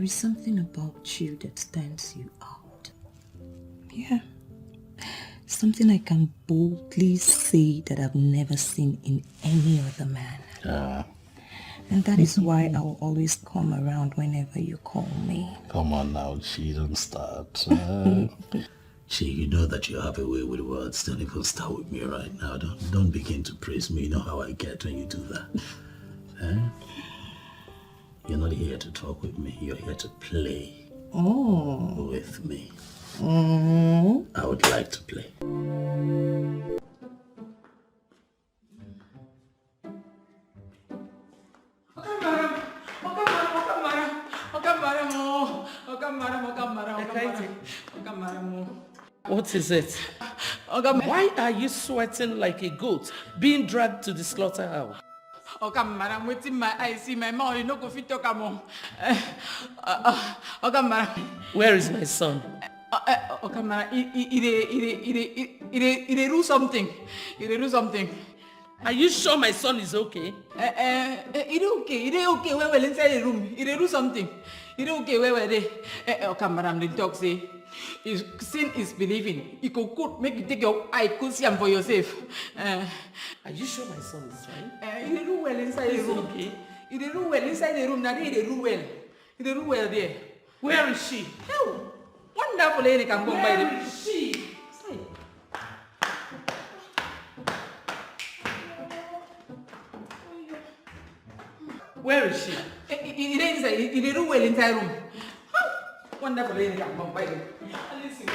is something about you that stands you out. Yeah. Something I can boldly say that I've never seen in any other man. And that is why I will always come around whenever you call me. Come on now, Chi, don't start. Chi, you know that you have a way with words. Don't even start with me right now. Don't begin to praise me. You know how I get when you do that. You're not here to talk with me. You're here to play with me. I would like to play. What is it? Why are you sweating like a goat being dragged to the slaughterhouse? Okay, madam, waiting my eyes, see my mouth, you know, go fit talk among. Okay, madam. Where is my son? Okay, madam, he do something. He do something. Are you sure my son is okay? He okay. Well, inside the room. He do something. He okay. Well, okay, madam, the talk say, sin is believing. You could make you take your eye, could see him for yourself. Are you sure my son is fine? He do well inside the room. Okay. He do well inside the room. Now he do well. He do well there. Where is she? Oh, wonderful lady can go by Where is she? Where is she? He do well inside room. Wonderful lady can go by them. Where is she?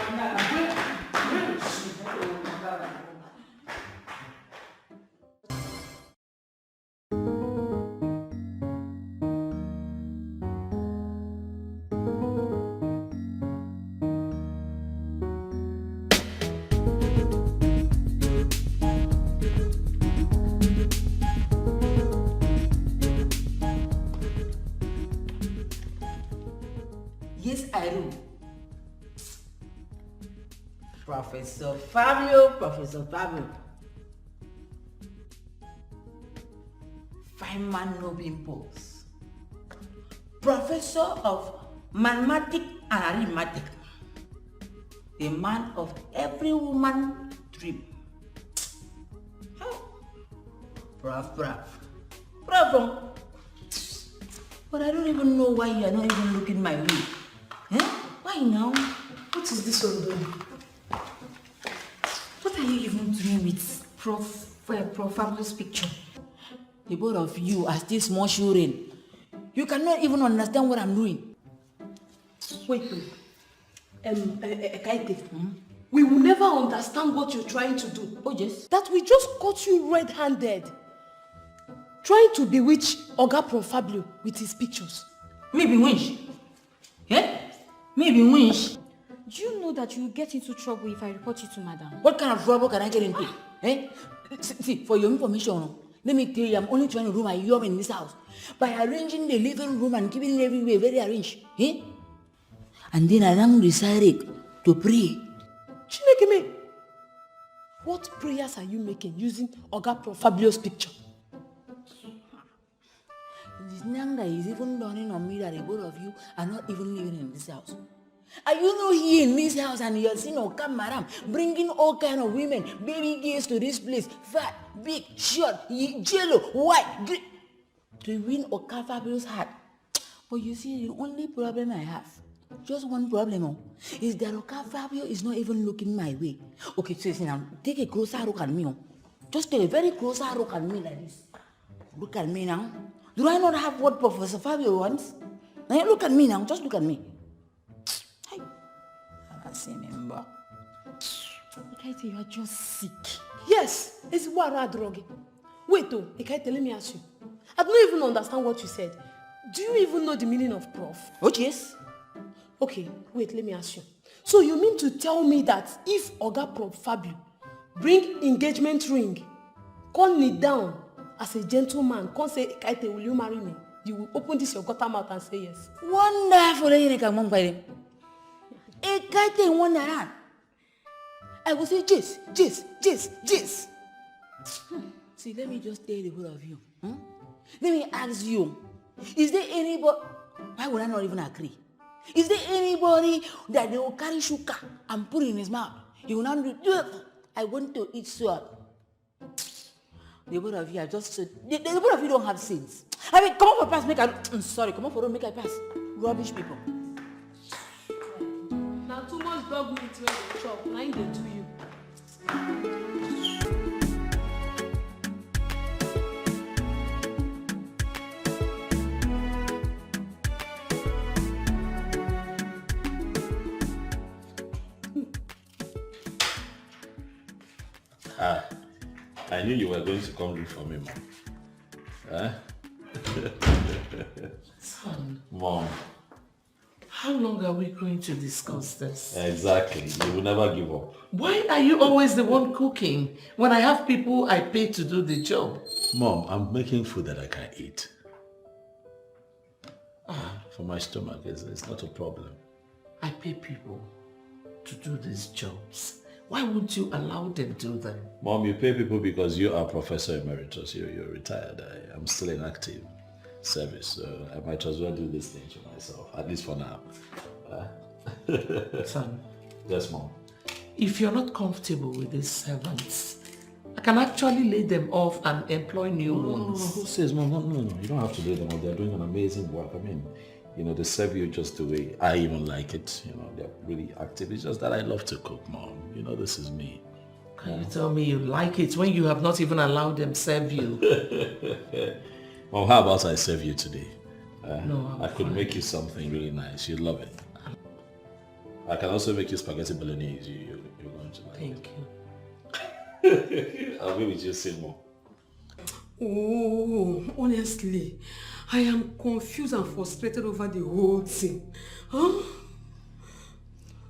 Yes, I do. Professor Fabio. Fine man, no pimples. Professor of mathematics and arithmetic. The man of every woman dream. Bravo. But I don't even know why you are not even looking my way. Why now? What is this one doing? What are you even doing with Prof Fabio's picture? The both of you are still small children. You cannot even understand what I'm doing. Wait, Kaite. We will never understand what you're trying to do. Oh yes? That we just caught you red-handed. Trying to bewitch Oga Prof Fabio with his pictures. Maybe winch. Maybe winch. Do you know that you get into trouble if I report you to madam? What kind of trouble can I get into? See, for your information, let me tell you, I'm only trying to do my job in this house by arranging the living room and keeping it everywhere very arranged. And then I now decided to pray. Chinekeme, what prayers are you making using Oga Prof Fabio's picture? This Nanga is even dawning on me that the both of you are not even living in this house. Are you not here in this house and you're seeing Oka Madam bringing all kind of women, baby girls to this place, fat, big, short, yellow, white, green, to win Oka Fabio's heart? But you see, the only problem I have, just one problem, is that Oka Fabio is not even looking my way. Okay, so now, take a closer look at me. Just take a very closer look at me like this. Look at me now. Do I not have what Professor Fabio wants? Now look at me now, just look at me. Hey, I can't see member. Ekaite, you are just sick. Yes, it's Wara Drogi. Wait though, Ekaite, let me ask you. I don't even understand what you said. Do you even know the meaning of prof? Oh yes. Okay, wait, let me ask you. So you mean to tell me that if Oga Prof Fabio bring engagement ring, call me down as a gentleman, can't say, Ekaite, will you marry me? You will open this your gutter mouth and say yes. Wonderful, Ekaite, one around. I will say, Jis. See, let me just tell the whole of you. Let me ask you, is there anybody, why would I not even agree? Is there anybody that they will carry sugar and put in his mouth? He will not do, I want to eat salt. The both of you are just, the both of you don't have sins. I mean, come on for pass, I'm sorry, come on for road, make I pass. Rubbish people. Now too much dog meat when they chop, now they do you. I knew you were going to come look for me, Mom. Huh? Son, Mom. how long are we going to discuss this? Exactly. You will never give up. Why are you always the one cooking when I have people I pay to do the job? Mom, I'm making food that I can eat. For my stomach, it's not a problem. I pay people to do these jobs. Why won't you allow them to do them? Mom, you pay people because you are Professor Emeritus. You're retired. I'm still in active service, so I might as well do this thing to myself, at least for now. Son, Yes, Mom. if you're not comfortable with these servants, I can actually lay them off and employ new ones. Who says, Mom? No. You don't have to lay them off. They're doing an amazing work. I mean, they serve you just the way I even like it. They're really active. It's just that I love to cook, Mom. This is me. Can you tell me you like it when you have not even allowed them serve you? Mom, how about I serve you today? No, I could make you something really nice. You'd love it. I can also make you spaghetti bolognese. You're going to like Thank it. I'll be with you soon, Mom. Oh, honestly, I am confused and frustrated over the whole thing. Huh?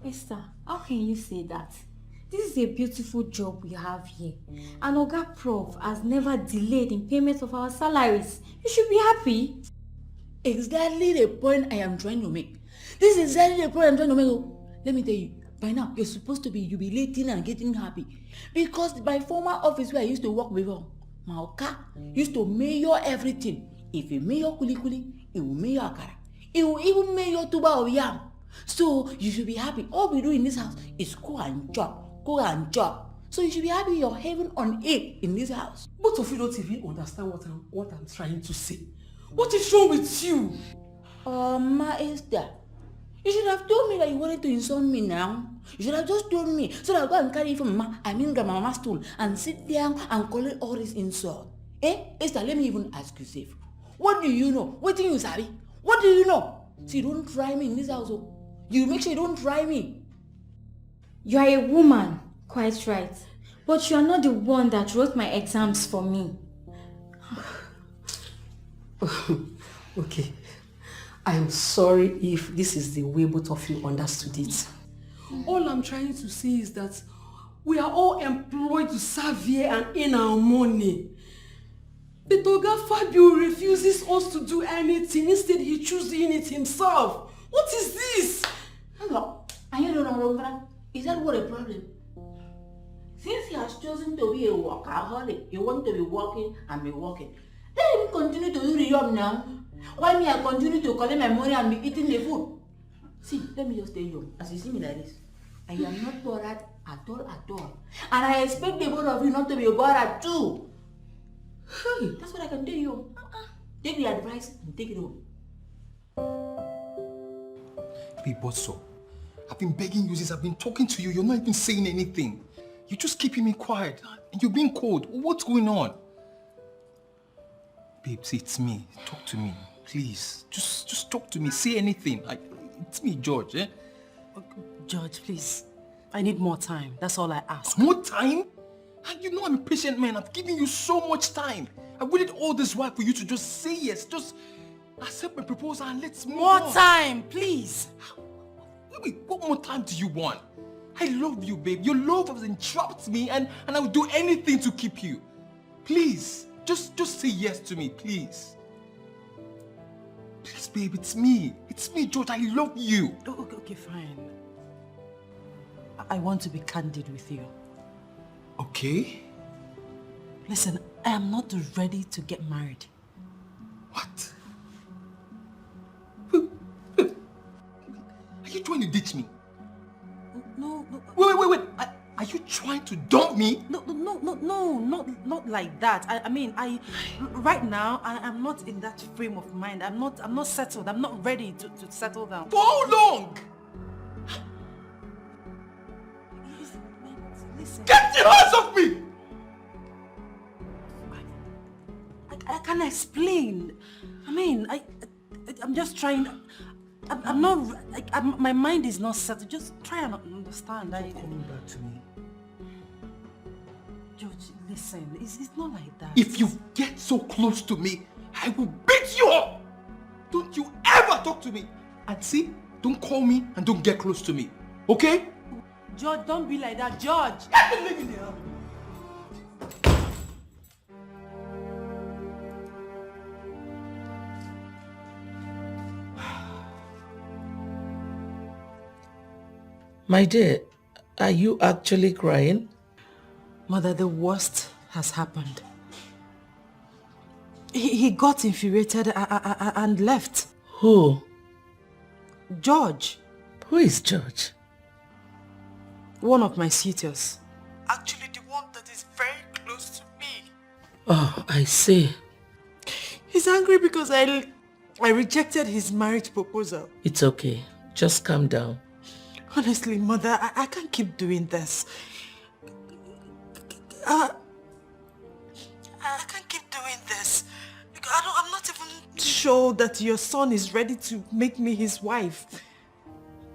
Esther, how can you say that? This is a beautiful job we have here. And Oga Prof has never delayed in payment of our salaries. You should be happy. Exactly the point I am trying to make. This is exactly the point I'm trying to make. Oh, let me tell you, by now, you're supposed to be jubilating and getting happy. Because my former office where I used to work before, Maoka used to mayor everything. If he mayor kuli, he will mayor akara. He will even mayor tuba of yam. So you should be happy. All we do in this house is go and job. So you should be happy you're heaven on earth in this house. Both of you don't even understand what I'm trying to say. What is wrong with you? Ma Esther, you should have told me that you wanted to insult me now. You should have just told me so that I'll go and carry it from grandmama's stool and sit down and collect all this insult. Esther, let me even ask you safe. What do you know? What do you sabi? What do you know? See, don't try me in this house. You make sure you don't try me. You are a woman, quite right. But you are not the one that wrote my exams for me. Okay. I am sorry if this is the way both of you understood it. All I'm trying to say is that we are all employed to serve here and earn our money. But Oga Fabio refuses us to do anything. Instead, he chooses doing it himself. What is this? Hang on. And you don't know, is that what a problem? Since he has chosen to be a workaholic, you want to be working and be working. Let him continue to do the job now. Why me I continue to collect my money and be eating the food? See, let me just tell you, as you see me like this, I am not bothered at all. And I expect the both of you not to be bothered too. Hey, that's what I can tell you. Take the advice and take it home. Babe, what's up? I've been begging you since I've been talking to you. You're not even saying anything. You're just keeping me quiet. And you're being cold. What's going on? Babe, see, it's me. Talk to me. Please. Just talk to me. Say anything. It's me, George, eh? George, please. I need more time. That's all I ask. More time? And you know I'm a patient man. I've given you so much time. I waited all this while for you to just say yes. Just accept my proposal and let's move on. More time, please. Wait, what more time do you want? I love you, babe. Your love has entrapped me and I will do anything to keep you. Please, just say yes to me, please. Please, babe, it's me. It's me, George. I love you. Okay, fine. I want to be candid with you. Okay? Listen, I am not ready to get married. What? Wait. Are you trying to dump me? No, not like that. I mean, right now, I'm not in that frame of mind. I'm not settled. I'm not ready to settle down. For how long? Listen, Get your hands off me! I can explain. I mean, I'm just trying. I'm not. My mind is not settled. Just try and understand. Coming back to me. George, listen. It's not like that. If you get so close to me, I will beat you up! Don't you ever talk to me! And see, don't call me and don't get close to me. Okay? George, don't be like that, George. Get the leg in the house. My dear, are you actually crying? Mother, the worst has happened. He got infuriated and left. Who? George. Who is George? One of my suitors. Actually, the one that is very close to me. Oh, I see. He's angry because I rejected his marriage proposal. It's okay. Just calm down. Honestly, Mother, I can't keep doing this. I can't keep doing this. I'm not even sure that your son is ready to make me his wife.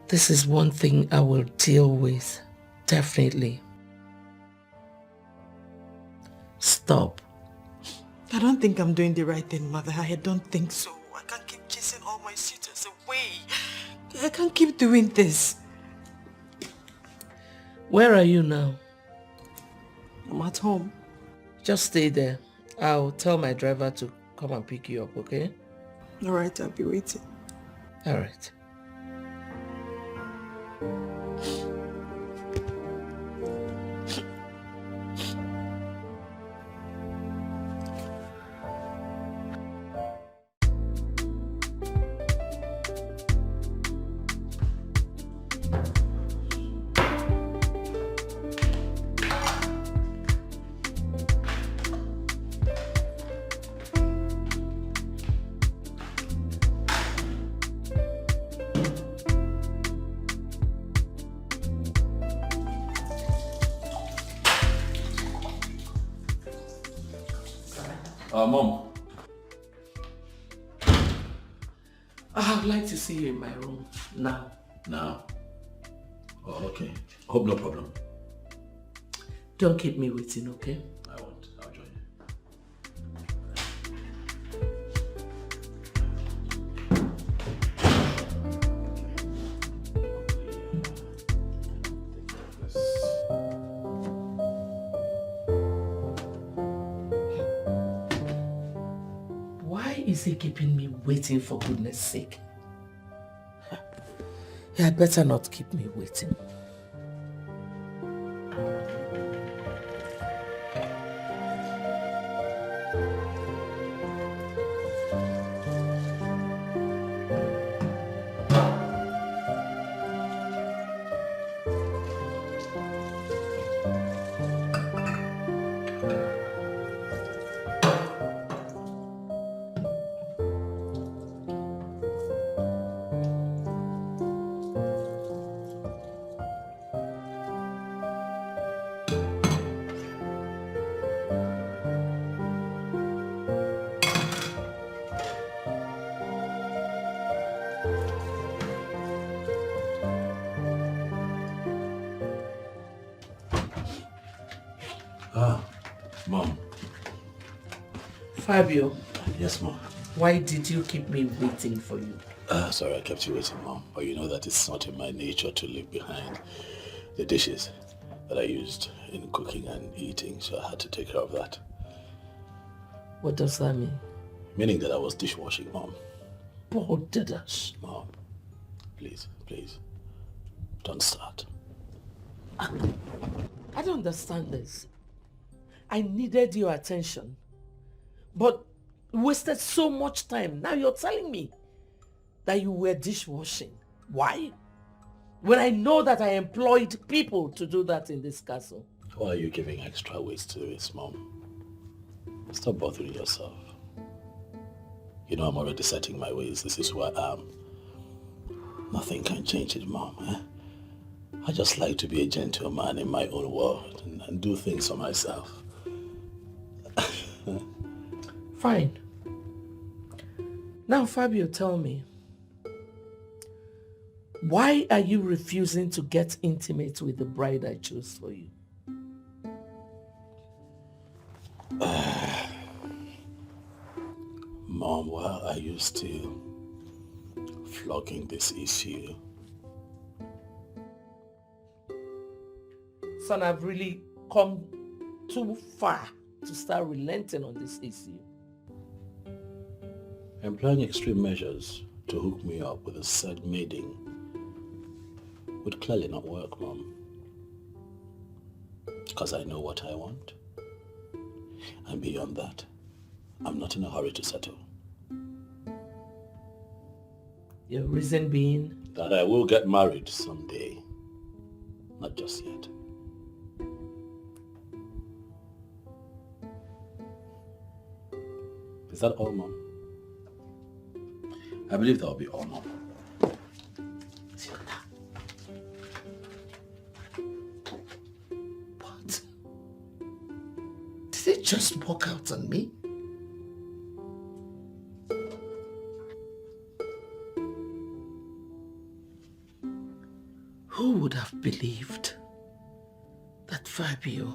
This is one thing I will deal with. Definitely. Stop. I don't think I'm doing the right thing, Mother. I don't think so. I can't keep chasing all my suitors away. I can't keep doing this. Where are you now? I'm at home. Just stay there. I'll tell my driver to come and pick you up, okay? Alright, I'll be waiting. Alright. Mom. I would like to see you in my room now. Now? Oh, okay. Hope no problem. Don't keep me waiting, okay? I won't. I'll join you. Why is he keeping me waiting, for goodness sake? He had better not keep me waiting. Mom. Fabio, Yes, Mom. why did you keep me waiting for you? Sorry I kept you waiting, Mom. But you know that it's not in my nature to leave behind the dishes that I used in cooking and eating, so I had to take care of that. What does that mean? Meaning that I was dishwashing, Mom. Bodedas. Mom, please, don't start. I don't understand this. I needed your attention, but wasted so much time. Now you're telling me that you were dishwashing. Why? when I know that I employed people to do that in this castle? Why are you giving extra weight to this, Mom? Stop bothering yourself. You know I'm already setting my ways. This is who I am. Nothing can change it, Mom. I just like to be a gentleman in my own world and do things for myself. Fine. Now, Fabio, tell me, why are you refusing to get intimate with the bride I chose for you? Mom, why are you still flogging this issue? Son, I've really come too far to start relenting on this issue. Employing extreme measures to hook me up with a said maiden would clearly not work, Mom. Because I know what I want. And beyond that, I'm not in a hurry to settle. Your reason being? That I will get married someday. Not just yet. Is that all, Mom? I believe that will be all, Mom. What? Did it just walk out on me? Who would have believed that Fabio,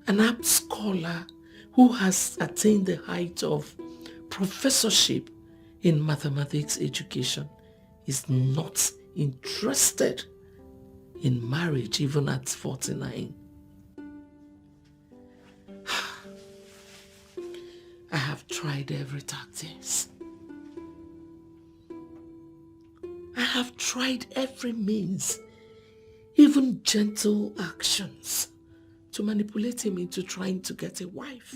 an apt scholar who has attained the height of professorship in mathematics education, is not interested in marriage even at 49? I have tried every tactics. I have tried every means, even gentle actions, to manipulate him into trying to get a wife.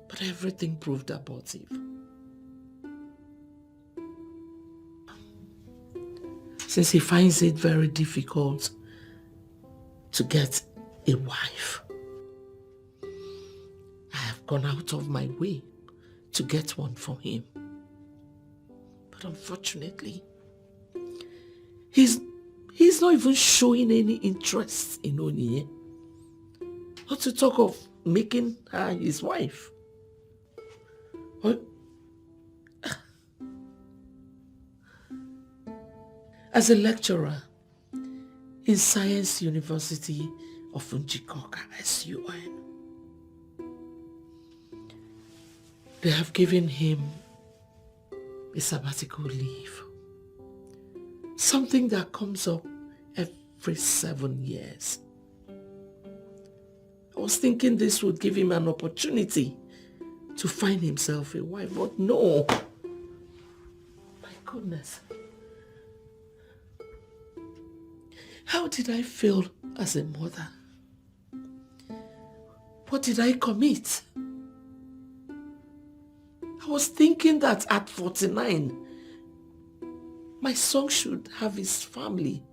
But everything proved abortive. Since he finds it very difficult to get a wife, I have gone out of my way to get one for him. But unfortunately, he's not even showing any interest in Onyinye. Not to talk of making her his wife. What? As a lecturer in Science University of Njikoka, SUN, they have given him a sabbatical leave. Something that comes up every 7 years. I was thinking this would give him an opportunity to find himself a wife, but no. My goodness. How did I fail as a mother? What did I commit? I was thinking that at 49, my son should have his family.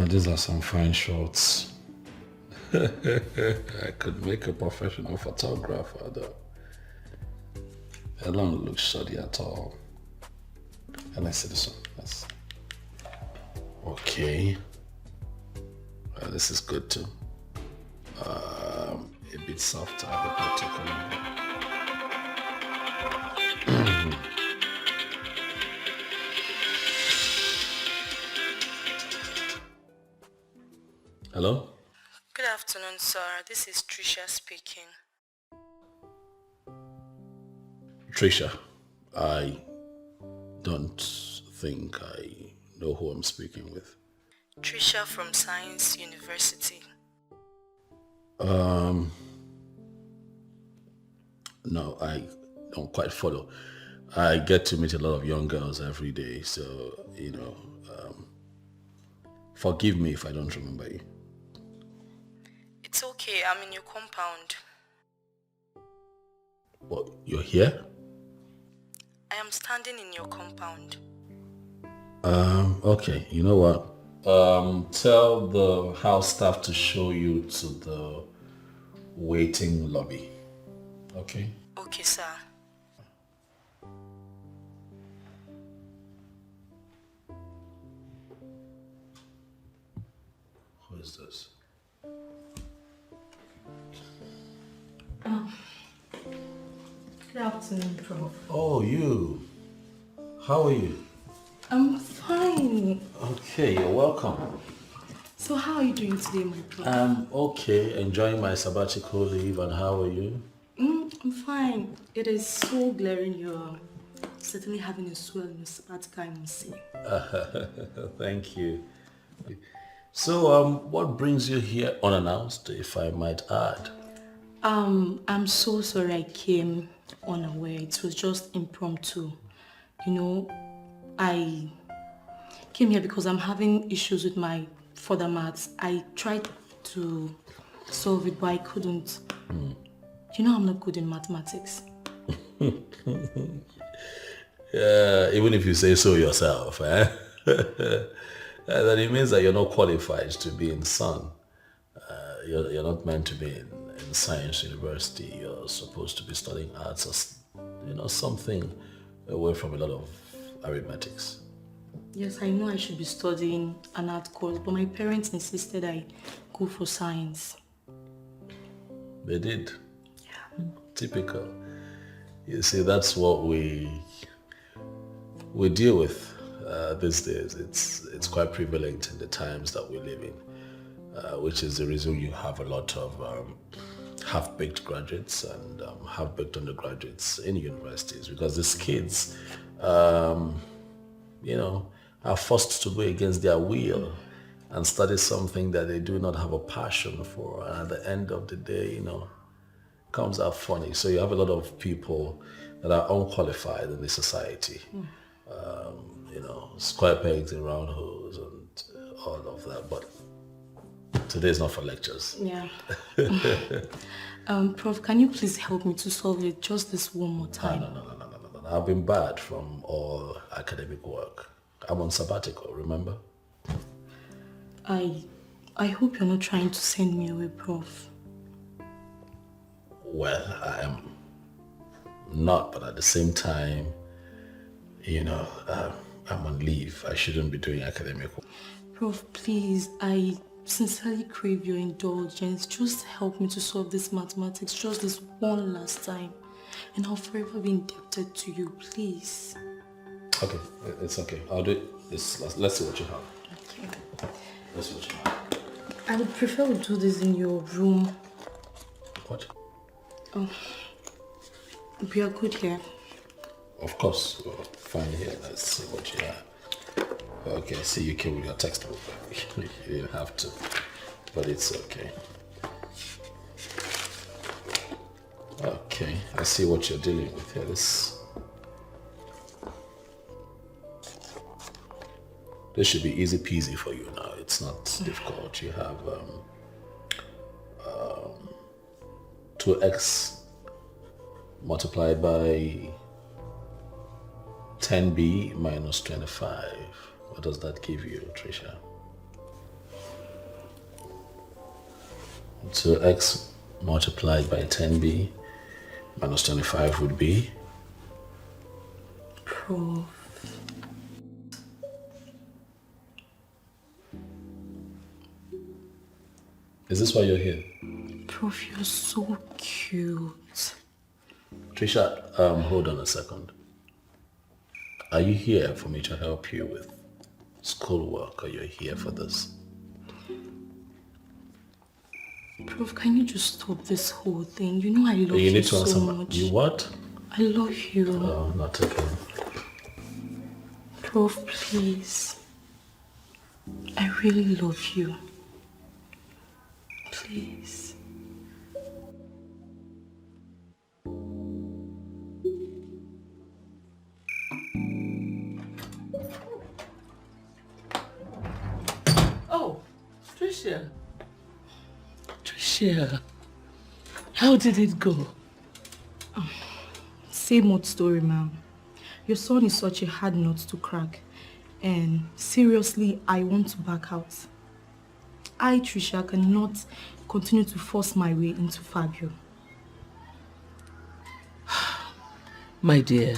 These are some fine shots. I could make a professional photographer though. They don't look shoddy at all. And let's see this one. Okay. This is good too. A bit softer, a bit particular. Hello? Good afternoon, sir. This is Trisha speaking. Trisha, I don't think I know who I'm speaking with. Trisha from Science University. No, I don't quite follow. I get to meet a lot of young girls every day, so, forgive me if I don't remember you. It's okay, I'm in your compound. What, you're here? I am standing in your compound. Okay, you know what? Tell the house staff to show you to the waiting lobby. Okay? Okay, sir. Who is this? Good afternoon, Prof. Oh, you. How are you? I'm fine. Okay, you're welcome. So how are you doing today, my Prof? I'm okay, enjoying my sabbatical leave, and how are you? I'm fine. It is so glaring you're certainly having a swell in your sabbatical, I must say. Thank you. So, what brings you here unannounced, if I might add? I'm so sorry I came unaware. It was just impromptu. I came here because I'm having issues with my further maths. I tried to solve it, but I couldn't. I'm not good in mathematics. Even if you say so yourself, that it means that you're not qualified to be in SUN. You're not meant to be in science university. You're supposed to be studying arts or, something away from a lot of arithmetics. Yes, I know I should be studying an art course, but my parents insisted I go for science. They did. Yeah. Typical. You see, that's what we deal with these days. It's quite prevalent in the times that we live in, which is the reason you have a lot of half-baked graduates and half-baked undergraduates in universities, because these kids, are forced to go against their will and study something that they do not have a passion for. And at the end of the day, comes out funny. So you have a lot of people that are unqualified in the society. Square pegs in round holes and all of that. But today's not for lectures. Yeah. Prof, can you please help me to solve it just this one more time? No. I've been barred from all academic work. I'm on sabbatical, remember? I hope you're not trying to send me away, Prof. Well, I am not, but at the same time, I'm on leave. I shouldn't be doing academic work. Prof, please, I sincerely crave your indulgence. Just help me to solve this mathematics just this one last time. And I'll forever be indebted to you, please. Okay, it's okay. I'll do it. Let's see what you have. Okay. Let's see what you have. I would prefer we do this in your room. What? Oh, we are good here. Of course, we're fine here. Let's see what you have. Okay, I see you came with your textbook. You didn't have to, but it's okay. Okay, I see what you're dealing with here. This should be easy peasy for you now. It's not difficult. You have 2x multiplied by 10b minus 25. What does that give you, Tricia? 2x multiplied by 10b minus 25 would be? Prof. Is this why you're here? Prof, you're so cute. Trisha, hold on a second. Are you here for me to help you with schoolwork, or you're here for this? Prof, can you just stop this whole thing? You know I love You need to so answer much. You what? I love you. Oh, not again. Prof, please. I really love you. Please. Tricia, how did it go? Same old story, ma'am. Your son is such a hard nut to crack. And seriously, I want to back out. I, Tricia, cannot continue to force my way into Fabio. My dear,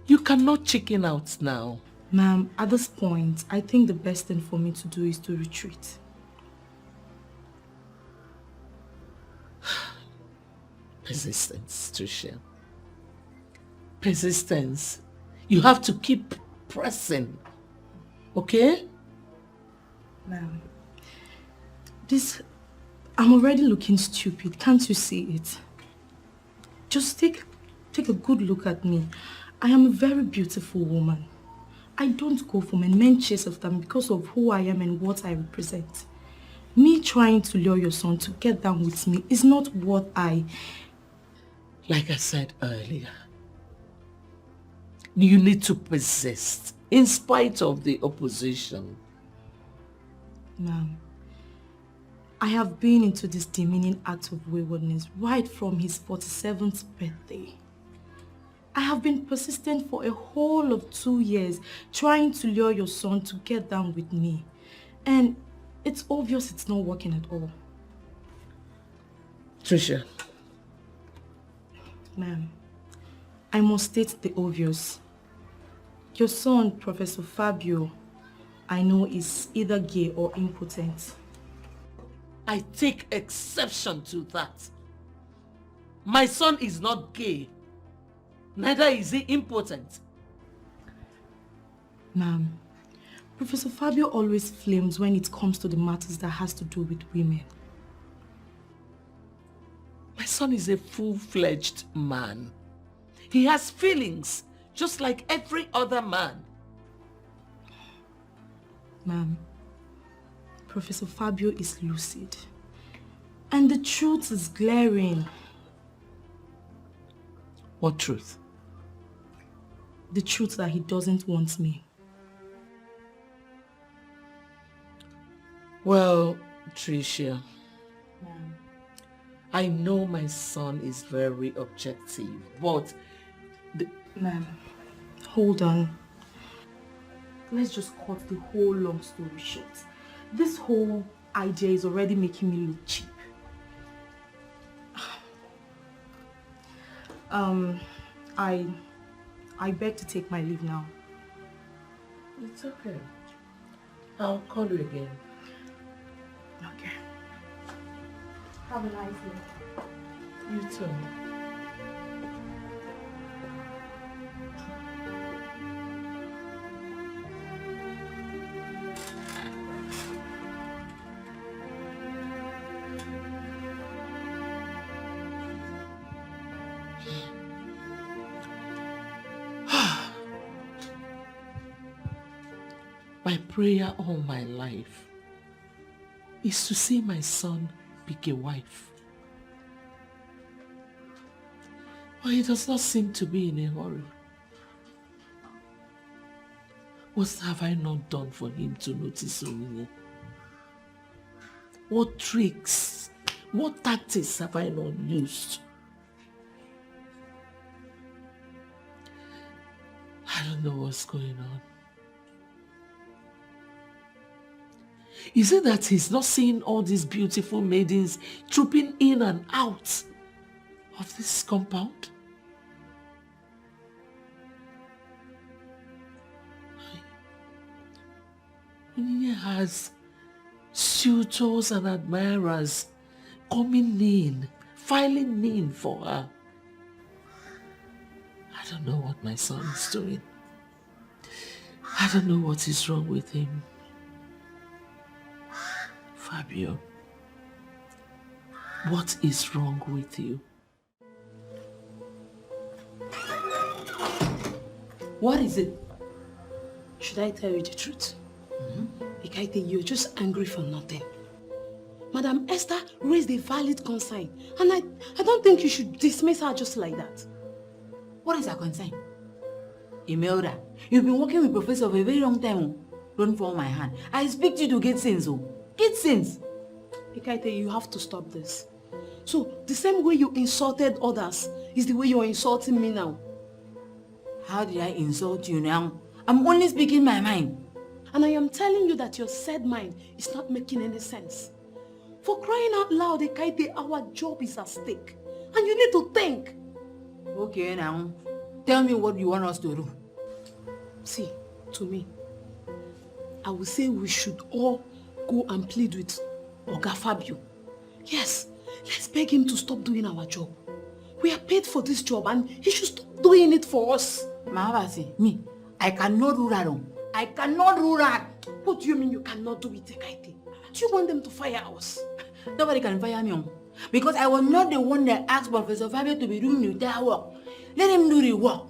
you cannot chicken out now. Ma'am, at this point, I think the best thing for me to do is to retreat. Persistence, Tricia. Persistence. You have to keep pressing. Okay? Ma'am, I'm already looking stupid. Can't you see it? Just take a good look at me. I am a very beautiful woman. I don't go for men chase after me because of who I am and what I represent. Me trying to lure your son to get down with me is not what I... Like I said earlier, you need to persist in spite of the opposition. Ma'am, I have been into this demeaning act of waywardness right from his 47th birthday. I have been persistent for a whole of 2 years trying to lure your son to get down with me. And it's obvious it's not working at all. Tricia. Ma'am, I must state the obvious. Your son, Professor Fabio, I know is either gay or impotent. I take exception to that. My son is not gay. Neither is he impotent. Ma'am, Professor Fabio always flames when it comes to the matters that has to do with women. My son is a full-fledged man. He has feelings, just like every other man. Ma'am, Professor Fabio is lucid. And the truth is glaring. What truth? The truth that he doesn't want me. Well, Tricia, Ma'am. I know my son is very objective, but... Ma'am, hold on. Let's just cut the whole long story short. This whole idea is already making me look cheap. I beg to take my leave now. It's okay. I'll call you again. Okay. Have a nice day. You too. My prayer all my life is to see my son pick a wife. But he does not seem to be in a hurry. What have I not done for him to notice me? What tricks, what tactics have I not used? I don't know what's going on. Is it that he's not seeing all these beautiful maidens trooping in and out of this compound? He has suitors and admirers coming in, filing in for her. I don't know what my son is doing. I don't know what is wrong with him. Fabio, what is wrong with you? What is it? Should I tell you the truth? Ikaite, you're just angry for nothing. Madam Esther raised a valid concern, and I don't think you should dismiss her just like that. What is her concern? Imelda, you've been working with Professor for a very long time. Don't fall my hand. I expect you to get sense. It sins. Ikaite, you have to stop this. So, the same way you insulted others is the way you're insulting me now. How did I insult you now? I'm only speaking my mind. And I am telling you that your said mind is not making any sense. For crying out loud, Ikaite, our job is at stake. And you need to think. Okay now. Tell me what you want us to do. See, to me, I would say we should all go and plead with Oga Fabio. Yes, let's beg him to stop doing our job. We are paid for this job and he should stop doing it for us. Mahabasi, me, I cannot do that. I cannot do that. What do you mean you cannot do it, Ekaite? Do you want them to fire us? Nobody can fire me because I was not the one that asked Professor Fabio to be doing the entire work. Let him do the work.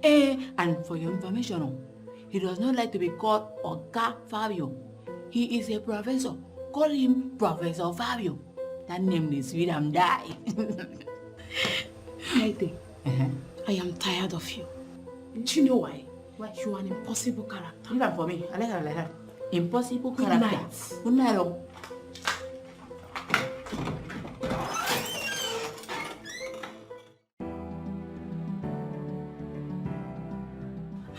And for your information, he does not like to be called Oga Fabio. He is a professor. Call him Professor Fabio. That name is sweet and die. Ekaite, I am tired of you. Do you know why? Why? You are an impossible character. Leave that for me. I like that. Impossible Good character. night. Good night.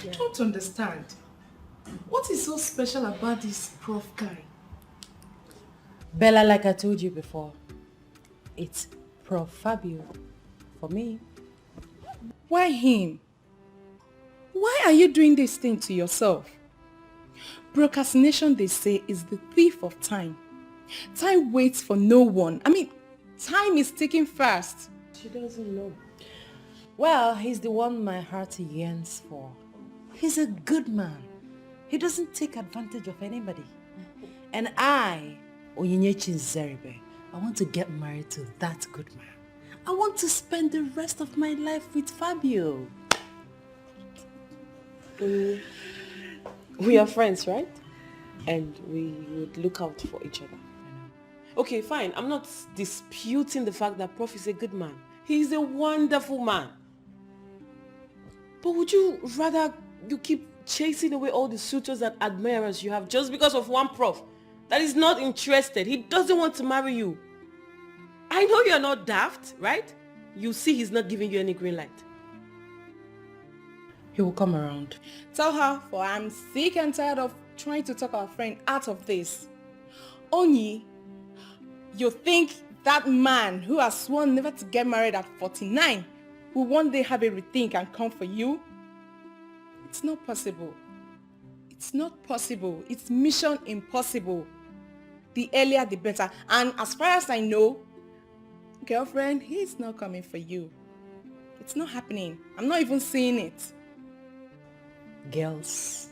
I don't understand. What is so special about this Prof guy? Bella, like I told you before, it's Prof Fabio for me. Why him? Why are you doing this thing to yourself? Procrastination, they say, is the thief of time. Time waits for no one. I mean, time is ticking fast. She doesn't know. Well, he's the one my heart yearns for. He's a good man. He doesn't take advantage of anybody. And I, Onyinyechi Zeribe, I want to get married to that good man. I want to spend the rest of my life with Fabio. We are friends, right? And we would look out for each other. Okay, fine. I'm not disputing the fact that Prof is a good man. He's a wonderful man. But would you rather you keep chasing away all the suitors and admirers you have just because of one Prof that is not interested? He doesn't want to marry you. I know you're not daft, right? You see he's not giving you any green light. He will come around. Tell her, for I'm sick and tired of trying to talk our friend out of this. Onyi, you think that man who has sworn never to get married at 49 will one day have a rethink and come for you? It's not possible. It's not possible. It's mission impossible. The earlier the better. And as far as I know, girlfriend, he's not coming for you. It's not happening. I'm not even seeing it. Girls,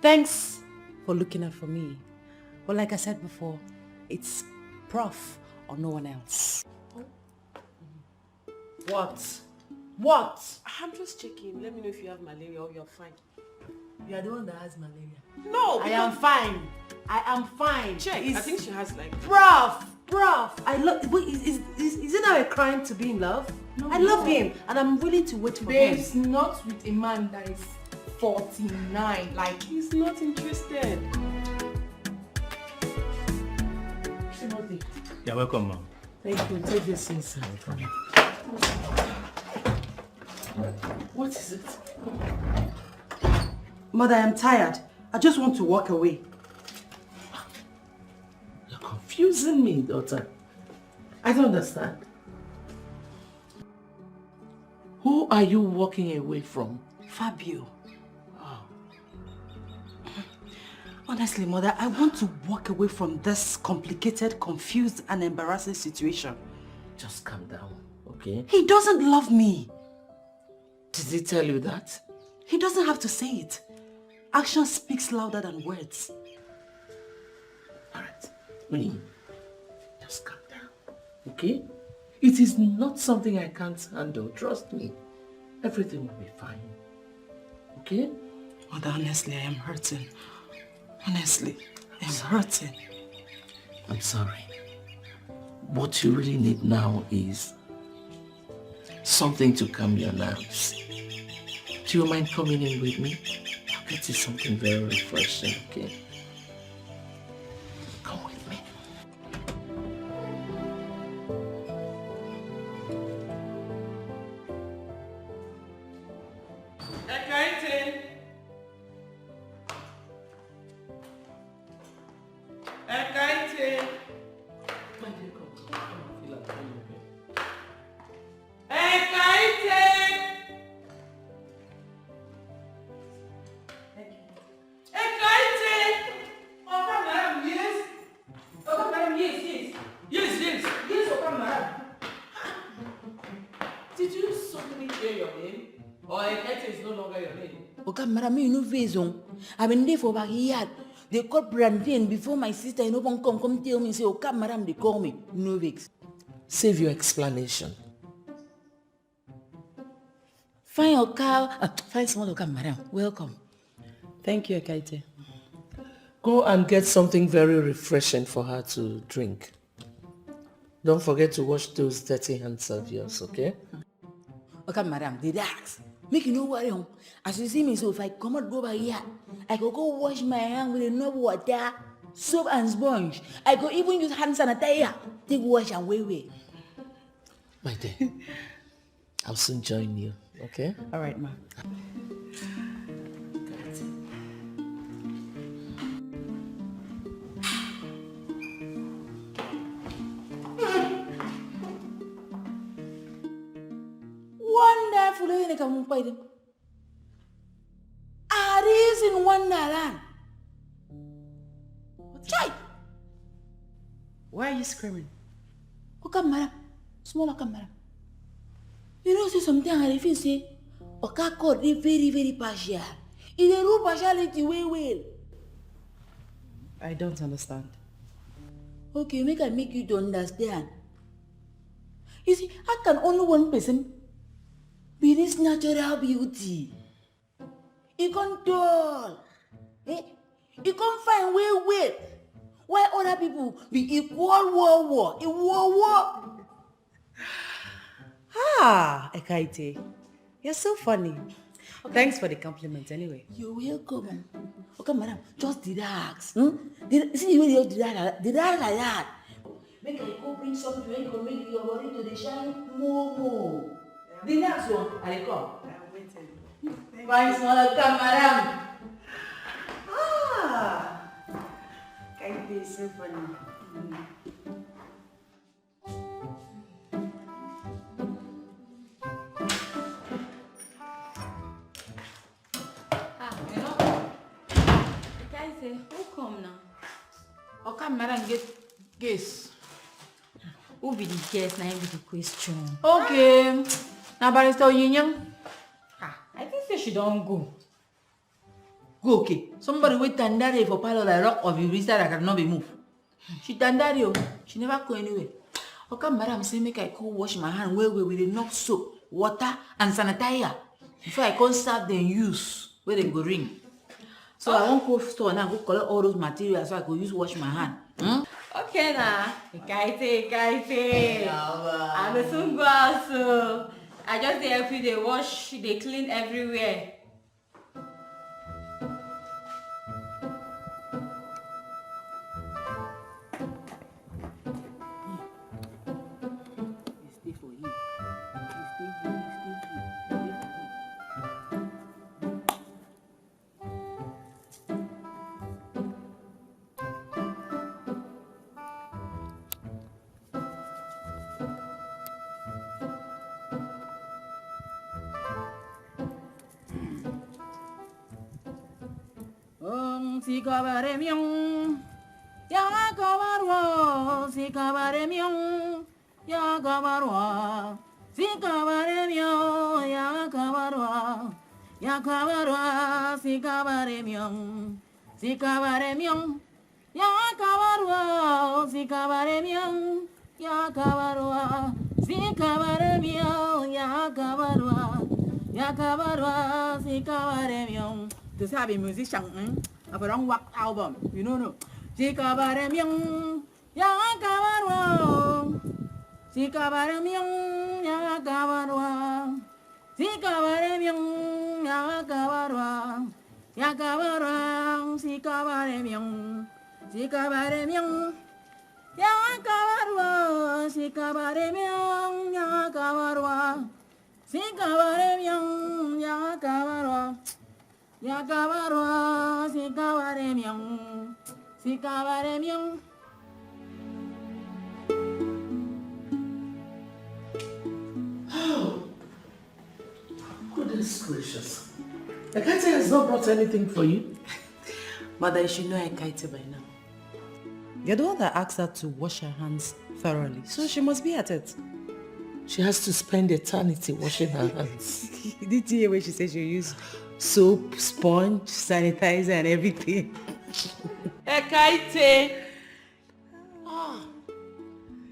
thanks for looking out for me. But like I said before, it's Prof or no one else. What? What? I'm just checking. Let me know if you have malaria or you're fine. You are the one that has malaria. No, I am fine. I am fine. Check. I think she has like... Prof! I love... Wait, is it now a crime to be in love? No, I love him and I'm willing to wait for Babes, him. not with a man that is 49. Like, He's not interested. You're welcome, ma'am. Thank you. Take this inside. What is it? Mother, I'm tired. I just want to walk away. You're confusing me, daughter. I don't understand. Who are you walking away from? Fabio. Honestly, Mother, I want to walk away from this complicated, confused, and embarrassing situation. Just calm down, okay? He doesn't love me. Did he tell you that? He doesn't have to say it. Action speaks louder than words. Alright, Winnie, just calm down, okay? It is not something I can't handle, trust me. Everything will be fine, okay? Mother, honestly, I am hurting. Honestly, I'm hurting. I'm sorry. What you really need now is something to calm your nerves. Do you mind coming in with me? I'll get you something very refreshing, okay? Come with me. Or Ekaite is no longer your name. Okay, madam, me no face on. I've been there for backyard. They call plantain before my sister and open come tell me say, okay, madam, they call me. No vex. Save your explanation. Find your cow. Find small okay, madam. Welcome. Thank you, Ekaite. Go and get something very refreshing for her to drink. Don't forget to wash those dirty hands of yours, okay? Okay, madam, relax. Make you no worry. As you see me, so if I come out go by here, I go wash my hand with enough water, soap and sponge. I go even use hand sanitizer. Take wash and wait. My dear, I'll soon join you, okay? All right, ma. Wonderful, you come by them. Are these in Wonderland? Chai! Why are you screaming? Okay, madam. Small okay, madam. You know, see something I feel say, okay, called they very, very partial. It's a real partiality, well. I don't understand. Okay, I make you to understand. You see, how can only one person be this natural beauty? You can't tall. You can't find way. Why other people be equal war? A war. Ah, Ekaite. You're so funny. Okay. Thanks for the compliment anyway. You're welcome. Okay, madam, just relax. See the way you relax like that. Make I go bring something when you make your body to the shine more. Relax, one. I come. I'm waiting. Bye, small come, madam. Ah, Ekaite is so funny. Who come now? Okay, madam, get guess. Who be the guest? Now be the question. Okay. Now, Barrister Yinyang. I think say she don't go. Go, okay. Somebody wait tandari for palo like rock of you that cannot be moved. She tandari, she never go anywhere. Okay, madam, say make I go wash my hand where with enough soap, water, and sanitizer. Before I can't start then use where they go ring. So I won't go store now, go collect all those materials so I could use wash my hand. Okay now. Ekaite. I will soon go out so I just dey help you, they wash, they clean everywhere. Stay for you. Stay for you. Sikabaremion, Yakabarwa, Sikabaremion, Yakabarwa, Sikabaremion, Yakabarwa, Yakabarwa, Sikabaremion, Sikabaremion, Yakabarwa, Sikabaremion, Yakabarwa, Sikabaremion, Yakabarwa, Sikabaremion. To say I'm a musician, of a long work album, you know. Sikabaremion, Yakabarwa, Sikabaremion, Yakabarwa, Sikabaremion, Yakabarwa, Yakabarwa, Sikabaremion, Sikabaremion, Yakabarwa, Sikabaremion, Yakabarwa, Sikabaremion, Yakabarwa. Yakabarwa, Sikabaremion. Oh, goodness gracious. Ekaite has not brought anything for you. Mother, you should know Ekaite by now. You're the one that asked her to wash her hands thoroughly, so she must be at it. She has to spend eternity washing her hands. Did you hear when she said she'll use soap, sponge, sanitizer and everything? Ekaite!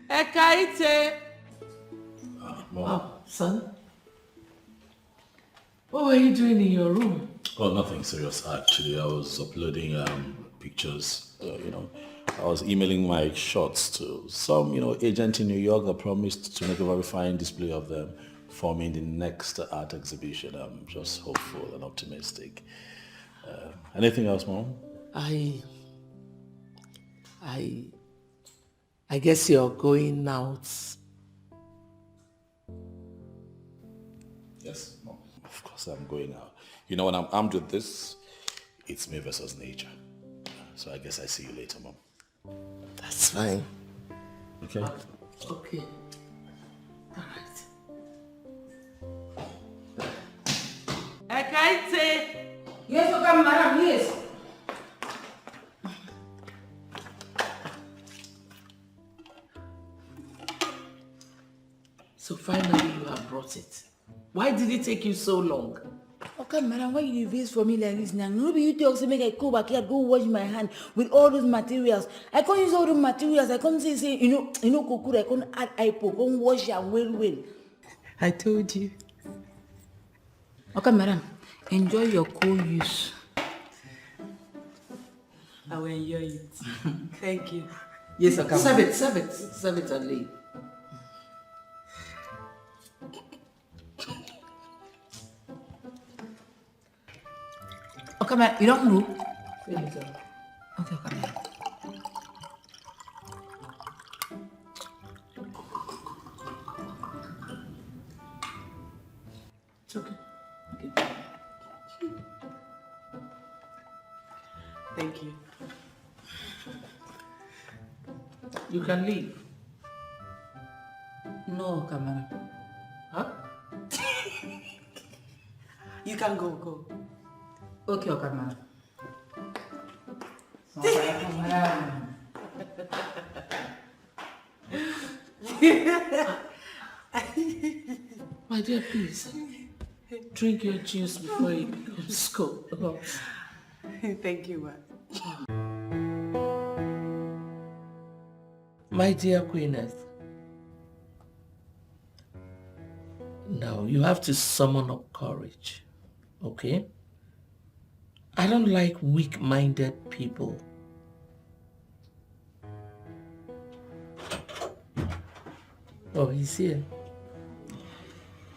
Ekaite! Mom. Son? What were you doing in your room? Oh, nothing serious. Actually, I was uploading pictures. I was emailing my shots to some, agent in New York that promised to make a very fine display of them for me in the next art exhibition. I'm just hopeful and optimistic. Anything else, Mom? I guess you're going out. Yes, Mom. Of course I'm going out. When I'm armed with this, it's me versus nature. So I guess I see you later, Mom. That's fine. Okay? Okay. All right. Ekaite! Yes, okay, madam, yes. So finally you have brought it. Why did it take you so long? Okay, madam, why you vex for me like this now? Maybe you talk to make I go back here, go wash my hand with all those materials. I can't use all the materials. I can't say, kukur, I can't add ipo, can't wash your well. I told you. Okay, madam, enjoy your co-use. I will enjoy it. Thank you. Yes, okay. Serve it and leave. Okay, madam, you don't know? Finish up. Okay, madam. It's okay. Okay. Thank you. You can leave. No, Kamara. Huh? You can go. Okay, Kamara. My dear, please. Drink your juice before it becomes cold. Thank you, ma'am. My dear Queeness, now you have to summon up courage, okay? I don't like weak-minded people. Oh, he's here.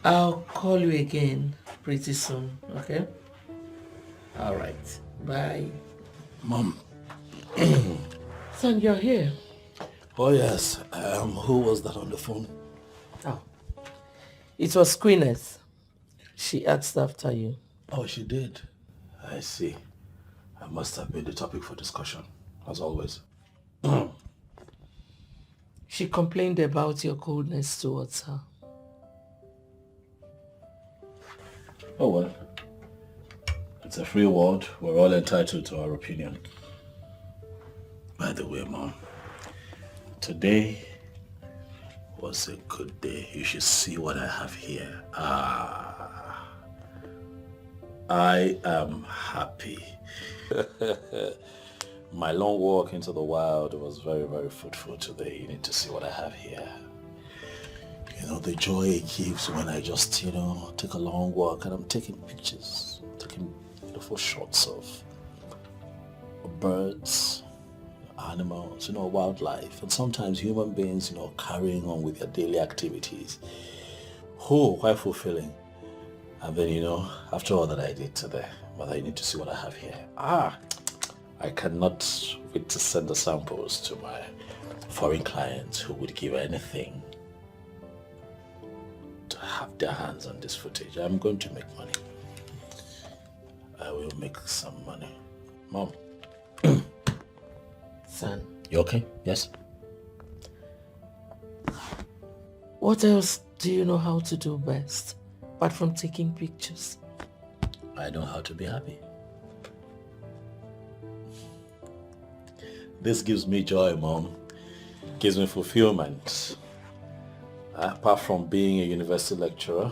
I'll call you again pretty soon, okay? All right, bye. Mom. Son, you're here. Oh, yes. Who was that on the phone? Oh, it was Queeness. She asked after you. Oh, she did. I see. I must have been the topic for discussion, as always. She complained about your coldness towards her. Oh, well. It's a free world. We're all entitled to our opinion. By the way, Mom, today was a good day. You should see what I have here. I am happy. My long walk into the wild was very, very fruitful today. You need to see what I have here. The joy it gives when I just, take a long walk and I'm taking pictures, taking beautiful shots of birds, animals, wildlife, and sometimes human beings, carrying on with their daily activities. Oh, quite fulfilling. And then, after all that I did today, but I need to see what I have here. I cannot wait to send the samples to my foreign clients who would give anything to have their hands on this footage. I'm going to make money. I will make some money. Mom. Son. You okay? Yes? What else do you know how to do best, apart from taking pictures? I know how to be happy. This gives me joy, Mom. Gives me fulfillment. Apart from being a university lecturer,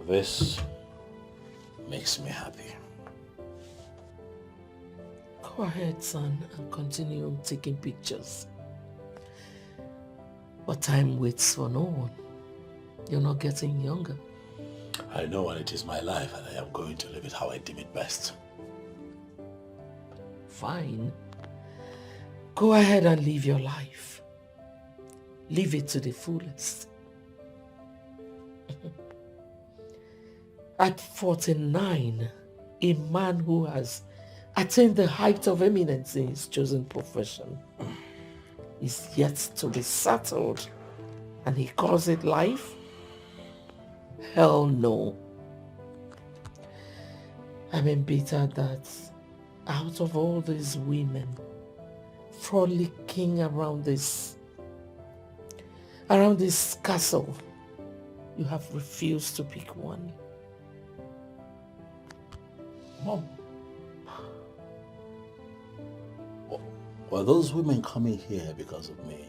this makes me happy. Go ahead, son, and continue taking pictures. But time waits for no one. You're not getting younger. I know when it is my life and I am going to live it how I deem it best. Fine. Go ahead and live your life. Live it to the fullest. At 49, a man who has attained the height of eminence in his chosen profession is yet to be settled, and he calls it life? Hell no. I'm embittered that out of all these women frolicking around this castle, you have refused to pick one. Mom, were those women coming here because of me?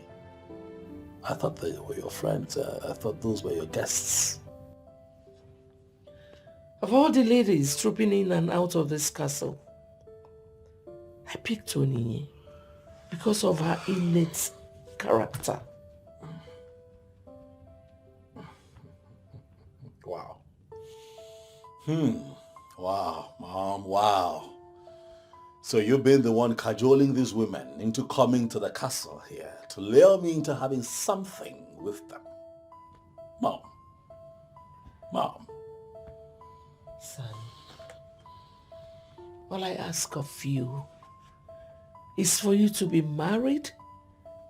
I thought they were your friends. I thought those were your guests. Of all the ladies trooping in and out of this castle, I picked Tony because of her innate character. Wow. Wow, Mom, wow. So you've been the one cajoling these women into coming to the castle here to lure me into having something with them. Mom. Son, all I ask of you is for you to be married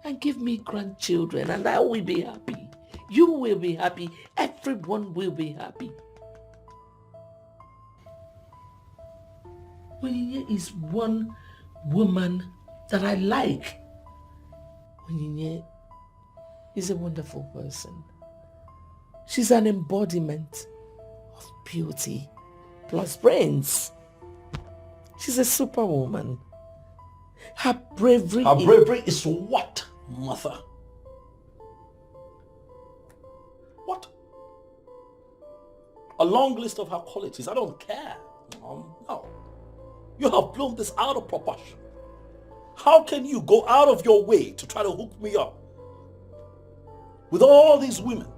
and give me grandchildren, and I will be happy. You will be happy. Everyone will be happy. Onyinye is one woman that I like. Onyinye is a wonderful person. She's an embodiment of beauty plus brains. She's a superwoman. Her bravery is what, mother? What? A long list of her qualities. I don't care, Mom. No. You have blown this out of proportion. How can you go out of your way to try to hook me up with all these women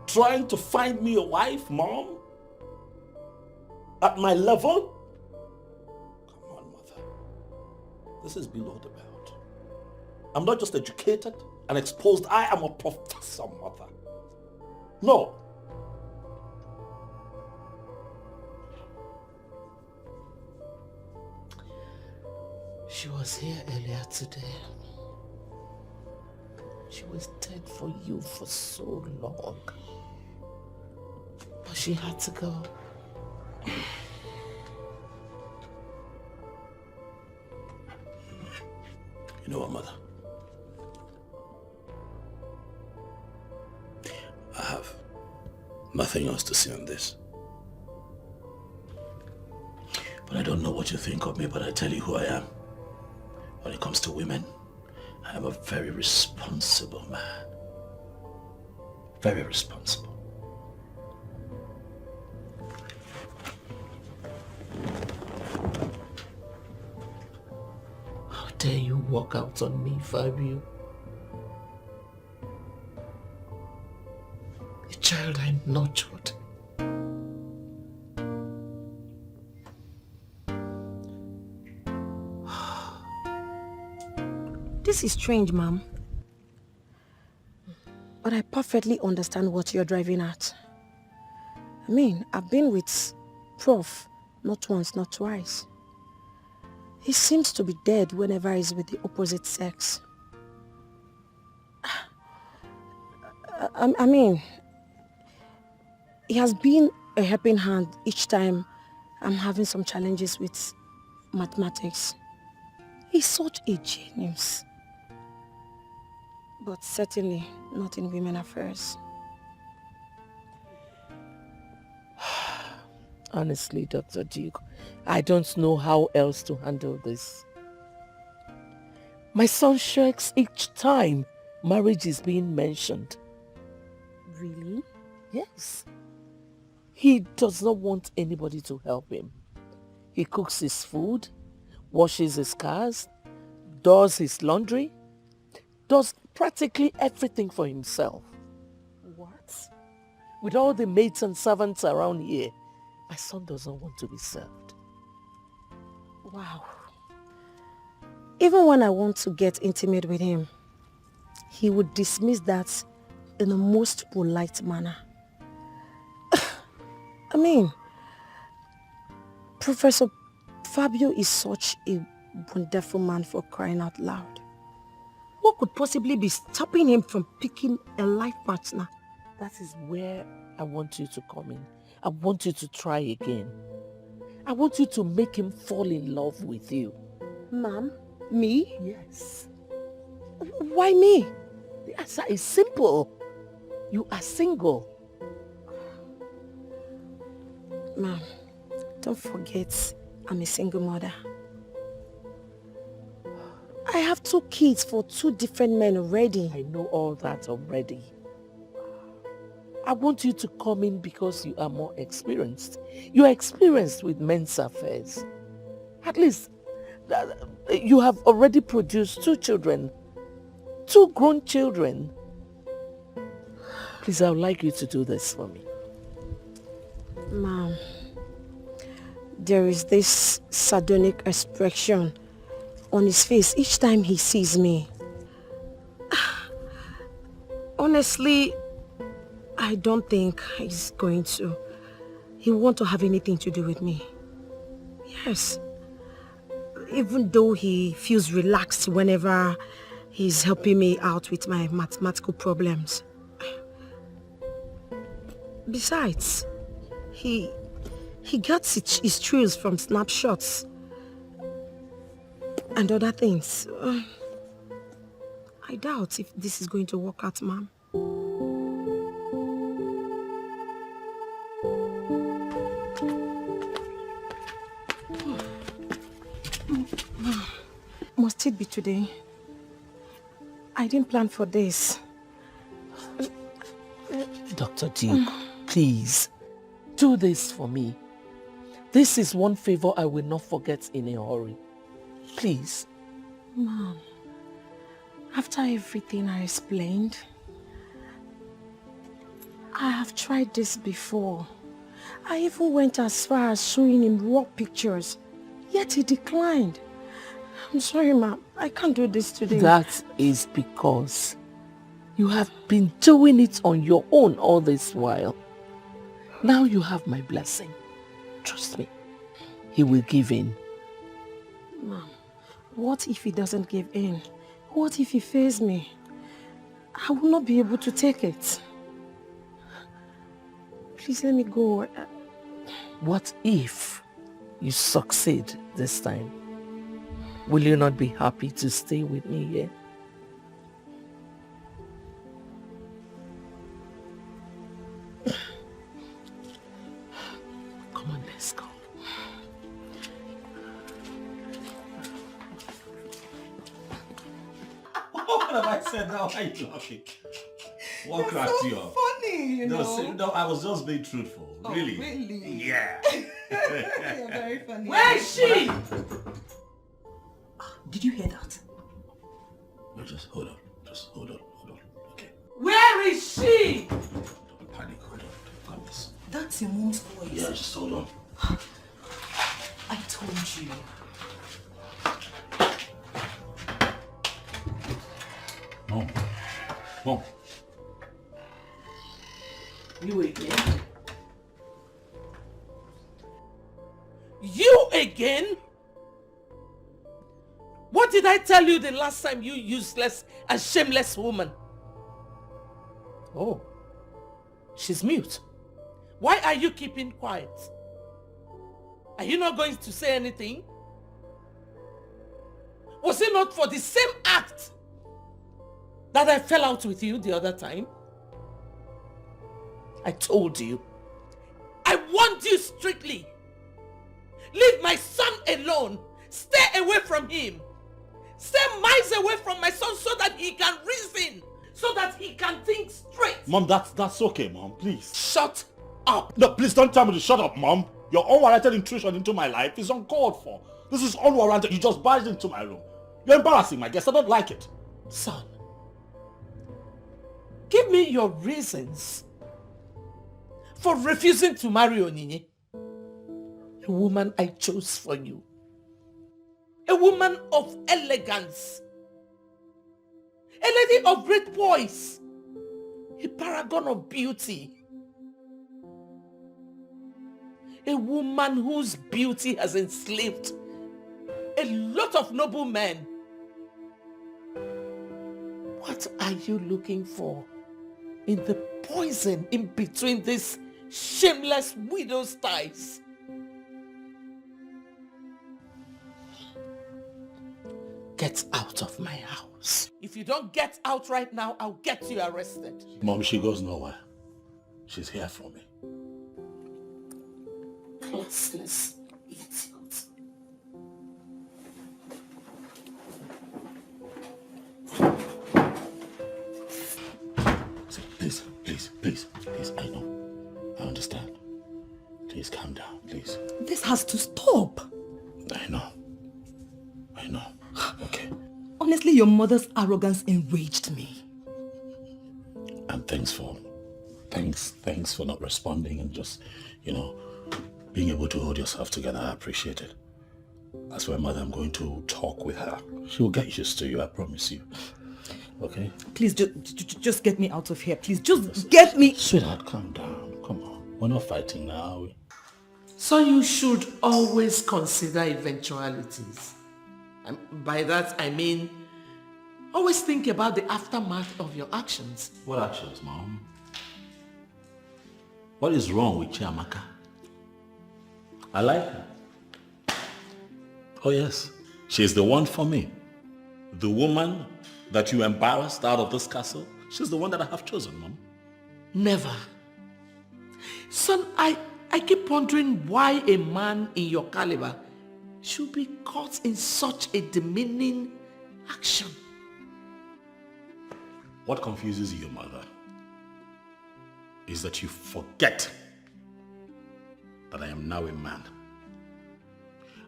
trying to find me a wife, Mom? At my level? Come on, Mother. This is below the belt. I'm not just educated and exposed. I am a professor, Mother. No. She was here earlier today. She waited for you for so long. But she had to go. You know what, Mother? I have nothing else to say on this. But I don't know what you think of me, but I tell you who I am. When it comes to women, I am a very responsible man. Very responsible. How dare you walk out on me, Fabio? A child I nurtured. This is strange, Mom. But I perfectly understand what you're driving at. I mean, I've been with Prof not once, not twice. He seems to be dead whenever he's with the opposite sex. I mean, he has been a helping hand each time I'm having some challenges with mathematics. He's such a genius. But certainly not in women affairs. Honestly, Dr. Duke, I don't know how else to handle this. My son shirks each time marriage is being mentioned. Really? Yes. He does not want anybody to help him. He cooks his food, washes his cars, does his laundry, does practically everything for himself. What? With all the maids and servants around here, my son doesn't want to be served. Wow. Even when I want to get intimate with him, he would dismiss that in the most polite manner. I mean, Professor Fabio is such a wonderful man, for crying out loud. What could possibly be stopping him from picking a life partner? That is where I want you to come in. I want you to try again. I want you to make him fall in love with you. Ma'am? Me? Yes. Why me? The answer is simple. You are single. Ma'am, don't forget I'm a single mother. I have 2 kids for 2 different men already. I know all that already. I want you to come in because you are more experienced. You are experienced with men's affairs. At least, you have already produced 2 children. 2 grown children. Please, I would like you to do this for me. Ma'am, there is this sardonic expression on his face each time he sees me. Honestly, I don't think he's going to. He won't have anything to do with me. Yes. Even though he feels relaxed whenever he's helping me out with my mathematical problems. Besides, he gets his thrills from snapshots and other things. I doubt if this is going to work out, ma'am. Must it be today? I didn't plan for this. Dr. Duke, please, do this for me. This is one favor I will not forget in a hurry. Please. Mom, after everything I explained, I have tried this before. I even went as far as showing him raw pictures, yet he declined. I'm sorry, ma'am. I can't do this today. That is because you have been doing it on your own all this while. Now you have my blessing. Trust me. He will give in. Mom, what if he doesn't give in? What if he fails me? I will not be able to take it. Please let me go. What if you succeed this time? Will you not be happy to stay with me here? Come on, let's go. What have I said now? Why are you laughing? What cracked you up? Funny, you know. No, I was just being truthful. Oh, really? really? Yeah. You're very funny. Where is she? Did you hear that? No, just hold on. Okay. Where is she? Don't panic. Hold on. Got this. That's your mom's voice. Yeah, just hold on. I told you. Mom. You again? You again? What did I tell you the last time, you useless and shameless woman? Oh, she's mute. Why are you keeping quiet? Are you not going to say anything? Was it not for the same act that I fell out with you the other time? I told you. I warned you strictly. Leave my son alone. Stay away from him. Stay miles away from my son so that he can reason so that he can think straight. Mom, that's okay, Mom. Please. Shut up. No, please don't tell me to shut up, Mom. Your unwarranted intrusion into my life is uncalled for. This is unwarranted. You just barged into my room. You're embarrassing my guest. I don't like it. Son, give me your reasons for refusing to marry Onyinye, a woman I chose for you, a woman of elegance, a lady of great voice, a paragon of beauty, a woman whose beauty has enslaved a lot of noble men. What are you looking for in the poison in between these shameless widow's ties? Get out of my house. If you don't get out right now, I'll get you arrested. Mom, she goes nowhere. She's here for me. Classless idiot. Please, I know. I understand. Please calm down, please. This has to stop. I know. Okay. Honestly, your mother's arrogance enraged me. And thanks for not responding and just, being able to hold yourself together. I appreciate it. That's why, Mother, I'm going to talk with her. She'll get used to you, I promise you. Okay? Please, just get me out of here. Please, just get me... Sweetheart, calm down. Come on. We're not fighting now. So you should always consider eventualities. And by that, I mean, always think about the aftermath of your actions. What actions, Mom? What is wrong with Chiamaka? I like her. Oh yes, she's the one for me. The woman that you embarrassed out of this castle, she's the one that I have chosen, Mom. Never. Son, I keep wondering why a man in your caliber should be caught in such a demeaning action. What confuses you, Mother, is that you forget that I am now a man.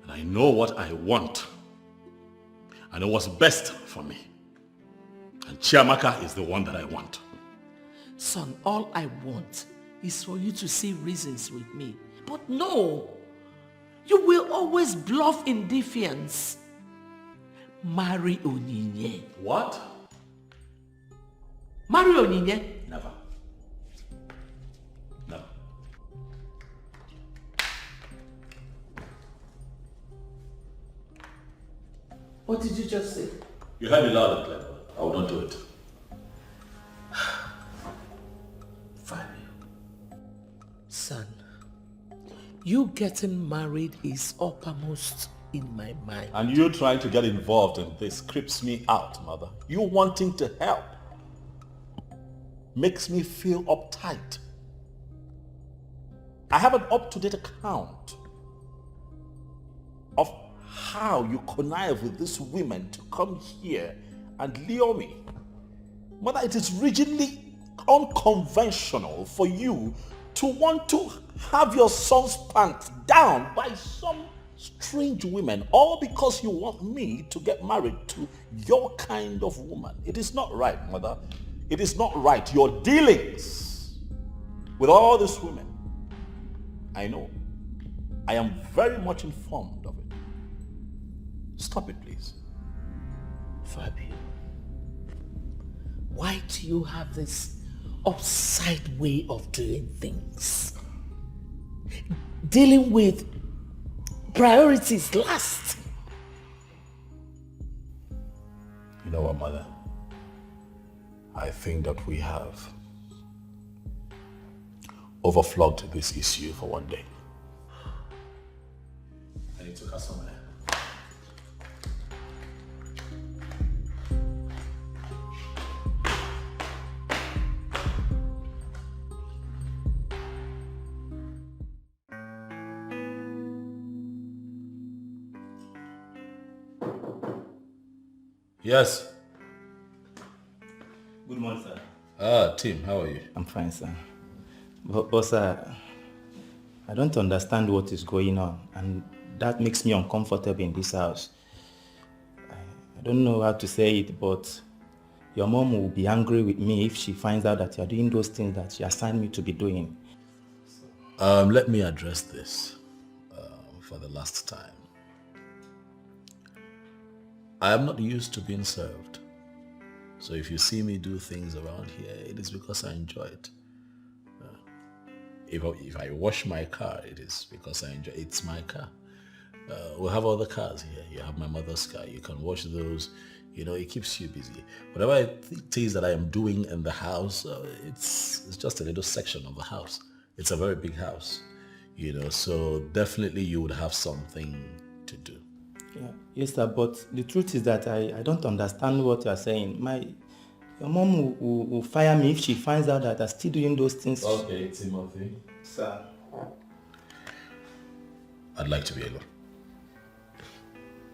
And I know what I want. I know what's best for me. And Chiamaka is the one that I want. Son, all I want is for you to see reasons with me. But no, you will always bluff in defiance. Marry Onyinye. What? Marry Onyinye? Never. Never. What did you just say? You heard me loud and clear. I will not do it. Fine. Son, you getting married is uppermost in my mind. And you trying to get involved in this creeps me out, Mother. You wanting to help makes me feel uptight. I have an up-to-date account of how you connive with these women to come here and lure me. Mother, it is rigidly unconventional for you to want to have your son's pants down by some strange women, all because you want me to get married to your kind of woman. It is not right, Mother. It is not right. Your dealings with all these women, I know. I am very much informed of it. Stop it, please. Fabio, why do you have this upside way of doing things? Dealing with priorities last. You know what, Mother? I think that we have overflogged this issue for one day. I need to cut somewhere. Yes. Good morning, sir. Tim, how are you? I'm fine, sir. But sir, I don't understand what is going on, and that makes me uncomfortable in this house. I don't know how to say it, but your mom will be angry with me if she finds out that you're doing those things that she assigned me to be doing. Let me address this for the last time. I am not used to being served. So if you see me do things around here, it is because I enjoy it. If I wash my car, it is because I enjoy it. It's my car. We have other cars here. You have my mother's car. You can wash those. You know, it keeps you busy. Whatever it is that I am doing in the house, it's just a little section of the house. It's a very big house, you know, so definitely you would have something to do. Yeah. Yes, sir, but the truth is that I don't understand what you're saying. Your mom will fire me if she finds out that I'm still doing those things. Okay, Timothy. Sir. I'd like to be alone.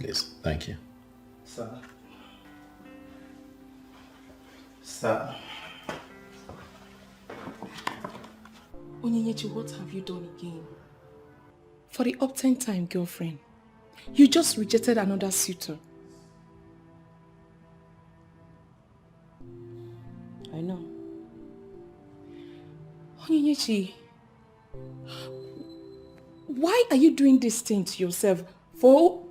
Please, thank you. Sir. Sir. Onyinyechi, what have you done again? For the uptime time, girlfriend, you just rejected another suitor. I know. Onyinyechi, why are you doing this thing to yourself for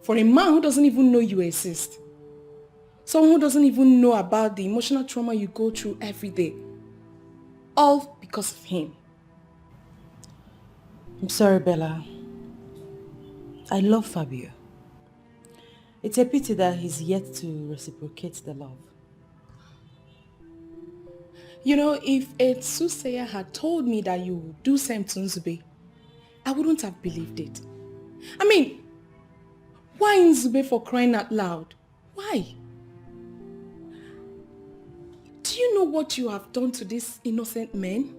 a man who doesn't even know you exist? Someone who doesn't even know about the emotional trauma you go through every day. All because of him. I'm sorry, Bella. I love Fabio. It's a pity that he's yet to reciprocate the love. You know, if a soothsayer had told me that you would do same to Nzube, I wouldn't have believed it. I mean, why Nzube, for crying out loud? Why? Do you know what you have done to these innocent men?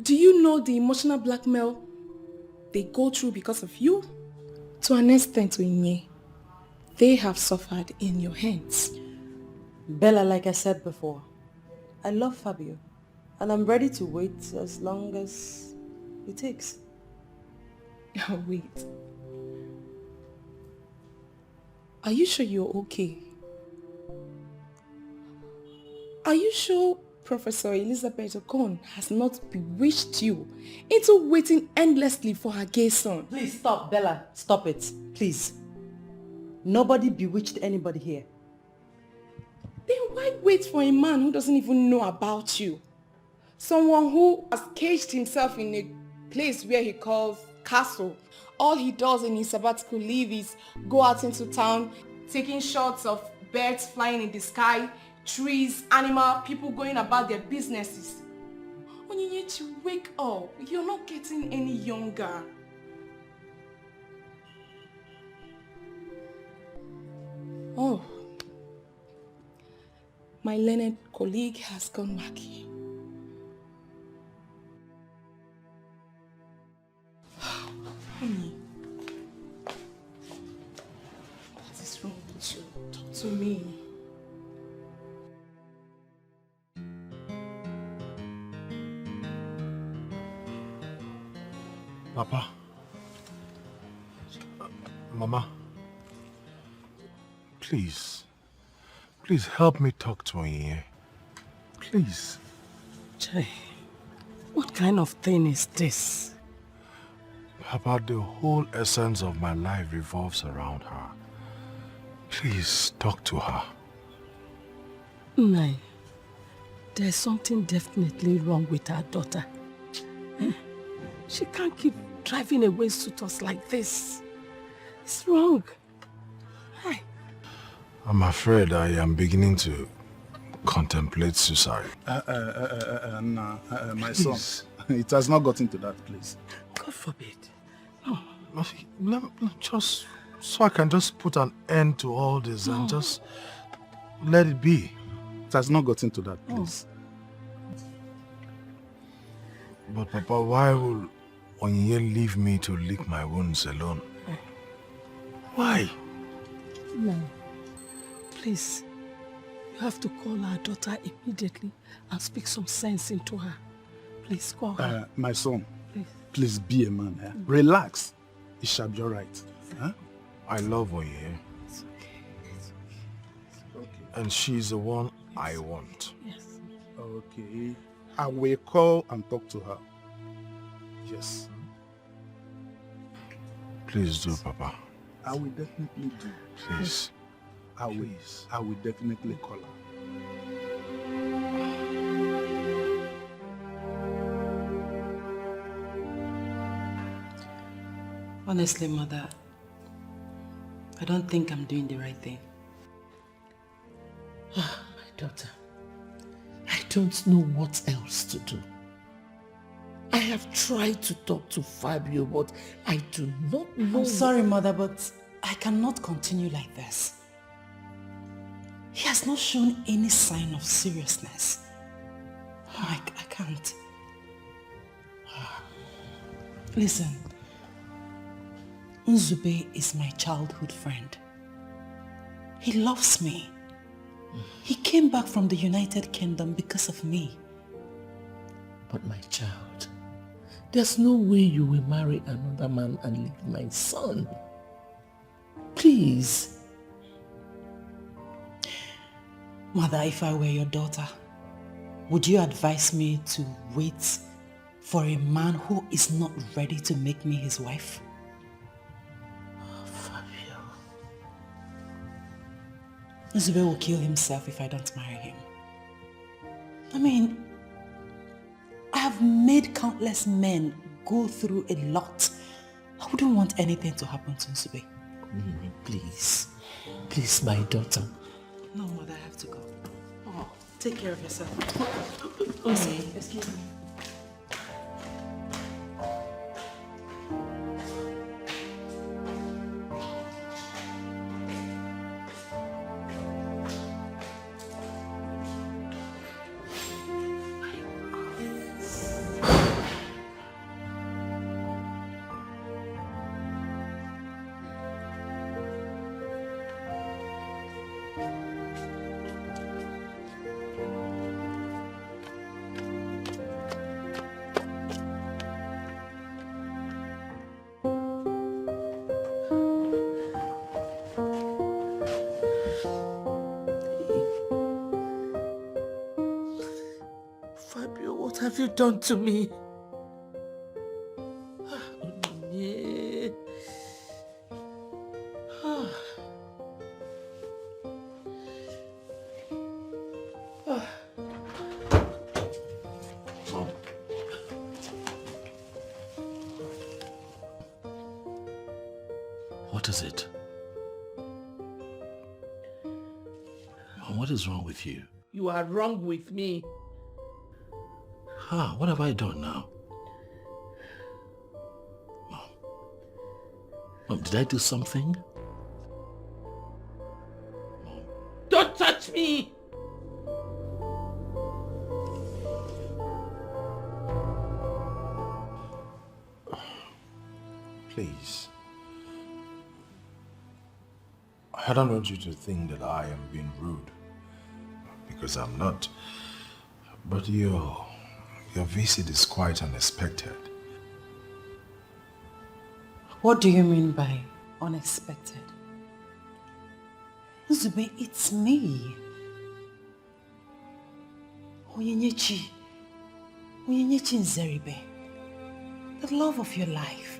Do you know the emotional blackmail they go through because of you? To an extent, Winnie, they have suffered in your hands. Bella, like I said before, I love Fabio, and I'm ready to wait as long as it takes. Wait. Are you sure you're okay? Are you sure Professor Elizabeth Okon has not bewitched you into waiting endlessly for her gay son? Please stop, Bella. Stop it. Please. Nobody bewitched anybody here. Then why wait for a man who doesn't even know about you? Someone who has caged himself in a place where he calls castle. All he does in his sabbatical leave is go out into town, taking shots of birds flying in the sky, trees, animal, people going about their businesses. Onyinyechi, wake up. You're not getting any younger. Oh. My learned colleague has gone wacky. Honey, what is wrong with you? Talk to me. Papa. Mama. Please help me talk to Onyinye. Please. Jay, what kind of thing is this? Papa, the whole essence of my life revolves around her. Please talk to her. Nai, there's something definitely wrong with our daughter. She can't keep driving away suitors like this. It's wrong. Hi. I'm afraid I am beginning to contemplate suicide. Nah, my son, it has not gotten to that place. God forbid. No. Just so I can just put an end to all this and just let it be. It has not gotten to that place. But Papa, why will Onyinye leave me to lick my wounds alone? Why? No. Please. You have to call our daughter immediately and speak some sense into her. Please call her. My son, Please be a man. Relax. It shall be all right. Huh? I love Oye. It's okay. It's okay. And she's the one I want. Yes. Okay. I will call and talk to her. Yes. Please do, Papa. I will definitely do. Please. I will definitely call her. Honestly, Mother, I don't think I'm doing the right thing. My daughter, I don't know what else to do. I have tried to talk to Fabio, but I do not know. I'm sorry, Mother, but I cannot continue like this. He has not shown any sign of seriousness. I can't. Listen, Nzube is my childhood friend. He loves me. He came back from the United Kingdom because of me. But my child, there's no way you will marry another man and leave my son. Please. Mother, if I were your daughter, would you advise me to wait for a man who is not ready to make me his wife? Fabio. Nzube will kill himself if I don't marry him. I mean, I have made countless men go through a lot. I wouldn't want anything to happen to Nzube. Please. Please, my daughter. No, Mother, I have to go. Oh, take care of yourself. Okay, excuse me. Fabio, what have you done to me? What is it? What is wrong with you? You are wrong with me. What have I done now? Mom, did I do something? Don't touch me! Please. I don't want you to think that I am being rude, because I'm not. But your visit is quite unexpected. What do you mean by unexpected? Nzube, it's me. Onyenyechi Nzeribe, the love of your life.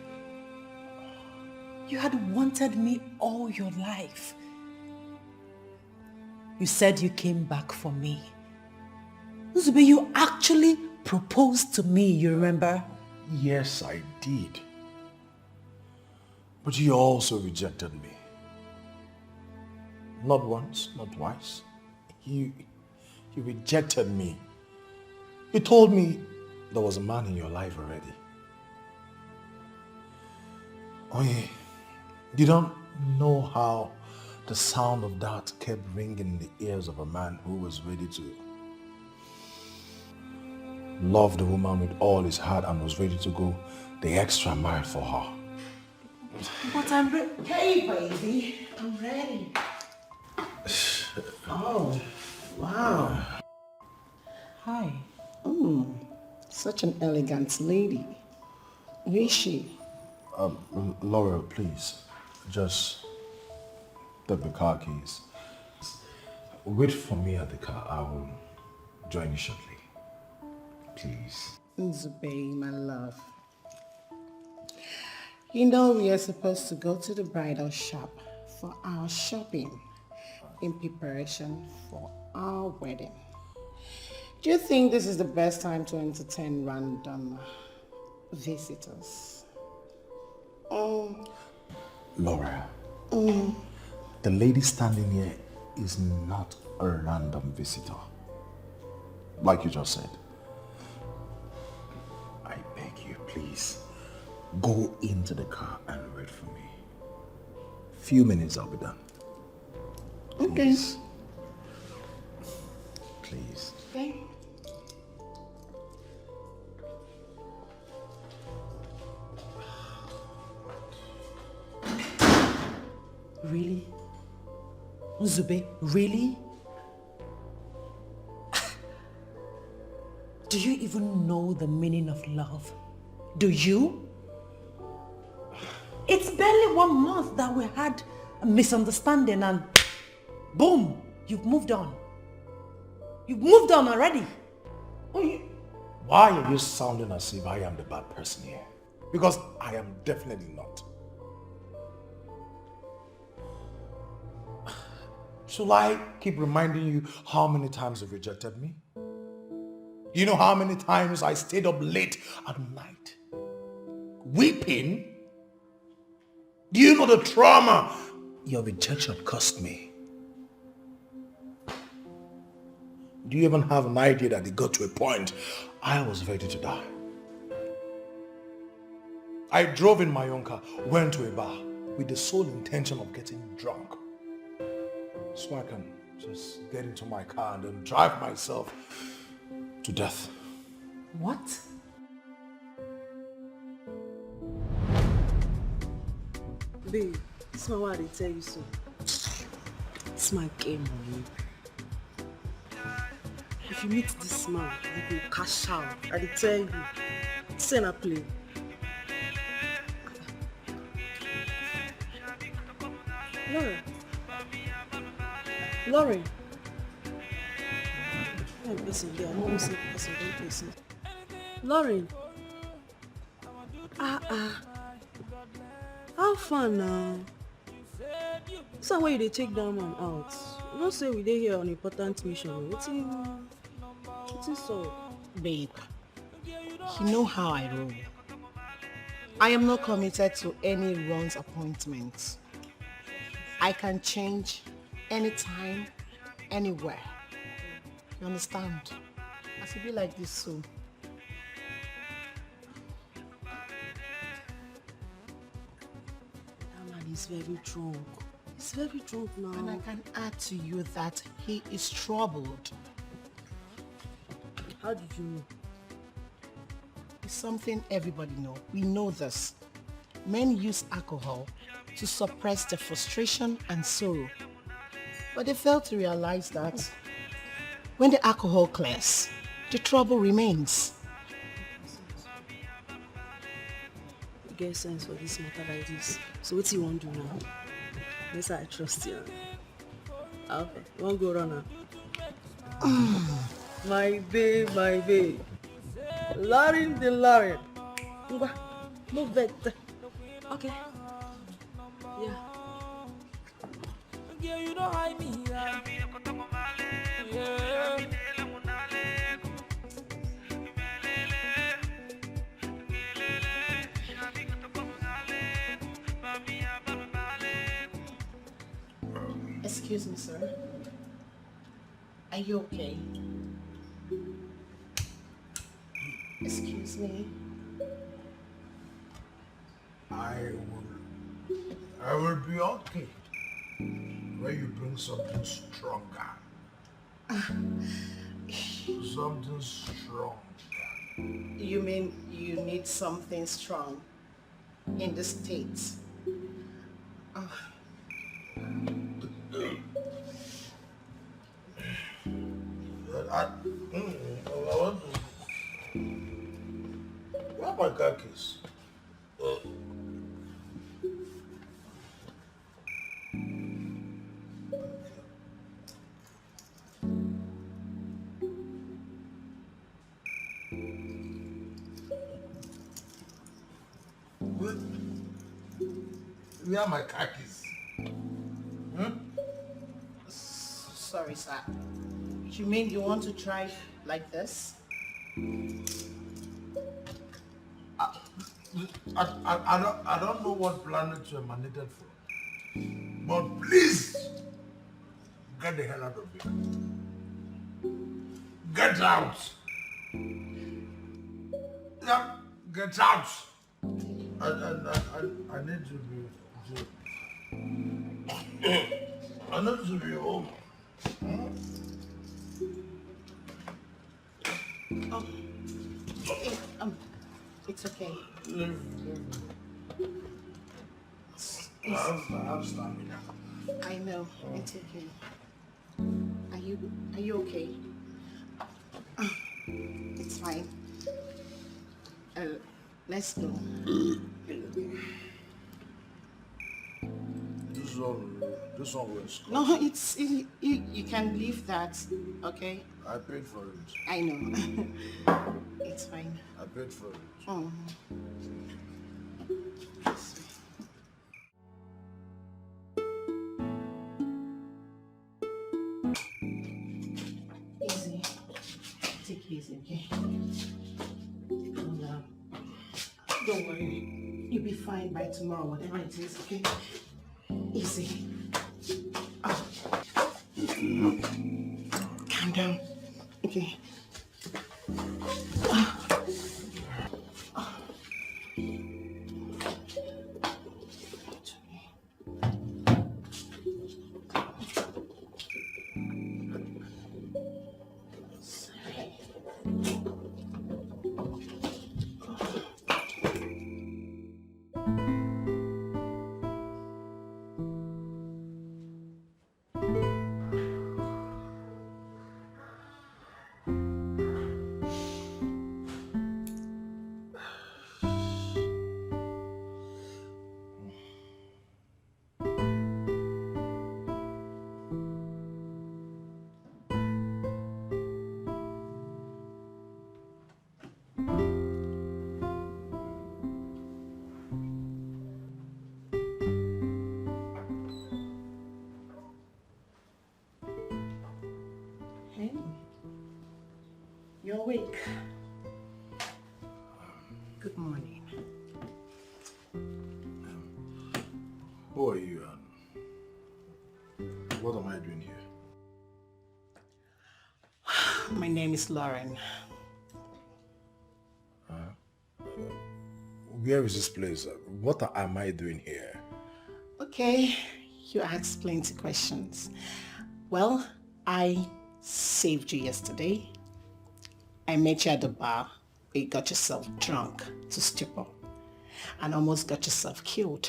You had wanted me all your life. You said you came back for me. Nzube, you actually proposed to me, you remember? Yes, I did. But you also rejected me. Not once, not twice. You rejected me. You told me there was a man in your life already. Oye, you don't know how the sound of that kept ringing in the ears of a man who was ready to love the woman with all his heart and was ready to go the extra mile for her. But I'm ready. Hey, baby. I'm ready. Oh. Wow. Hi. Such an elegant lady. Who is she? Laura, please, just take the car keys. Wait for me at the car. I will join you shortly. Please. Zubei, my love. You know we are supposed to go to the bridal shop for our shopping in preparation for our wedding. Do you think this is the best time to entertain random visitors? Laura, the lady standing here is not a random visitor. Like you just said. I beg you, please, go into the car and wait for me. Few minutes, I'll be done. Please. Okay. Please. Okay. Really? Nzube, really? Do you even know the meaning of love? Do you? It's barely 1 month that we had a misunderstanding and boom, you've moved on. You've moved on already. Why are you sounding as if I am the bad person here? Because I am definitely not. Shall I keep reminding you how many times you've rejected me? You know how many times I stayed up late at night, weeping? Do you know the trauma your rejection cost me? Do you even have an idea that it got to a point I was ready to die? I drove in my own car, went to a bar with the sole intention of getting drunk, so I can just get into my car and then drive myself to death. What? Babe, this is what I tell you so. It's my game on you. If you meet this man, you go cash out. I tell you. Send a play. Lauren. Lauren. I'm person there. I'm almost a person. Don't listen. Lauren. How far now? So why they take that man out? You don't say we dey here on important mission. What's so? Babe, you know how I roll. I am not committed to any runs appointments. I can change anytime, anywhere. You understand? I should be like this soon. That man is very drunk. He's very drunk now. And I can add to you that he is troubled. How did you know? It's something everybody knows. We know this. Men use alcohol to suppress their frustration and sorrow. But they fail to realize that when the alcohol clears, the trouble remains. You get sense for this matter like this. So what do you want to do now? Yes, I trust you. Okay, you want to go run now? My babe. Lauren the Lauren. Move back. Okay. Yeah. You don't hide me. Yeah. Excuse me, sir. Are you okay? Excuse me. I will be okay when you bring something stronger. Something strong. You mean you need something strong in the States? I want to... Where are my car keys? Where are my car keys? Sorry, sir. You mean you want to drive like this? I don't know what planets you emanated from. But please, get the hell out of here. Get out. Yeah, get out. I need to be... I need to be home. Oh, it's okay. I have stamina. I know, it's okay. Are you okay? It's fine. Let's go. This one was... No, you can leave that, okay? I paid for it. I know. It's fine. I paid for it. Oh. Easy. Take it easy, okay? Calm down. Don't worry. You'll be fine by tomorrow, whatever it is, okay? Easy. Oh. Calm down. Okay. Hey, you're awake. Good morning. Who are you and what am I doing here? My name is Lauren. Where is this place? What am I doing here? Okay, you asked plenty questions. Well, I saved you yesterday. I met you at the bar where you got yourself drunk to stupor and almost got yourself killed.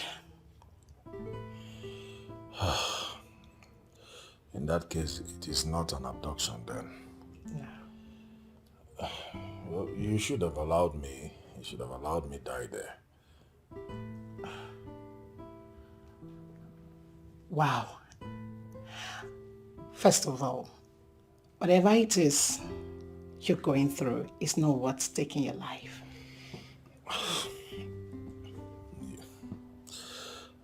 In that case, it is not an abduction then. No. Well, you should have allowed me. You should have allowed me die there. Wow. First of all, whatever it is you're going through is not what's taking your life.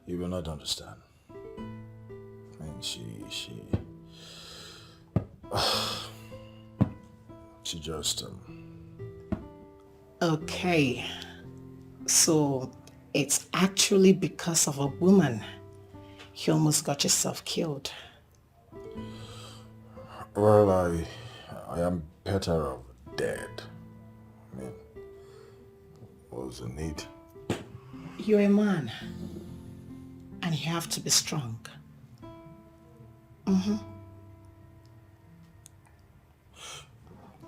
You will not understand. I mean, she just... Okay, so it's actually because of a woman you almost got yourself killed. Well, I am better off dead. I mean, what's the need? You're a man, and you have to be strong.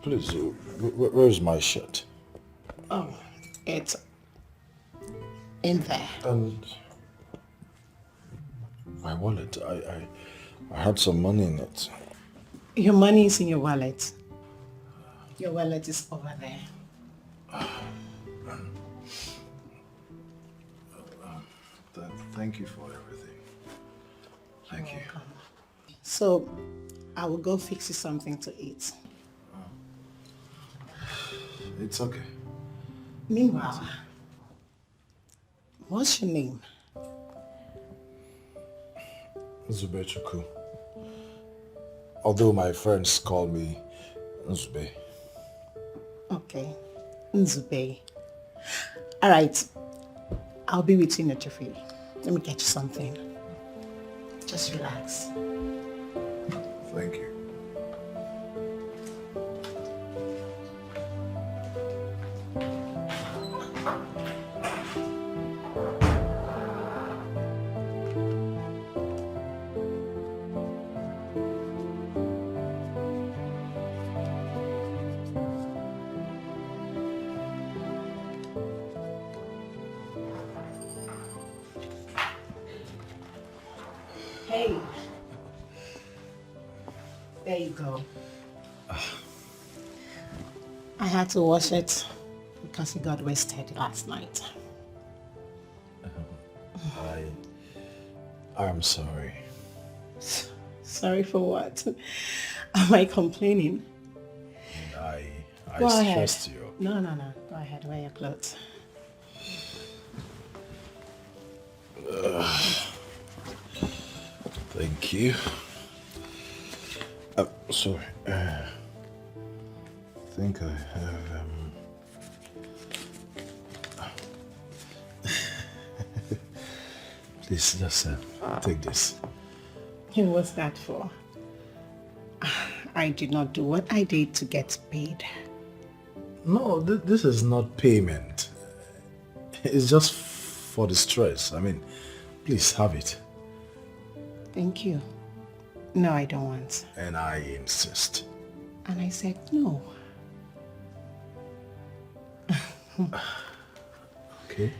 Please, where's my shirt? Oh, it's in there. And my wallet, I had some money in it. Your money is in your wallet. Your wallet is over there. Thank you for everything. Thank you. So, I will go fix you something to eat. It's okay. Meanwhile, what's your name? Zubechuku. Although my friends call me Nzube. Okay, Nzube. All right, I'll be with you in a jiffy. Let me get you something. Just relax. Thank you. Hey. There you go. I had to wash it because it got wasted last night. I'm sorry. Sorry for what? Am I complaining? I Go ahead. stressed you. No. Go ahead, wear your clothes. Thank you. Sorry. I think I have Please just take this. And what's that for? I did not do what I did to get paid. No, this is not payment. It's just for the stress. I mean, please have it. Thank you. No, I don't want. And I insist. And I said no. Okay.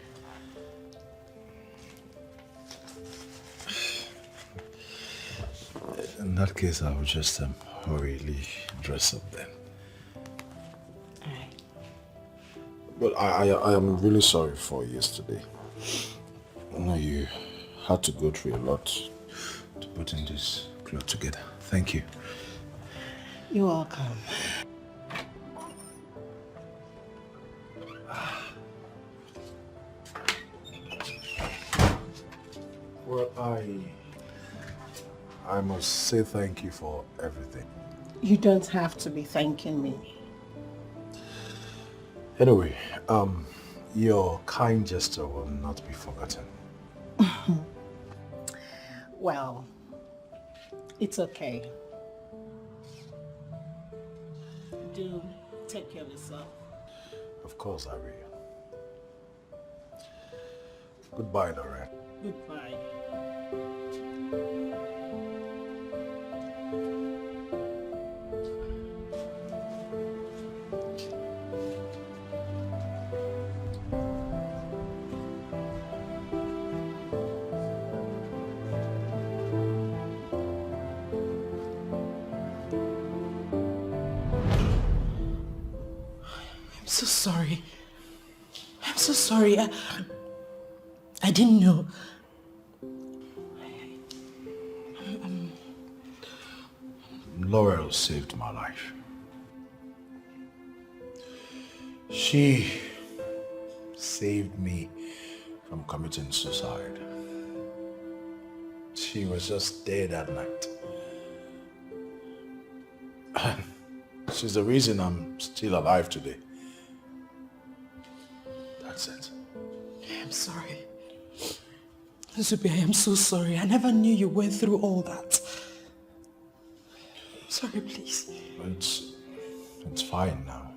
In that case, I will just hurriedly dress up then. Alright. But I am really sorry for yesterday. You had to go through a lot to put in this cloth together. Thank you. You're welcome. Well, I must say thank you for everything. You don't have to be thanking me. Anyway, your kind gesture will not be forgotten. Well, it's okay. Do take care of yourself. Of course I will. Goodbye, Lorraine. Goodbye. I'm so sorry. I'm so sorry. I didn't know. Laurel saved my life. She saved me from committing suicide. She was just dead that night. She's the reason I'm still alive today. That's it. I'm sorry. Zubi, I am so sorry. I never knew you went through all that. Sorry, please. It's fine now.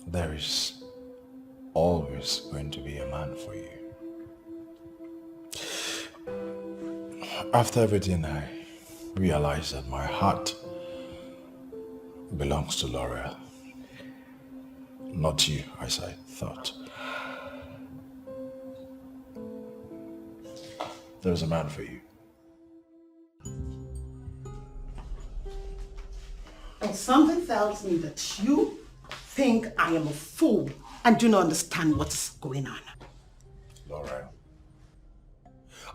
There is always going to be a man for you. After everything, I realized that my heart belongs to Laurel. Not you, as I thought. There's a man for you. And something tells me that you think I am a fool and do not understand what is going on. Laurel,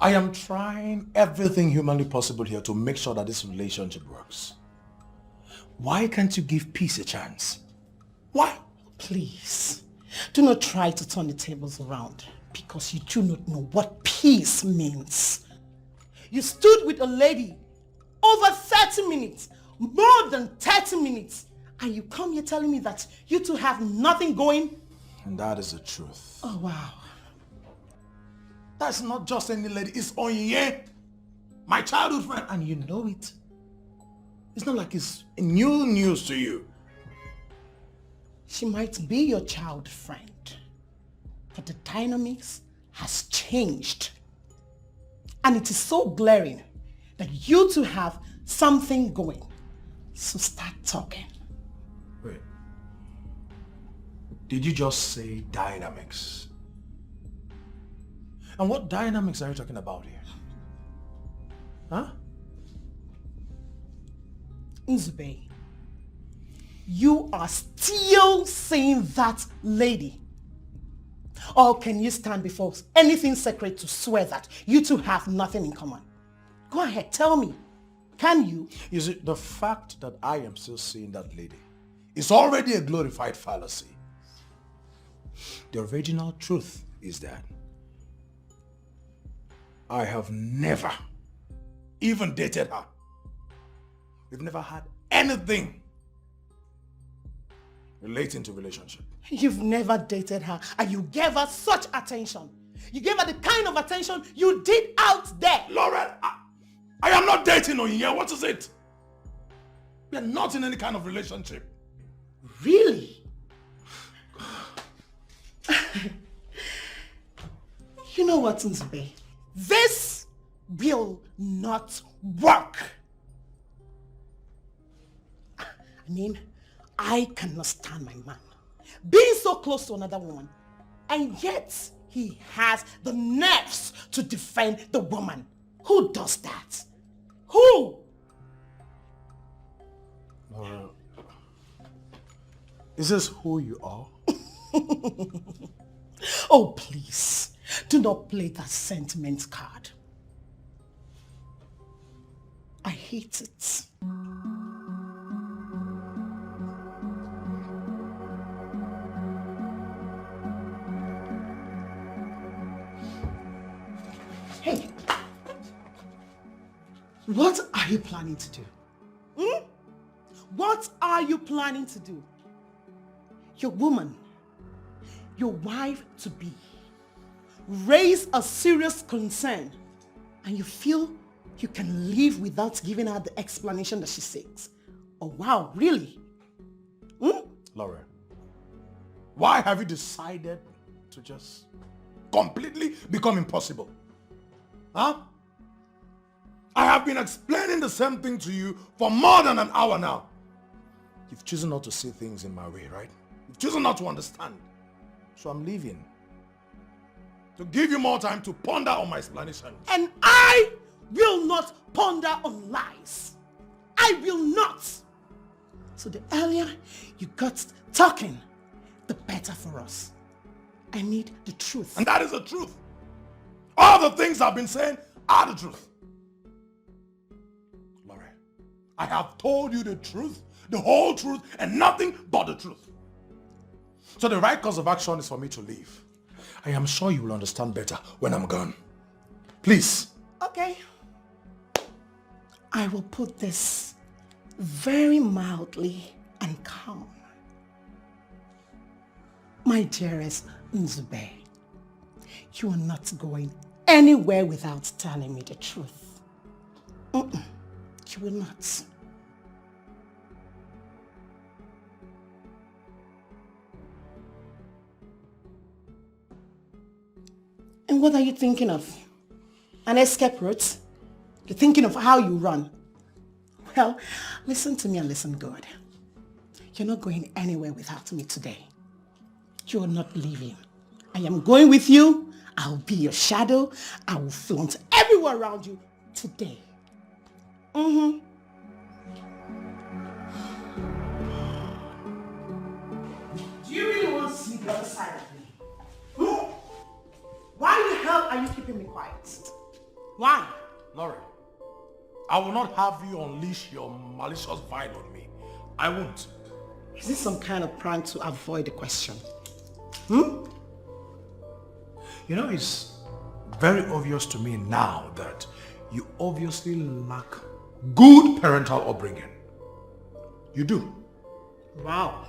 I am trying everything humanly possible here to make sure that this relationship works. Why can't you give peace a chance? Why? Please, do not try to turn the tables around because you do not know what peace means. You stood with a lady over 30 minutes, more than 30 minutes, and you come here telling me that you two have nothing going? And that is the truth. Oh, wow. That's not just any lady, it's Onyinye, my childhood friend, and you know it. It's not like it's new news to you. She might be your child friend, but the dynamics has changed. And it is so glaring that you two have something going. So start talking. Wait. Did you just say dynamics? And what dynamics are you talking about here? Huh? Nzube, you are still saying that lady. Or can you stand before anything sacred to swear that you two have nothing in common? Go ahead, tell me. Can you? You see, the fact that I am still seeing that lady is already a glorified fallacy. The original truth is that I have never even dated her. We've never had anything relating to relationship. You've never dated her and you gave her such attention. You gave her the kind of attention you did out there. Lauren, I am not dating Onyinye. What is it? We are not in any kind of relationship. Really? You know what, Nzube? This will not work. I mean, I cannot stand my man being so close to another woman, and yet he has the nerves to defend the woman. Who does that? Who? Is this who you are? Oh, please, do not play that sentiment card. I hate it. Hey, what are you planning to do? What are you planning to do? Your woman, your wife-to-be, raise a serious concern and you feel you can live without giving her the explanation that she seeks. Oh wow, really? Laura, why have you decided to just completely become impossible? Huh? I have been explaining the same thing to you for more than an hour now. You've chosen not to see things in my way, right? You've chosen not to understand. So I'm leaving. To give you more time to ponder on my explanations. And I will not ponder on lies. I will not. So the earlier you got talking, the better for us. I need the truth. And that is the truth. All the things I've been saying are the truth. Laura, I have told you the truth, the whole truth, and nothing but the truth. So the right course of action is for me to leave. I am sure you will understand better when I'm gone. Please. Okay. I will put this very mildly and calm. My dearest Nzube, you are not going anywhere without telling me the truth. You will not. And what are you thinking of? An escape route? You're thinking of how you run? Well, listen to me and listen good. You're not going anywhere without me today. You are not leaving. I am going with you. I'll be your shadow. I will flaunt everywhere around you today. are you keeping me quiet? Why? Lauren, I will not have you unleash your malicious vibe on me. I won't. Is this some kind of prank to avoid the question? You know, it's very obvious to me now that you obviously lack good parental upbringing. You do. Wow.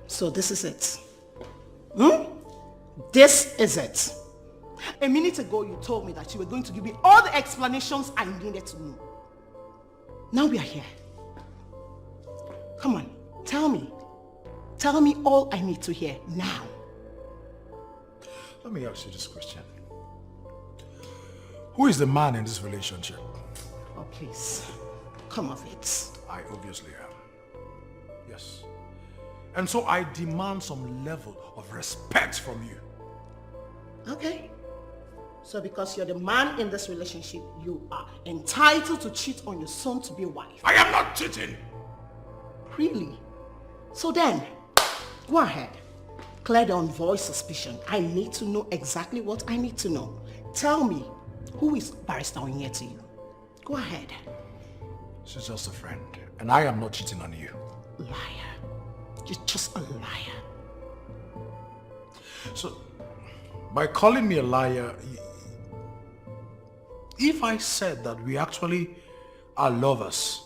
So this is it. This is it. A minute ago you told me that you were going to give me all the explanations I needed to know. Now we are here. Come on, tell me. Tell me all I need to hear now. Let me ask you this question. Who is the man in this relationship? Oh, please. Come off it. I obviously am. Yes. And so I demand some level of respect from you. Okay. So because you're the man in this relationship, you are entitled to cheat on your soon-to-be wife. I am not cheating. Really? So then, go ahead. Clear the unvoiced suspicion. I need to know exactly what I need to know. Tell me, who is Barrister Onyinye to you? Go ahead. She's just a friend, and I am not cheating on you. Liar. You're just a liar. So, by calling me a liar, if I said that we actually are lovers,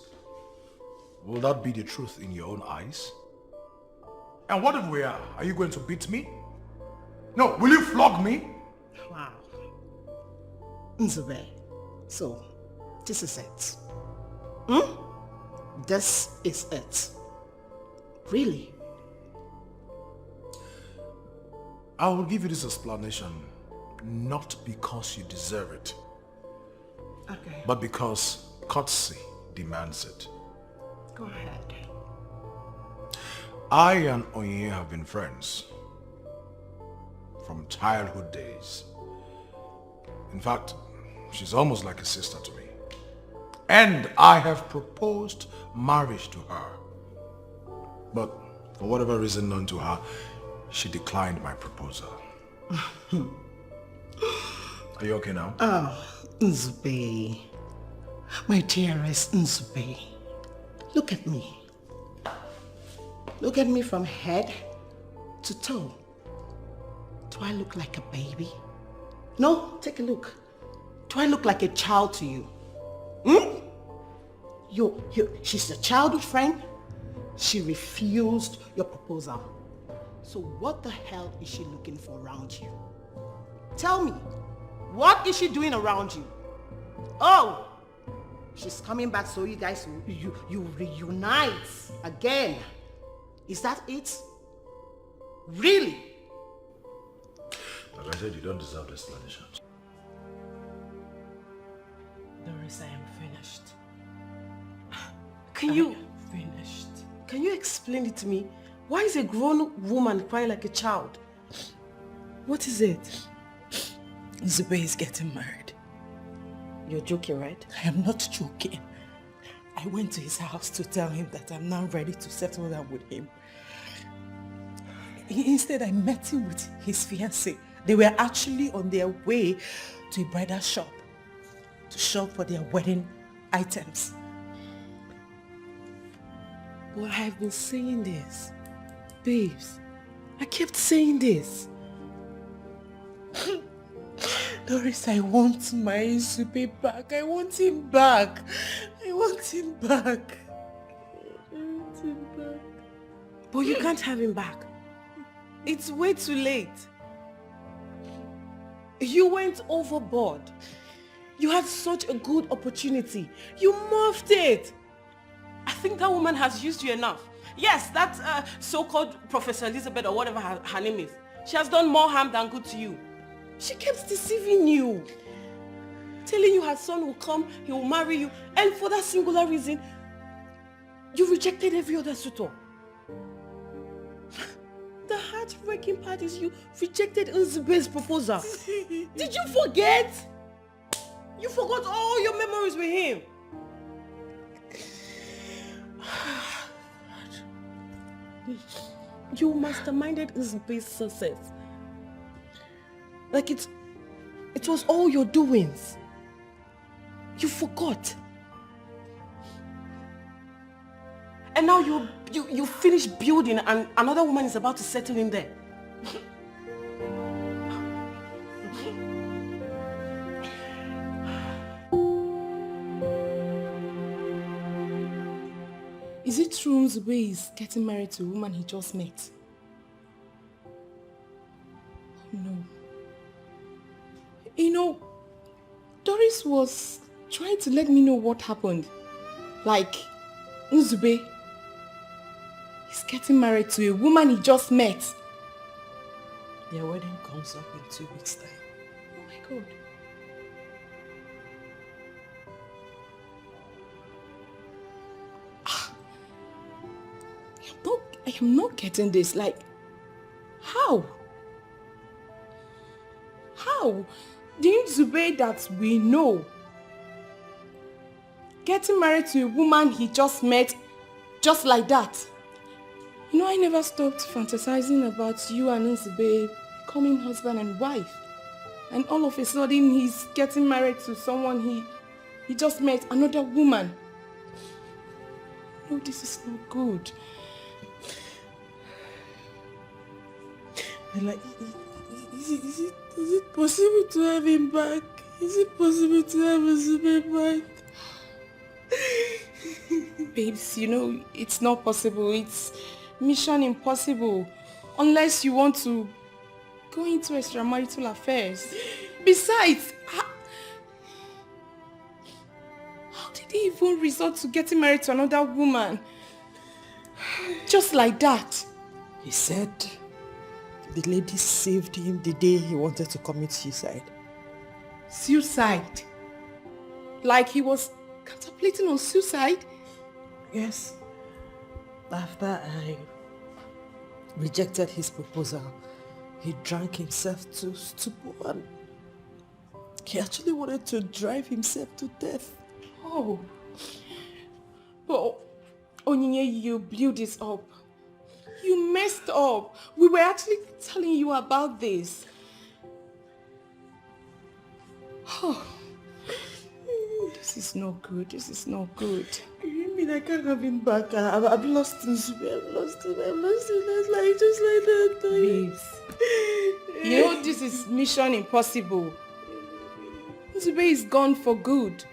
will that be the truth in your own eyes? And what if we are? Are you going to beat me? No, will you flog me? Wow. Nzube. So, this is it. This is it. Really? I will give you this explanation not because you deserve it, Okay. but because courtesy demands it. Go ahead. I and Onyinye have been friends from childhood days. In fact, she's almost like a sister to me. And I have proposed marriage to her. But for whatever reason known to her, she declined my proposal. Are you okay now? Oh, Nzube. My dearest Nzube. Look at me. Look at me from head to toe. Do I look like a baby? No, take a look. Do I look like a child to you? She's a childhood friend. She refused your proposal. So what the hell is she looking for around you? Tell me, what is she doing around you? Oh, she's coming back so you guys, you reunite again. Is that it? Really? Like I said, you don't deserve the explanation. Doris, I am finished. Can you explain it to me? Why is a grown woman crying like a child? What is it? Zube is getting married. You're joking, right? I am not joking. I went to his house to tell him that I'm now ready to settle down with him. Instead, I met him with his fiancée. They were actually on their way to a bridal shop to shop for their wedding items. Well, I've been saying this. Babes, I kept saying this. Doris, I want my Zube back. I want him back. I want him back. I want him back. But you can't have him back. It's way too late. You went overboard. You had such a good opportunity. You muffed it. I think that woman has used you enough. Yes, that so-called Professor Elizabeth or whatever her name is. She has done more harm than good to you. She kept deceiving you. Telling you her son will come, he will marry you. And for that singular reason, you rejected every other suitor. The heartbreaking part is you rejected Nzube's proposal. Did you forget? You forgot all your memories with him. You masterminded Nzube's success. Like it was all your doings. You forgot. And now you finish building and another woman is about to settle in there. Is it true Nzube is getting married to a woman he just met? No. You know, Doris was trying to let me know what happened. Like, Nzube is getting married to a woman he just met. Their wedding comes up in 2 weeks' time. Oh my God. I am not getting this. Like, how? How? The Nzube that we know getting married to a woman he just met just like that. You know, I never stopped fantasizing about you and Nzube becoming husband and wife. And all of a sudden he's getting married to someone he just met, another woman. No, this is not good. Like, is it possible to have him back? Is it possible to have Nzube back? Babes, you know, it's not possible. It's mission impossible. Unless you want to go into extramarital affairs. Besides, how did he even resort to getting married to another woman? Just like that. He said the lady saved him the day he wanted to commit suicide. Suicide? Like he was contemplating on suicide? Yes. After I rejected his proposal, he drank himself to stupor and he actually wanted to drive himself to death. Oh. But Onyinye, you blew this up. You messed up. We were actually telling you about this. Oh. This is not good. This is not good. You mean I can't have him back? I've lost Nzube. I've lost him. That's like just like that. Babes. You know this is mission impossible. Nzube is gone for good.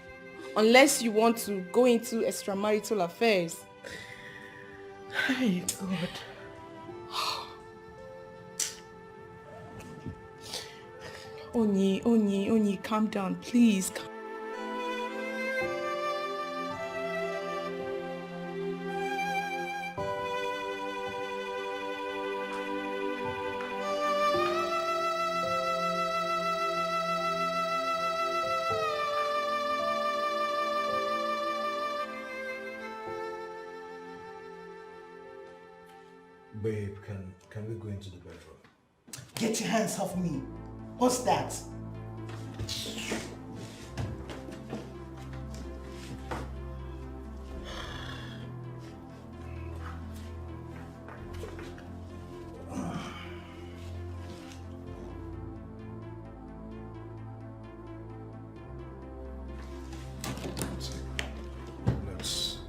Unless you want to go into extramarital affairs. Hey, God. Onyi, calm down, please. Babe, can we go into the bedroom? Get your hands off me. What's that?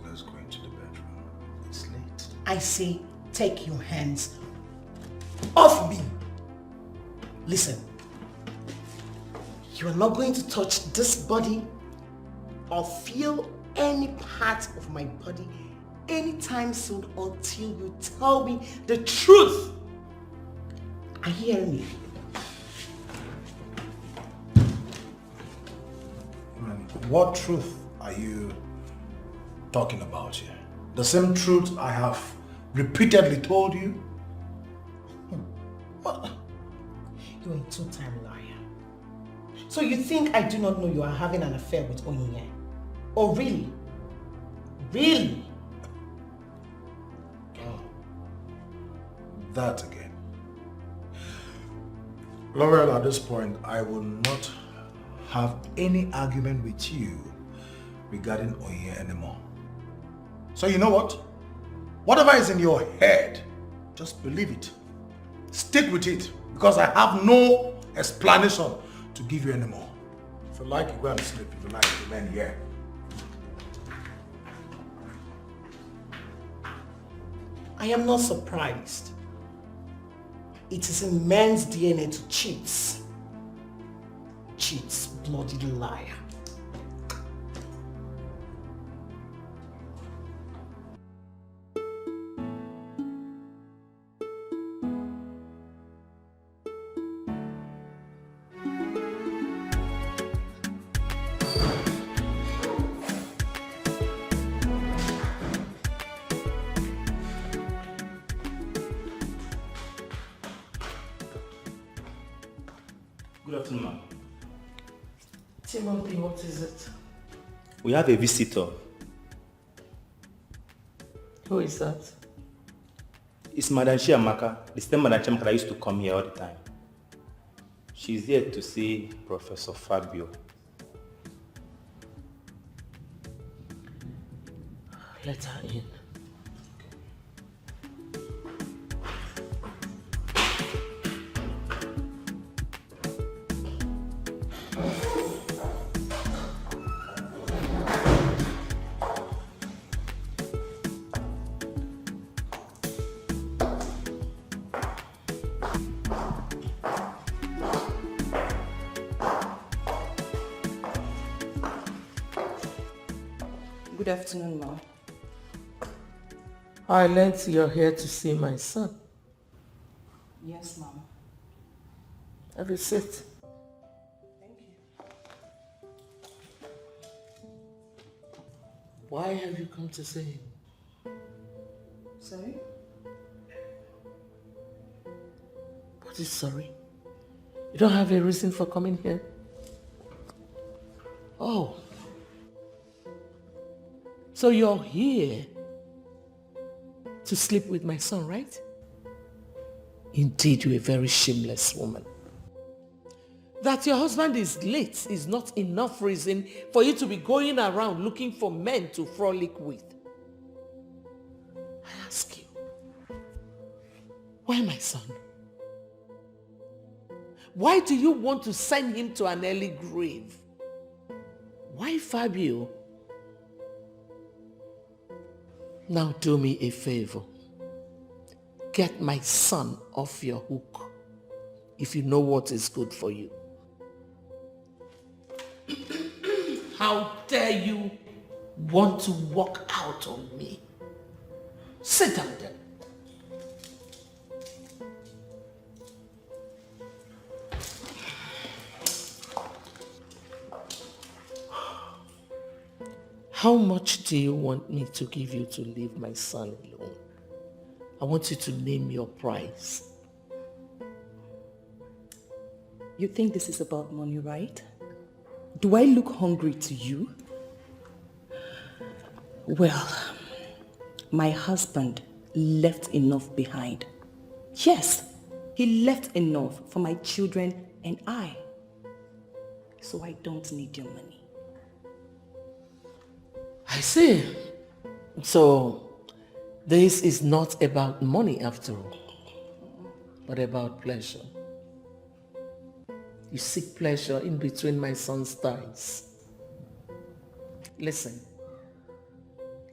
Let's go into the bedroom. It's late. I say, take your hands off me. Listen, you are not going to touch this body or feel any part of my body anytime soon until you tell me the truth. Are you hearing me? What truth are you talking about here? The same truth I have repeatedly told you? You're a two-time liar. So you think I do not know you are having an affair with Onyinye? Oh, really? Really? Oh. That again. Laurel, at this point, I will not have any argument with you regarding Onyinye anymore. So you know what? Whatever is in your head, just believe it. Stick with it, because I have no explanation to give you anymore. If you like, you go and sleep. If you like, remain here. I am not surprised. It is in man's DNA to cheat. Cheats, bloody liar. Good afternoon, ma'am. Timothy, what is it? We have a visitor. Who is that? It's Madam Chiamaka, the same Madam Chiamaka that used to come here all the time. She's here to see Professor Fabio. Let her in. Good afternoon, Mom. I learned you're here to see my son. Yes, Mom. Have a seat. Thank you. Why have you come to see him? Sorry? What is sorry? You don't have a reason for coming here? Oh. So you're here to sleep with my son, right? Indeed, you're a very shameless woman. That your husband is late is not enough reason for you to be going around looking for men to frolic with. I ask you, why my son? Why do you want to send him to an early grave? Why Fabio? Now do me a favor. Get my son off your hook if you know what is good for you. How dare you want to walk out on me? Sit down then. How much do you want me to give you to leave my son alone? I want you to name your price. You think this is about money, right? Do I look hungry to you? Well, my husband left enough behind. Yes, he left enough for my children and I. So I don't need your money. I see. So, this is not about money after all, but about pleasure. You seek pleasure in between my son's thighs. Listen,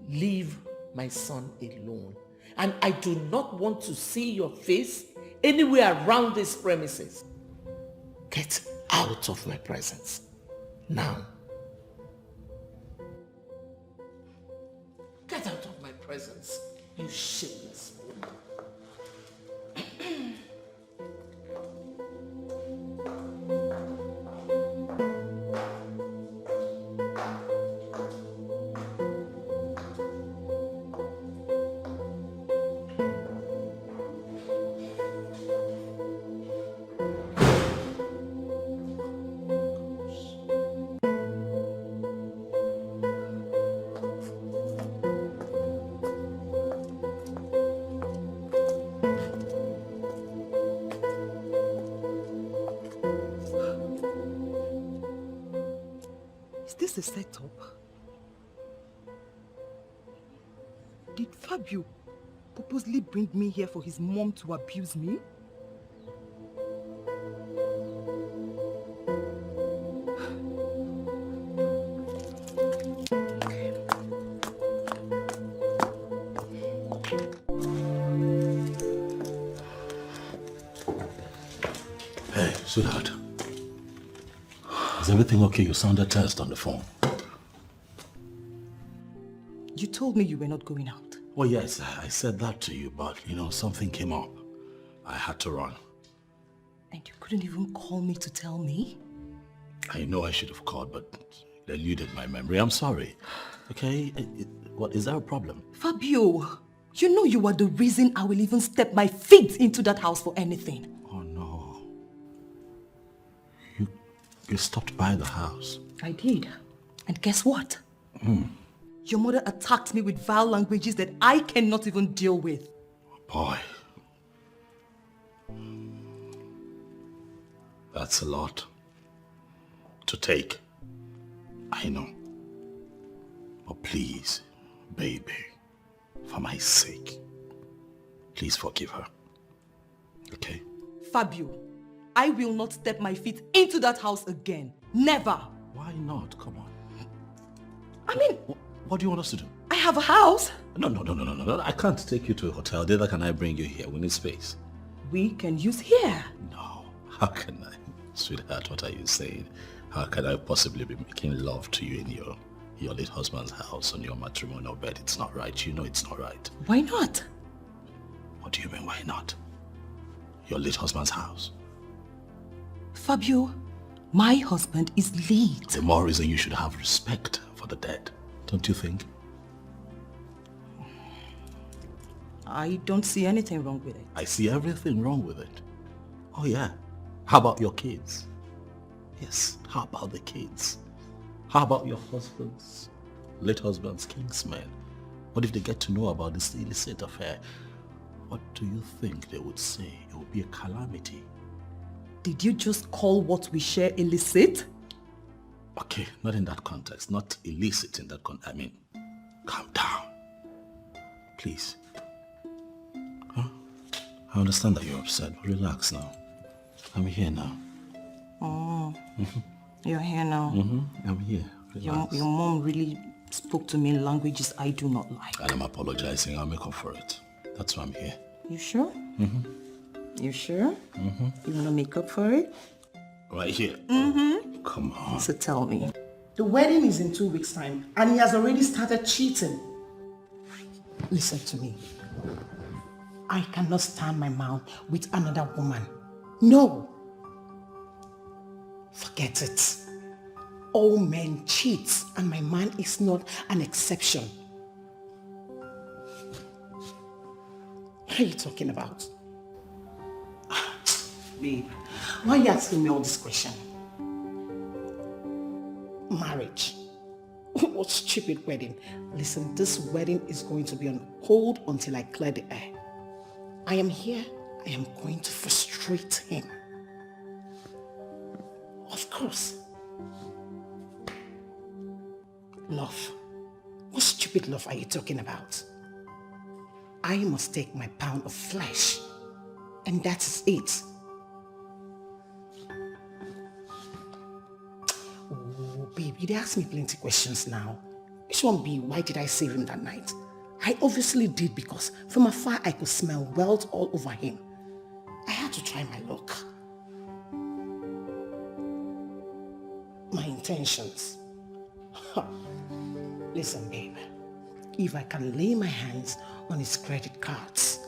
leave my son alone. And I do not want to see your face anywhere around these premises. Get out of my presence. Now. Get out of my presence, you shameless woman. Is this a setup? Did Fabio purposely bring me here for his mom to abuse me? Sweetheart, is everything okay? You sounded tense on the phone. You told me you were not going out. Well, yes, I said that to you, but, something came up. I had to run. And you couldn't even call me to tell me? I know I should have called, but it eluded my memory. I'm sorry. Okay? What, is there a problem? Fabio, you know you are the reason I will even step my feet into that house for anything. Oh, no. You stopped by the house. I did. And guess what? Your mother attacked me with vile languages that I cannot even deal with. Boy. That's a lot to take. I know. But please, baby, for my sake, please forgive her. Okay? Fabio, I will not step my feet into that house again. Never. Why not? Come on. I mean... What do you want us to do? I have a house. No. I can't take you to a hotel. Neither can I bring you here. We need space. We can use here. No. How can I? Sweetheart, what are you saying? How can I possibly be making love to you in your late husband's house on your matrimonial bed? It's not right. You know it's not right. Why not? What do you mean, why not? Your late husband's house. Fabio, my husband is late. The more reason you should have respect for the dead. Don't you think? I don't see anything wrong with it. I see everything wrong with it. Oh yeah. How about your kids? Yes, how about the kids? How about your late husband's kingsmen? What if they get to know about this illicit affair? What do you think they would say? It would be a calamity. Did you just call what we share illicit? Okay, not in that context. Not illicit in that context. I mean, calm down. Please. Huh? I understand that you're upset, but relax now. I'm here now. Oh, you're here now. I'm here. Your mom really spoke to me in languages I do not like. And I'm apologizing. I'll make up for it. That's why I'm here. You sure? You sure? You want to make up for it? Right here. Come on. So tell me. The wedding is in 2 weeks' time, and he has already started cheating. Listen to me. I cannot stand my mouth with another woman. No. Forget it. All men cheat, and my man is not an exception. What are you talking about? Babe, why are you asking me all this question? Marriage. What stupid wedding. Listen, this wedding is going to be on hold until I clear the air. I am here. I am going to frustrate him. Of course. Love. What stupid love are you talking about? I must take my pound of flesh. And that is it. Oh, babe, you asked me plenty of questions now. Which one be, why did I save him that night? I obviously did because from afar I could smell wealth all over him. I had to try my luck. My intentions. Listen, babe. If I can lay my hands on his credit cards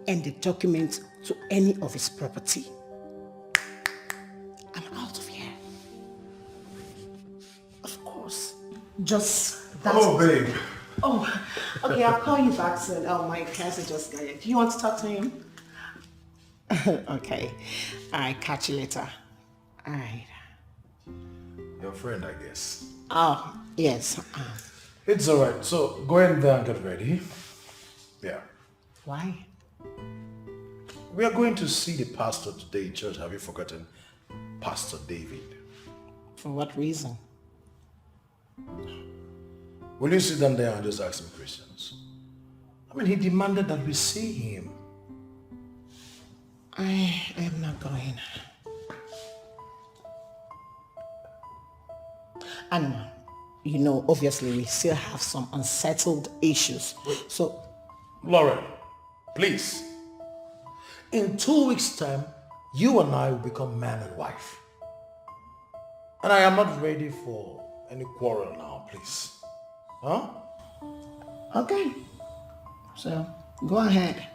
and the documents to any of his property, I'm out of here. Of course. Just that. Oh, babe. Oh, okay, I'll call you back soon. Oh, my cousin just got it. Do you want to talk to him? Okay. All right, catch you later. All right. Your friend, I guess. Oh, yes. It's all right. So go in there and get ready. Yeah. Why? We are going to see the pastor today in church. Have you forgotten Pastor David? For what reason? Will you sit down there and just ask him questions? I mean, he demanded that we see him. I am not going. And, you know, obviously we still have some unsettled issues. So, Lauren, please. In 2 weeks' time, you and I will become man and wife. And I am not ready for any quarrel now, please. Huh? Okay. So, go ahead.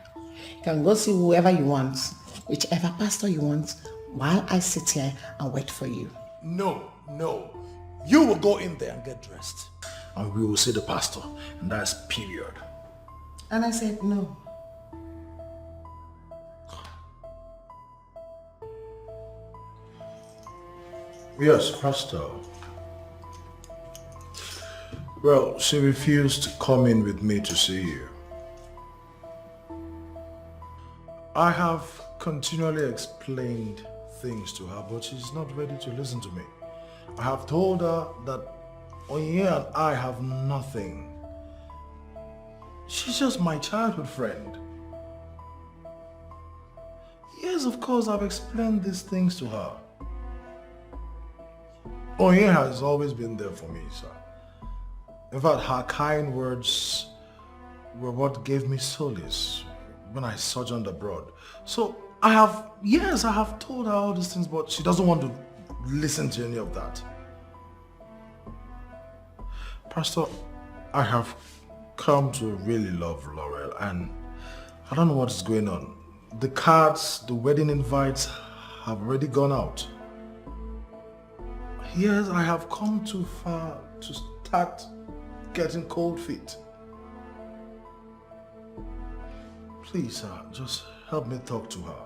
You can go see whoever you want, whichever pastor you want, while I sit here and wait for you. No. You will go in there and get dressed. And we will see the pastor. And that's period. And I said no. Yes, pastor. Well, she refused to come in with me to see you. I have continually explained things to her, but she's not ready to listen to me. I have told her that Onye and I have nothing. She's just my childhood friend. Yes, of course, I've explained these things to her. Onye has always been there for me, sir. In fact, her kind words were what gave me solace when I sojourned abroad. So I have told her all these things, but she doesn't want to listen to any of that. Pastor, I have come to really love Laurel, and I don't know what is going on. The cards, the wedding invites have already gone out. Yes, I have come too far to start getting cold feet. Please, sir, just help me talk to her.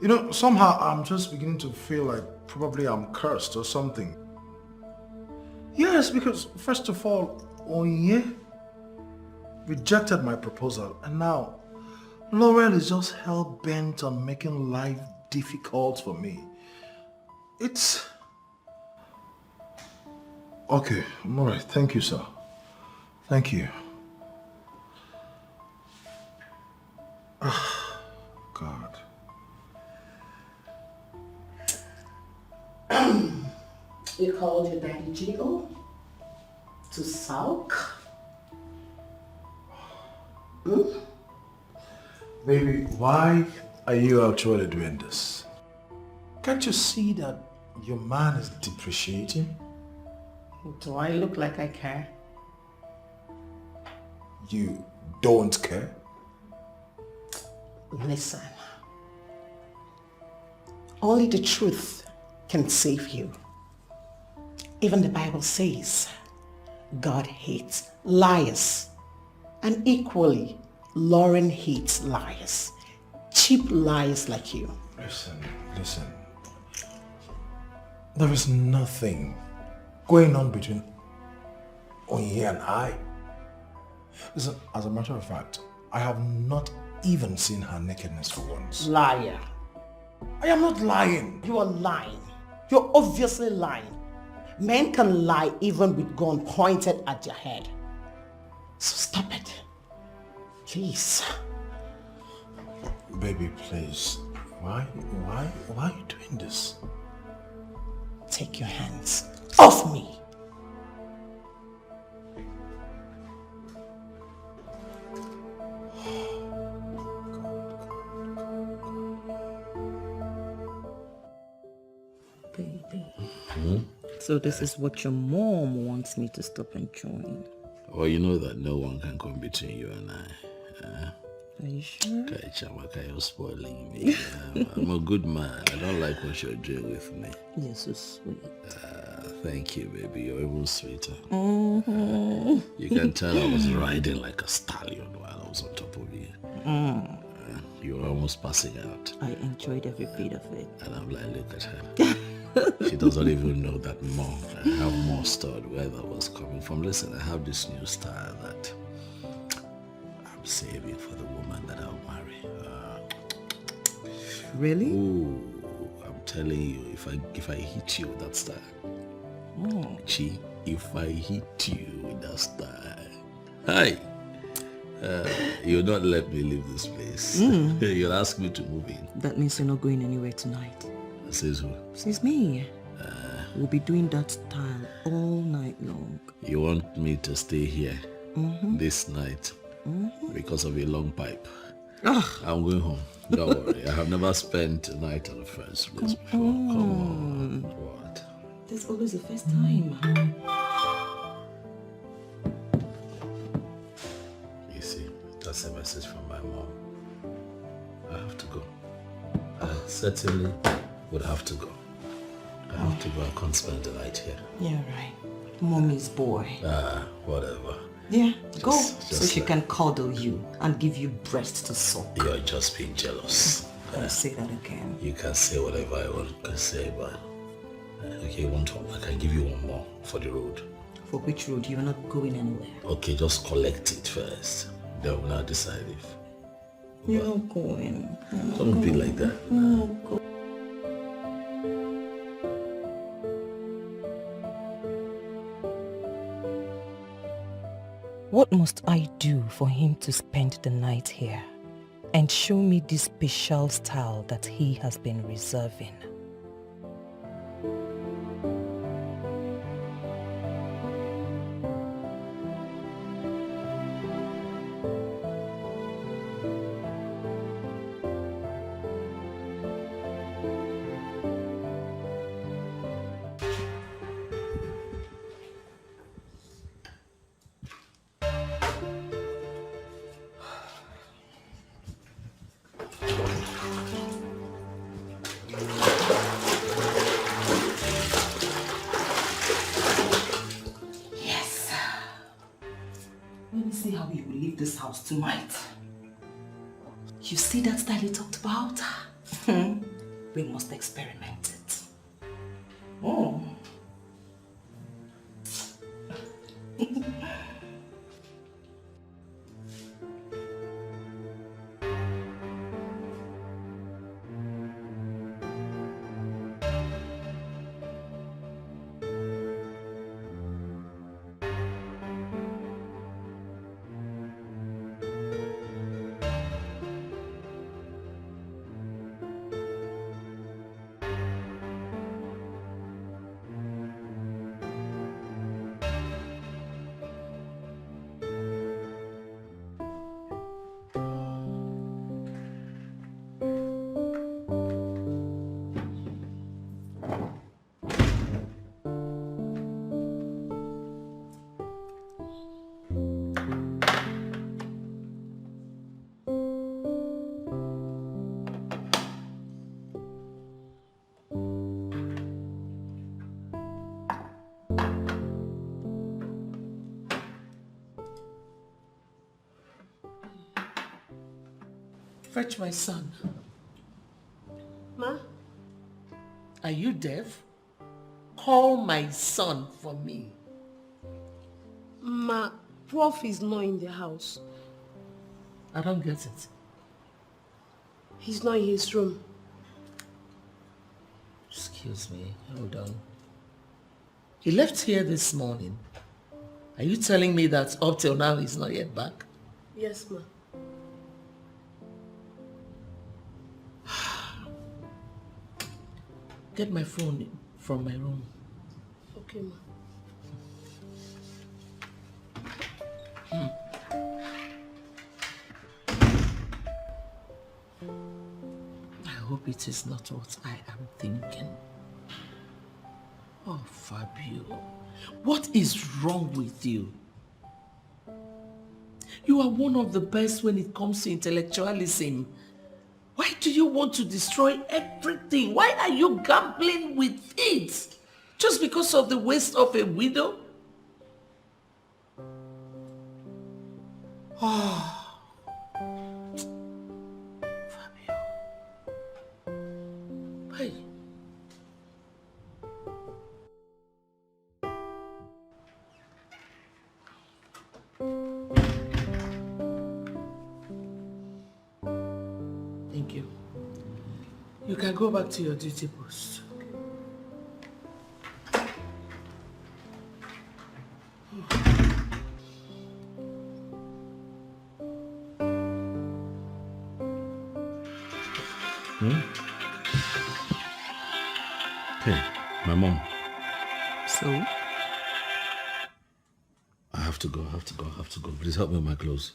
You know, somehow I'm just beginning to feel like probably I'm cursed or something. Yes, because first of all, Onye rejected my proposal, and now Laurel is just hell-bent on making life difficult for me. It's... Okay, I'm alright. Thank you, sir. Thank you. God. You called your daddy Jiggle to sulk? Baby, why are you actually doing this? Can't you see that your man is depreciating? Do I look like I care? You don't care? Listen. Only the truth can save you. Even the Bible says God hates liars. And equally, Lauren hates liars. Cheap liars like you. Listen. There is nothing going on between Onye and I. Listen, as a matter of fact, I have not even seen her nakedness for once. Liar. I am not lying. You are lying. You're obviously lying. Men can lie even with gun pointed at their head. So stop it. Please. Baby, please. Why are you doing this? Take your hands off me. Baby. So this is what your mom wants me to stop enjoying. Well, you know that no one can come between you and I. Are you sure? Chamaka, you're spoiling me. I'm a good man. I don't like what you're doing with me. You're so sweet. Thank you, baby. You're even sweeter. Mm-hmm. You can tell I was riding like a stallion while I was on top of you. You were almost passing out. I enjoyed every bit of it. And I'm like, look at her. She doesn't even know that I have more stored where that was coming from. Listen, I have this new style that I'm saving for the woman that I'll marry. Really? Ooh, I'm telling you, if I hit you with that style, Chi, if I hit you with that style, hi, you'll not let me leave this place. You'll ask me to move in. That means you're not going anywhere tonight. Says who? Says me. We'll be doing that style all night long. You want me to stay here this night because of a long pipe? I'm going home. Don't worry. I have never spent a night at a friend's place before. Come on. What? That's always the first time. You see, that's a message from my mom. I have to go. I certainly would have to go. I have to go. I can't spend the night here. Yeah, right. Mommy's boy. Whatever. Yeah, go so she like- can cuddle you and give you breast to suck. You're just being jealous. Don't say that again. You can say whatever I want to say, but okay, one more. I can give you one more for the road. For which road? You're not going anywhere. Okay, just collect it first. Then we'll now decide if. You're not going. Don't be like that. No, go. What must I do for him to spend the night here and show me this special style that he has been reserving? Let me see how you will leave this house tonight. You see that style you talked about? We must experiment it. Oh. Fetch my son. Ma? Are you deaf? Call my son for me. Ma, Prof is not in the house. I don't get it. He's not in his room. Excuse me, hold on. He left here this morning. Are you telling me that up till now he's not yet back? Yes, ma. Get my phone from my room. Okay, ma. I hope it is not what I am thinking. Oh, Fabio, what is wrong with you? You are one of the best when it comes to intellectualism. Why do you want to destroy everything? Why are you gambling with it? Just because of the waste of a widow? Oh. Fabio. Hey. Thank you. You can go back to your duty post. Hey, my mom. So? I have to go. Please help me with my clothes.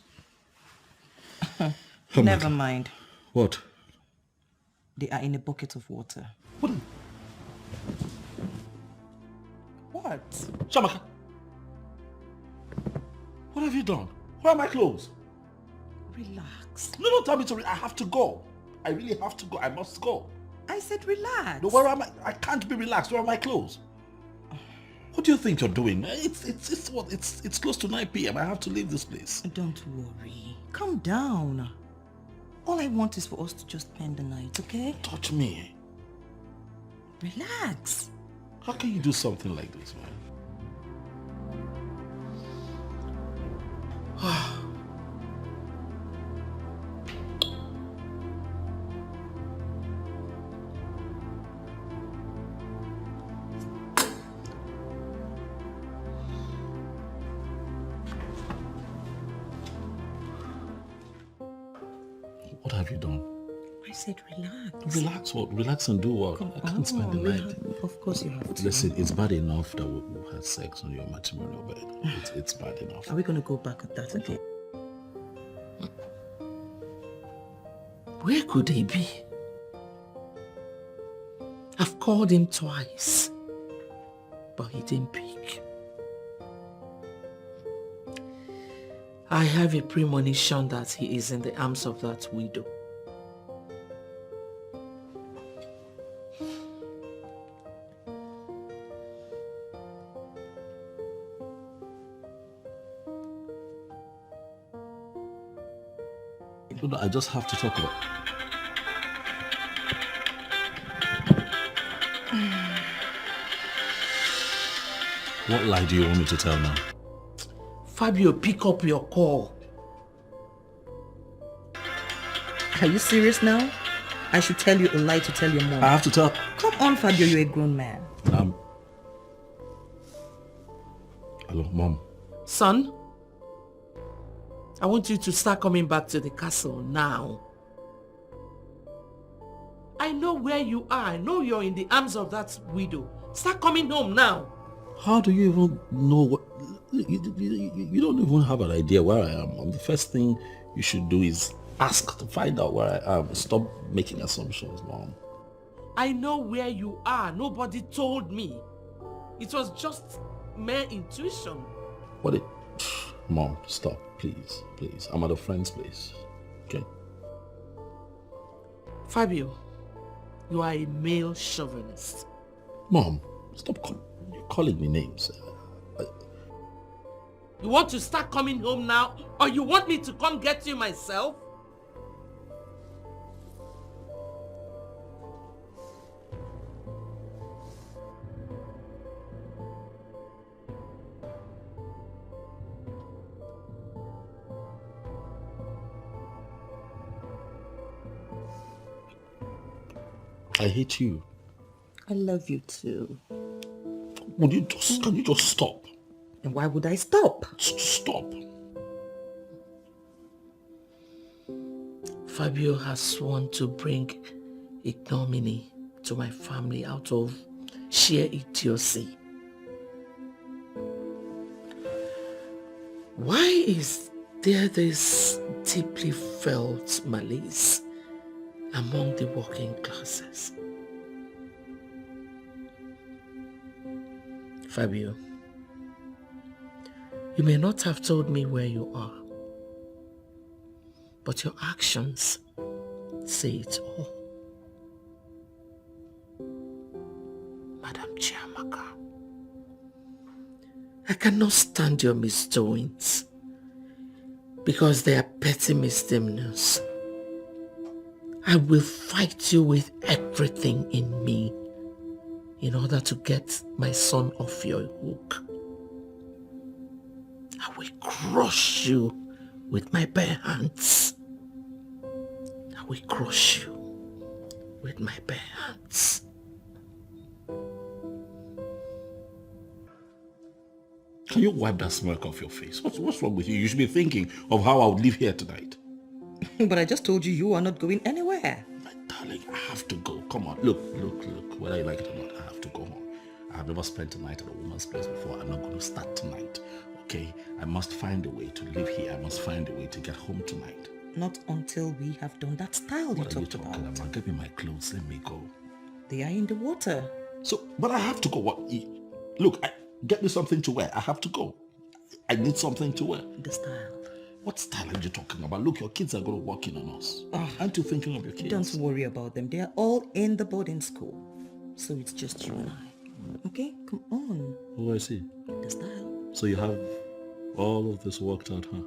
Oh my Never God. mind. What? They are in a bucket of water. What? Shamaka, what have you done? Where are my clothes? Relax. No, don't tell me to. I have to go. I really have to go. I must go. I said relax. No, where am I can't be relaxed. Where are my clothes? What do you think you're doing? It's close to 9 p.m. I have to leave this place. Don't worry. Calm down. All I want is for us to just spend the night, okay? Touch me. Relax. How can you do something like this, man? What have you done? I said relax. Relax what? Relax and do what? I can't spend the night. Of course you have to. Listen, it's bad enough that we had sex on your matrimonial bed. It's bad enough. Are we going to go back at that again? Where could he be? I've called him twice, but he didn't pick. I have a premonition that he is in the arms of that widow. No, I just have to talk about. What lie do you want me to tell now? Fabio, pick up your call. Are you serious now? I should tell you a lie to tell your mom. I have to tell. Come on, Fabio, you're a grown man. Hello, Mom. Son, I want you to start coming back to the castle now. I know where you are. I know you're in the arms of that widow. Start coming home now. How do you even know what... You don't even have an idea where I am. The first thing you should do is ask to find out where I am. Stop making assumptions, Mom. I know where you are. Nobody told me. It was just mere intuition. What it... Mom, stop. Please, please. I'm at a friend's place. Okay? Fabio, you are a male chauvinist. Mom, stop calling me names. You want to start coming home now, or you want me to come get you myself? I hate you. I love you too. Can you just stop? And why would I stop? Stop. Fabio has sworn to bring ignominy to my family out of sheer idiocy. Why is there this deeply felt malaise among the working classes? Fabio, you may not have told me where you are, but your actions say it all. Madam Chiamaka, I cannot stand your misdoings because they are petty misdemeanors. I will fight you with everything in me in order to get my son off your hook. I will crush you with my bare hands. I will crush you with my bare hands. Can you wipe that smirk off your face? What's wrong with you? You should be thinking of how I would live here tonight. But I just told you you are not going anywhere. My darling, I have to go. Come on. Look. Whether you like it or not, I have to go home. I have never spent a night at a woman's place before. I'm not going to start tonight. Okay? I must find a way to live here. I must find a way to get home tonight. Not until we have done that style you What are you talked talking about? Give me my clothes, let me go. They are in the water. So, but I have to go. What? Look, get me something to wear. I have to go. I need something to wear. The style. What style are you talking about? Look, your kids are going to walk in on us. Aren't you thinking of your kids? Don't worry about them. They are all in the boarding school. So it's just you and I. Okay? Come on. Oh, I see. The style. So you have all of this worked out, huh?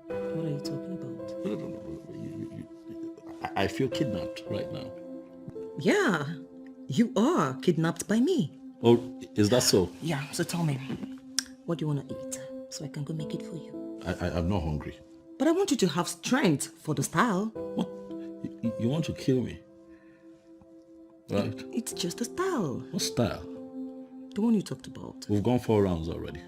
What are you talking about? No. I feel kidnapped right now. Yeah. You are kidnapped by me. Oh, is that so? Yeah, so tell me, what do you want to eat so I can go make it for you? I'm not hungry. But I want you to have strength for the style. What? You want to kill me? Right? It's just a style. What style? The one you talked about. We've gone 4 rounds already.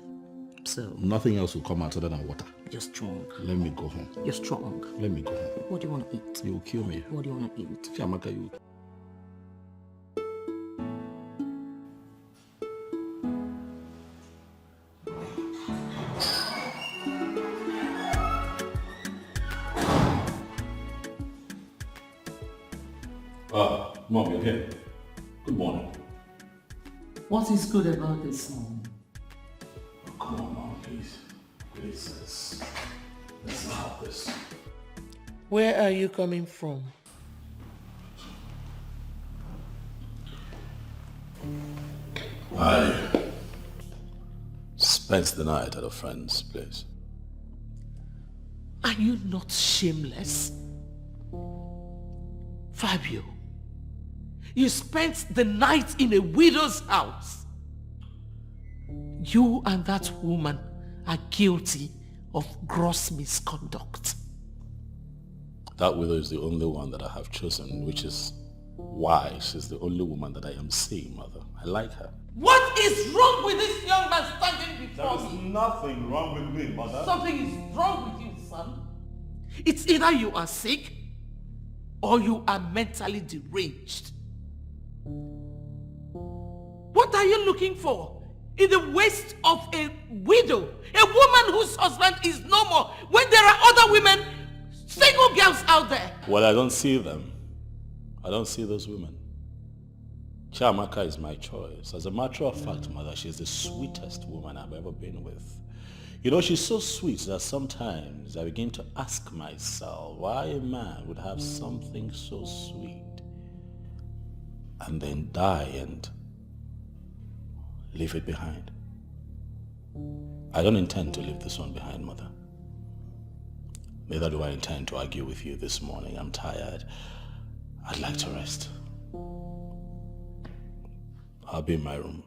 So? Nothing else will come out other than water. You're strong. Let me go home. You're strong. Let me go home. What do you want to eat? You will kill me. What do you want to eat? Chiamaka, you... Mom, you're here. Good morning. What is good about this morning? Oh, come on, Mom, please. Please, let's not have this. Where are you coming from? I spent the night at a friend's place. Are you not shameless? Fabio, you spent the night in a widow's house. You and that woman are guilty of gross misconduct. That widow is the only one that I have chosen, which is why she's the only woman that I am seeing, Mother. I like her. What is wrong with this young man standing before me? There is nothing wrong with me, Mother. Something is wrong with you, son. It's either you are sick or you are mentally deranged. What are you looking for in the waist of a widow? A woman whose husband is no more, when there are other women, single girls out there. Well, I don't see them. I don't see those women. Chiamaka is my choice. As a matter of fact, Mother, she's the sweetest woman I've ever been with. You know, she's so sweet that sometimes I begin to ask myself why a man would have something so sweet and then die and leave it behind. I don't intend to leave this one behind, Mother. Neither do I intend to argue with you this morning. I'm tired. I'd like to rest. I'll be in my room.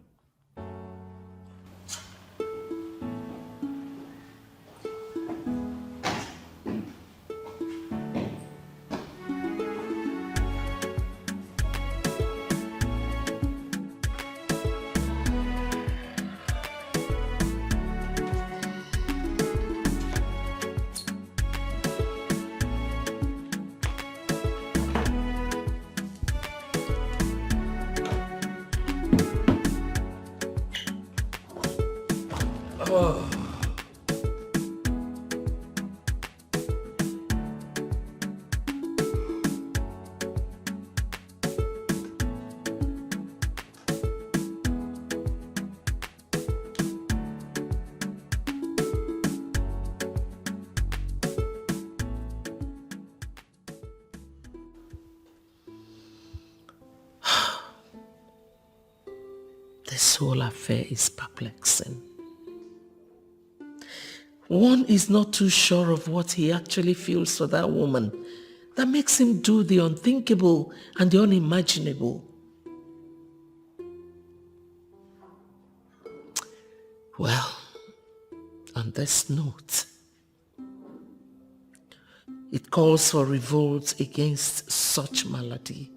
This whole affair is perplexing. One is not too sure of what he actually feels for that woman that makes him do the unthinkable and the unimaginable. Well, on this note, it calls for revolt against such malady.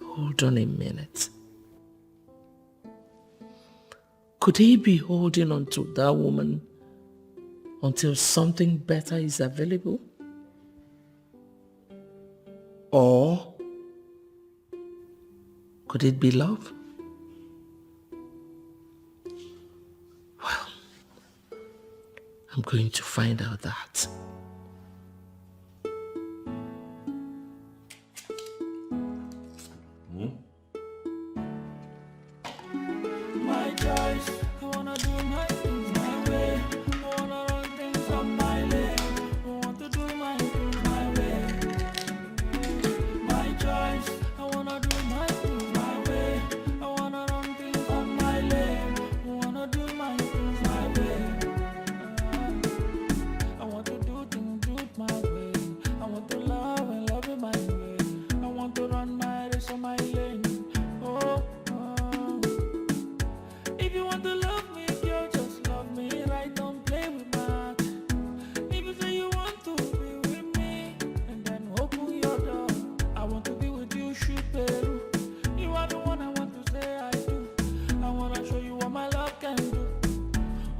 Hold on a minute. Could he be holding on to that woman until something better is available? Or could it be love? Well, going to find out that. My choice, I wanna do my things my way. I wanna run things up my lane. I want to do my things my way. My choice, I wanna do my things my way. I wanna run things up my lane. I wanna do my things my way. I want to do things my way. I want to love and love it my way. I want to run my race on my lane. Oh. If you want to love me, girl, just love me right, don't play with my heart. If you say you want to be with me, and then open your door. I want to be with you, shoot Peru. You are the one I want to say I do. I want to show you what my love can do.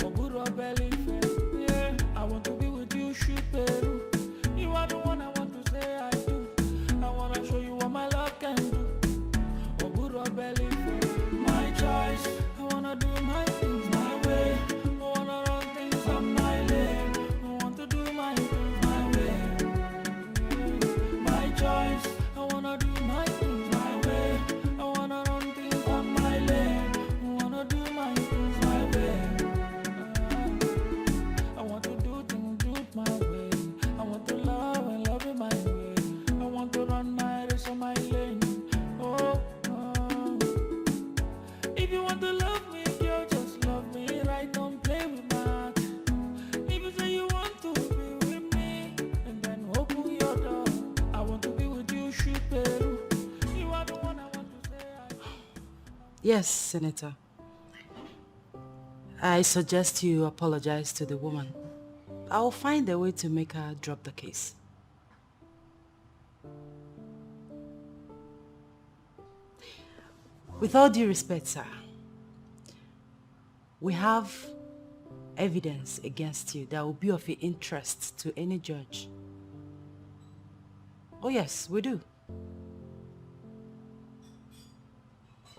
Oh, good or belly fat, yeah. I want to be with you, shoot Peru. You are the one I want to say I do. I want to show you what my love can do. Oh, good or belly fat, my choice. I wanna do my things my way. I wanna run things up my lane. I want to do my things my way. My choice. I wanna do my things my way. I wanna run things up my lane. I wanna do my things my way. I want to do things my way. I want to love and love it my way. I want to run my race on my lane. Oh. If you want to love me, girl, just love me right, don't play with my heart. If you say you want to be with me, and then open your door. I want to be with you, shoot Peru. You are the one I want to say I do. Yes, Senator. I suggest you apologize to the woman. I'll find a way to make her drop the case. With all due respect, sir, we have evidence against you that will be of interest to any judge. Oh yes, we do.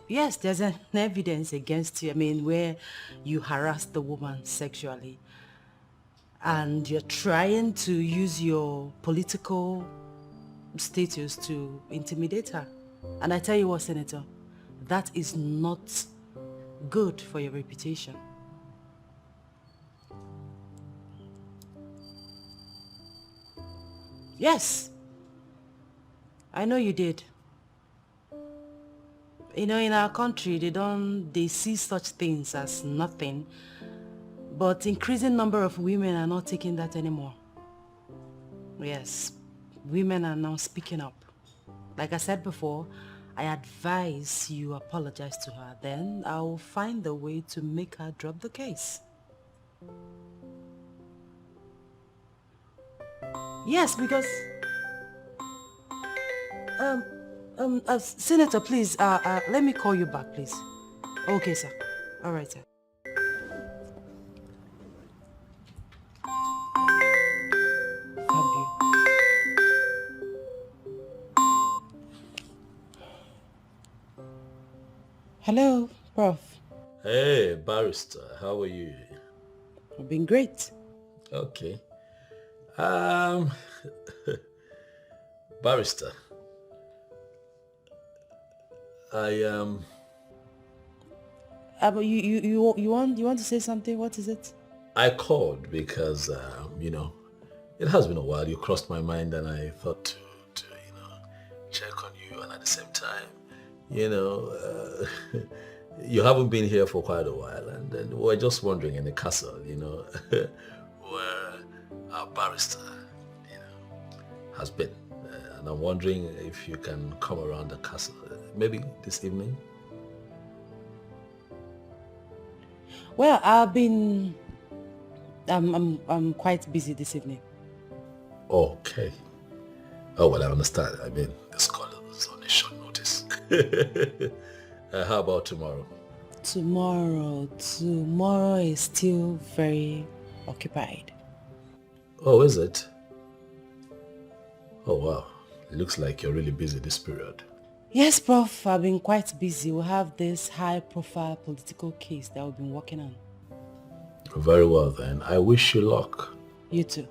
Yes, there's an evidence against you, where you harassed the woman sexually. And you're trying to use your political status to intimidate her. And I tell you what, Senator, that is not good for your reputation. Yes, I know you did. In our country, they see such things as nothing, but increasing number of women are not taking that anymore. Yes, women are now speaking up. Like I said before, I advise you apologize to her, then I will find a way to make her drop the case. Yes, because Senator, please, let me call you back, please. Okay, sir. All right, sir. Fabio. Hello, Prof. Hey, barrister, how are you? I've been great. Okay. Barrister, you want to say something? What is it? I called because it has been a while. You crossed my mind, and I thought to check on you, and at the same time, you haven't been here for quite a while, and then we're just wondering in the castle, where our barrister, has been. And I'm wondering if you can come around the castle, maybe this evening. Well, I'm quite busy this evening. Okay. Oh, well, I understand. This call is on a short notice. How about tomorrow? Tomorrow is still very occupied. Oh, is it? Oh, wow. It looks like you're really busy this period. Yes, Prof. I've been quite busy. We have this high-profile political case that we've been working on. Very well then. I wish you luck. You too.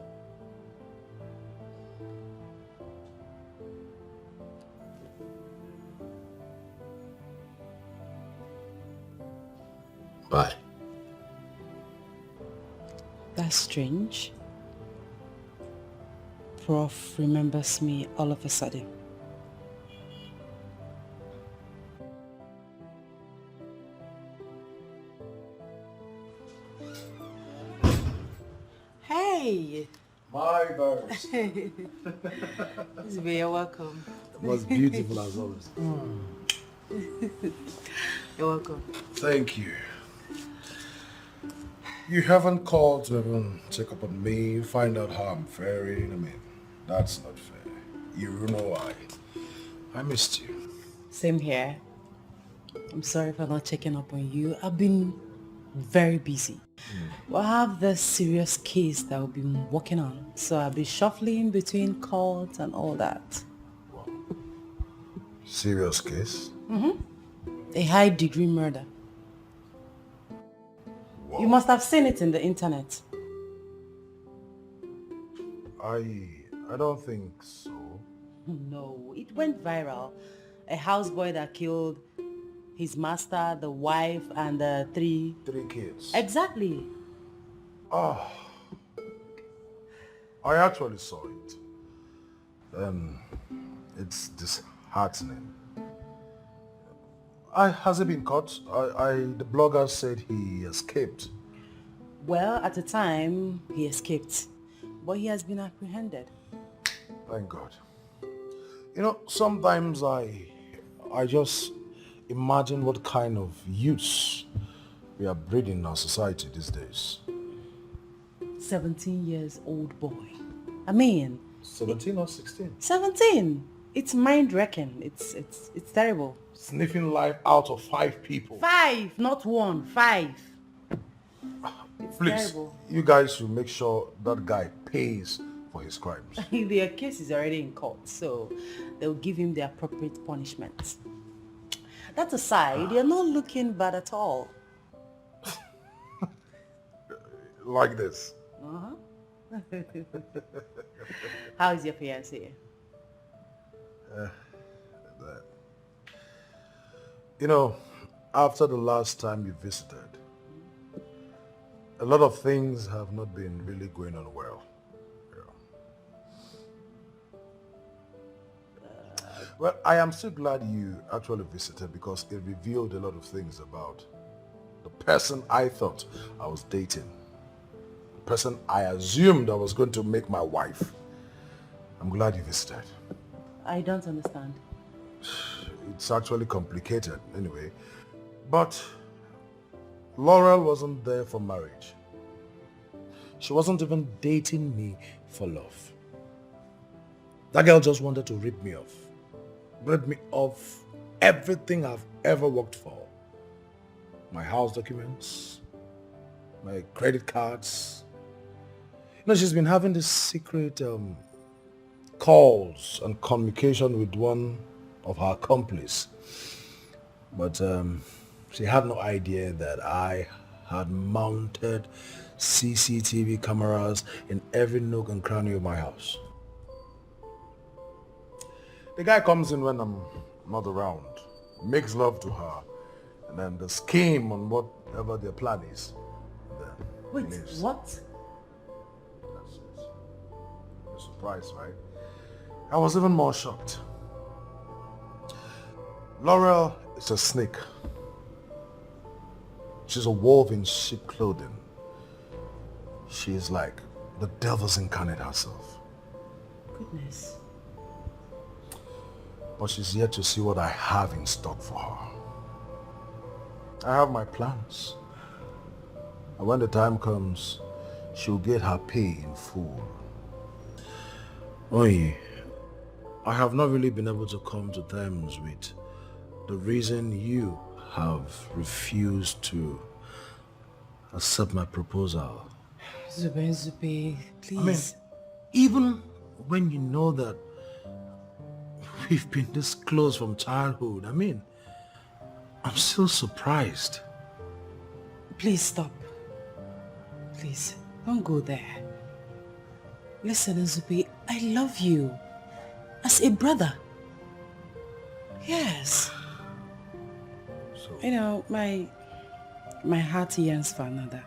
Bye. That's strange. Prof remembers me all of a sudden. Hey! My birds. You're welcome. It was beautiful as always. You're welcome. Thank you. You haven't called to even check up on me, find out how I'm faring. I mean, that's not fair. You know why. I missed you. Same here. I'm sorry for not checking up on you. I've been very busy. Well, I have this serious case that I'll be working on, so I'll be shuffling between calls and all that. Serious case? A high-degree murder. Whoa. You must have seen it in the internet. I don't think so. No, it went viral. A houseboy that killed his master, the wife, and the three kids. Exactly. Oh, I actually saw it. It's disheartening. Has he been caught? The blogger said he escaped. Well, at the time, he escaped, but he has been apprehended. Thank God. You know, sometimes I just imagine what kind of youths we are breeding in our society these days. 17 years old boy. I mean... 17 or 16? 17! It's mind-wrecking. It's terrible. Sniffing life out of 5 people. 5, not 1. 5. It's Please, terrible. you guys should make sure that guy pays for his crimes. Their case is already in court, so they'll give him the appropriate punishment. That aside, you're not looking bad at all. Like this. How is your fiancé? You know, after the last time you visited, a lot of things have not been really going on well. Well, I am still glad you actually visited because it revealed a lot of things about the person I thought I was dating. The person I assumed I was going to make my wife. I'm glad you visited. I don't understand. It's actually complicated anyway. But Laurel wasn't there for marriage. She wasn't even dating me for love. That girl just wanted to rip me off. Rip me off everything I've ever worked for. My house documents, my credit cards. You know, she's been having this secret calls and communication with one of her accomplices. But she had no idea that I had mounted CCTV cameras in every nook and cranny of my house. The guy comes in when I'm not around, makes love to her, and then the scheme on whatever their plan is. Wait, what? That's it. You're surprised, right? I was even more shocked. Laurel is a snake. She's a wolf in sheep clothing. She's like the devil's incarnate herself. Goodness. But she's yet to see what I have in stock for her. I have my plans. And when the time comes, she'll get her pay in full. Oye, I have not really been able to come to terms with the reason you have refused to accept my proposal. Zube, please. I mean, even when you know that we've been this close from childhood, I mean, I'm still surprised. Please stop. Please, don't go there. Listen, Nzubi, I love you. As a brother. Yes. So, You know, my heart yearns for another.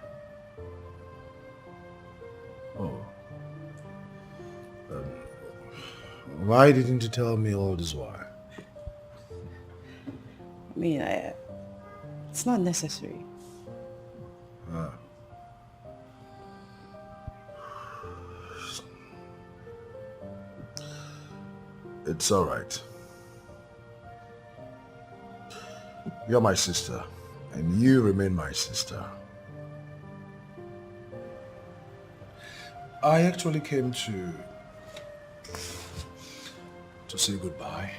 oh. Why didn't you tell me all this while? I mean, it's not necessary. Ah. It's all right. You're my sister, and you remain my sister. I actually came to say goodbye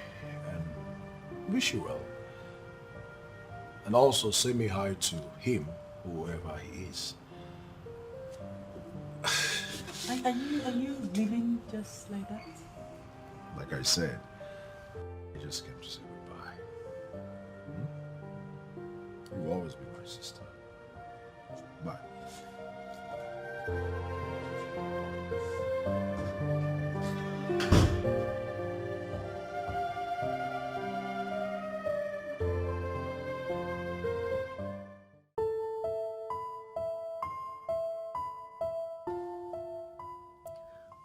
and wish you well. And also say me hi to him, whoever he is. Are you leaving just like that? Like I said, I just came to say goodbye. You will always be my sister. Bye.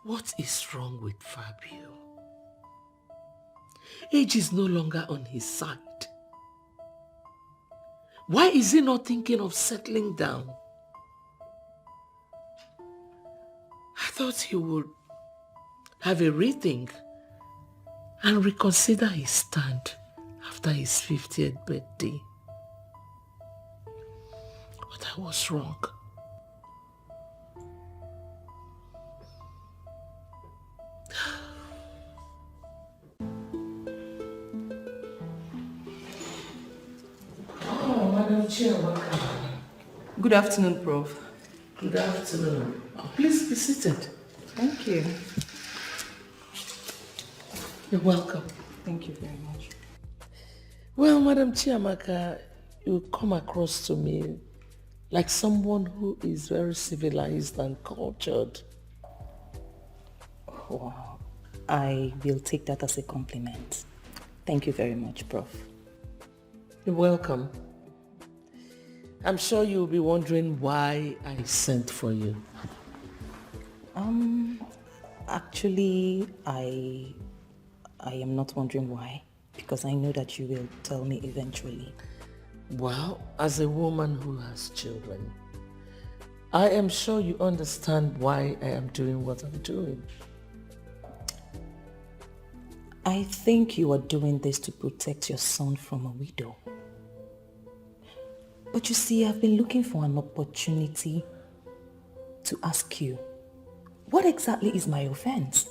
What is wrong with Fabio? Age is no longer on his side. Why is he not thinking of settling down? I thought he would have a rethink and reconsider his stand after his 50th birthday. But I was wrong. Oh, Madam Chair, welcome. Good afternoon, Prof. Good afternoon. Oh, please be seated. Thank you. You're welcome. Thank you very much. Well, Madam Chiamaka, you come across to me like someone who is very civilized and cultured. Wow. I will take that as a compliment. Thank you very much, Prof. You're welcome. I'm sure you'll be wondering why I sent for you. Actually, I am not wondering why, because I know that you will tell me eventually. Well, as a woman who has children, I am sure you understand why I am doing what I'm doing. I think you are doing this to protect your son from a widow. But you see, I've been looking for an opportunity to ask you, what exactly is my offense?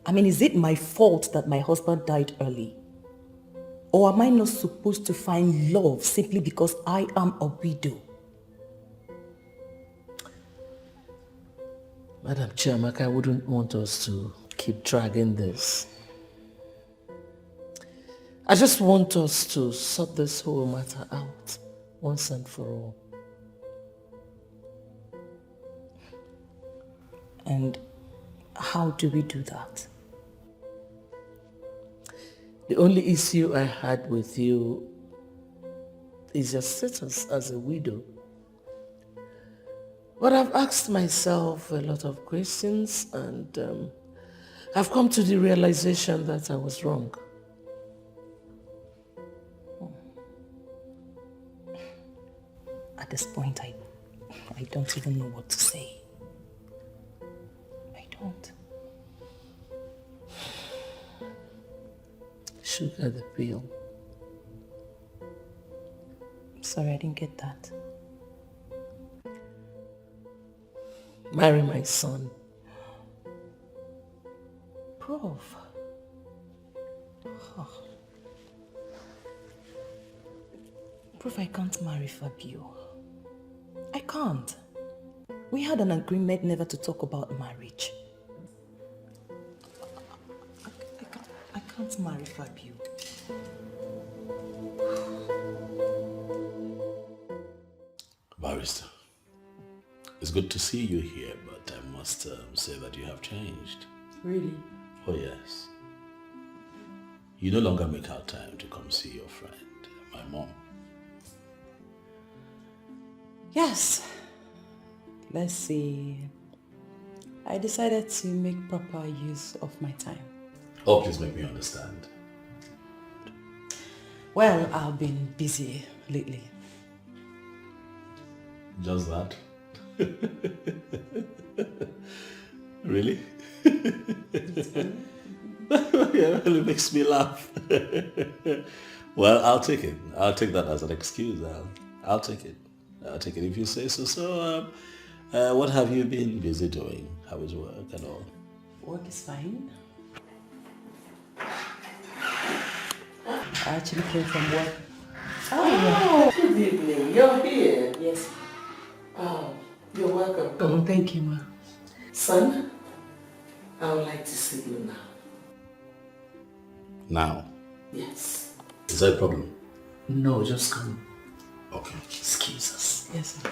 I mean, is it my fault that my husband died early? Or am I not supposed to find love simply because I am a widow? Madam Chiamaka, I wouldn't want us to keep dragging this. I just want us to sort this whole matter out once and for all. And how do we do that? The only issue I had with you is your status as a widow. But I've asked myself a lot of questions and I've come to the realization that I was wrong. At this point, I don't even know what to say. I don't. Sugar the pill. Sorry, I didn't get that. Marry my son. Prof. Oh. Prof, I can't marry Fabio. I can't. We had an agreement never to talk about marriage. I can't marry Fabio. Barrister, It's good to see you here, but I must say that you have changed. Really? Oh yes. You no longer make out time to come see your friend, my mom. Yes. Let's see. I decided to make proper use of my time. Oh, please make me understand. Well, I've been busy lately. Just that? Really? It really makes me laugh. Well, I'll take it. I'll take that as an excuse. I'll take it. I'll take it if you say so. So, what have you been busy doing? How is work and all? Work is fine. I actually came from work. Oh, good evening. You're here. Yes. Oh, you're welcome. Oh, thank you, ma. Son, I would like to see you now. Now? Yes. Is that a problem? No, just come. Okay. Excuse us. Yes, sir.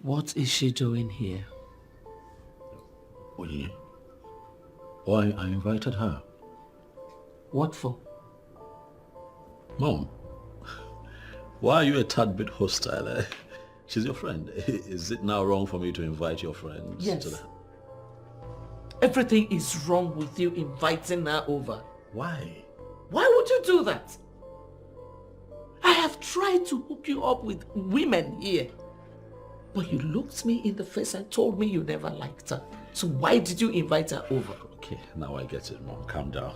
What is she doing here? What do you? Oh, I invited her. What for? Mom, why are you a tad bit hostile? She's your friend. Is it now wrong for me to invite your friends? Yes. To the... Everything is wrong with you inviting her over. Why? Why would you do that? I have tried to hook you up with women here. But you looked me in the face and told me you never liked her. So why did you invite her over? Okay, now I get it, Mom. Calm down.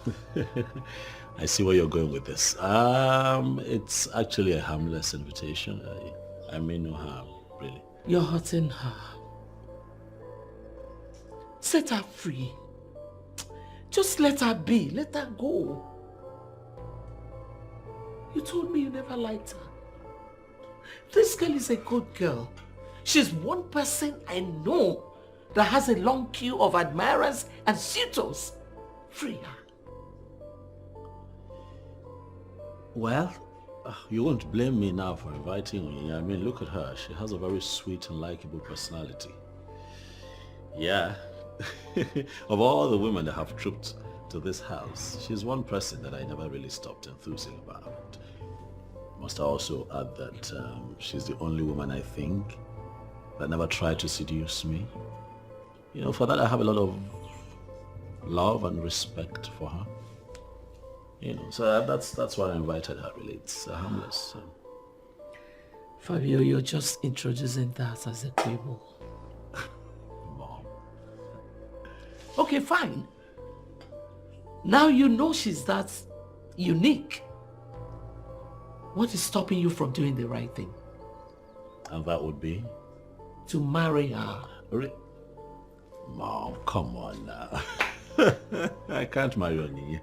I see where you're going with this. It's actually a harmless invitation. I mean no harm, really. You're hurting her. Set her free. Just let her be. Let her go. You told me you never liked her. This girl is a good girl. She's one person I know that has a long queue of admirers and suitors. Free her. Well, you won't blame me now for inviting me. I mean, look at her. She has a very sweet and likable personality. Yeah. Of all the women that have trooped to this house, she's one person that I never really stopped enthusing about. Must I also add that she's the only woman I think that never tried to seduce me. You know, for that I have a lot of love and respect for her. You know, so that's why I invited her, really. It's harmless. Fabio, you're just introducing that as a quibble. Mom. Okay, fine. Now you know she's that unique. What is stopping you from doing the right thing? And that would be? To marry her. Mom, come on now. I can't marry Oni.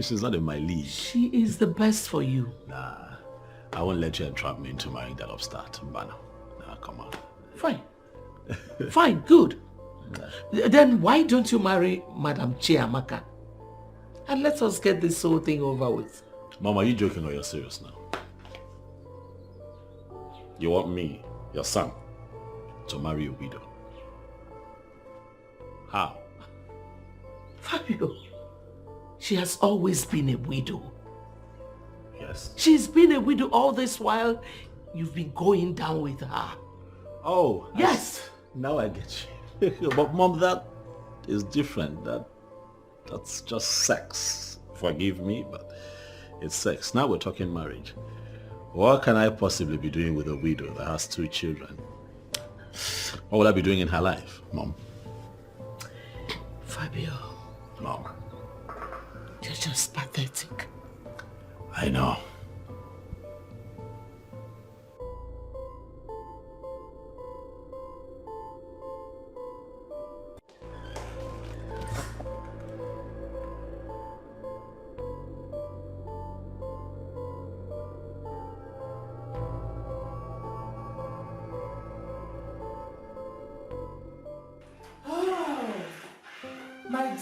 She's not in my league. She is the best for you. Nah, I won't let you entrap me into marrying that upstart. Nah, come on. Fine. Fine, good. Then why don't you marry Madam Chiamaka? And let us get this whole thing over with. Mom, are you joking or you're serious now? You want me, your son, to marry a widow? How? Fabio, she has always been a widow. Yes. She's been a widow all this while you've been going down with her. Oh. Yes. Now I get you. But Mom, that is different. That's just sex. Forgive me, but it's sex. Now we're talking marriage. What can I possibly be doing with a widow that has 2 children? What will I be doing in her life, Mom? Fabio. Mom. You're just pathetic. I know.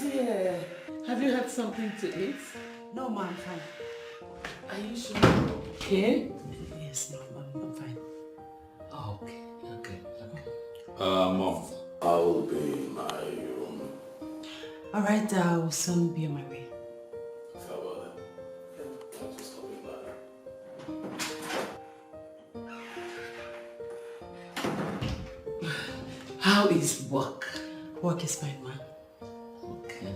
dear. Have you had something to eat? No, ma, I'm fine. Are you sure you're okay? Yes, no, I'm fine. Oh, okay. Mom, I'll be in my room. Alright, I'll soon be on my way. How is work? Work is fine, ma. Okay.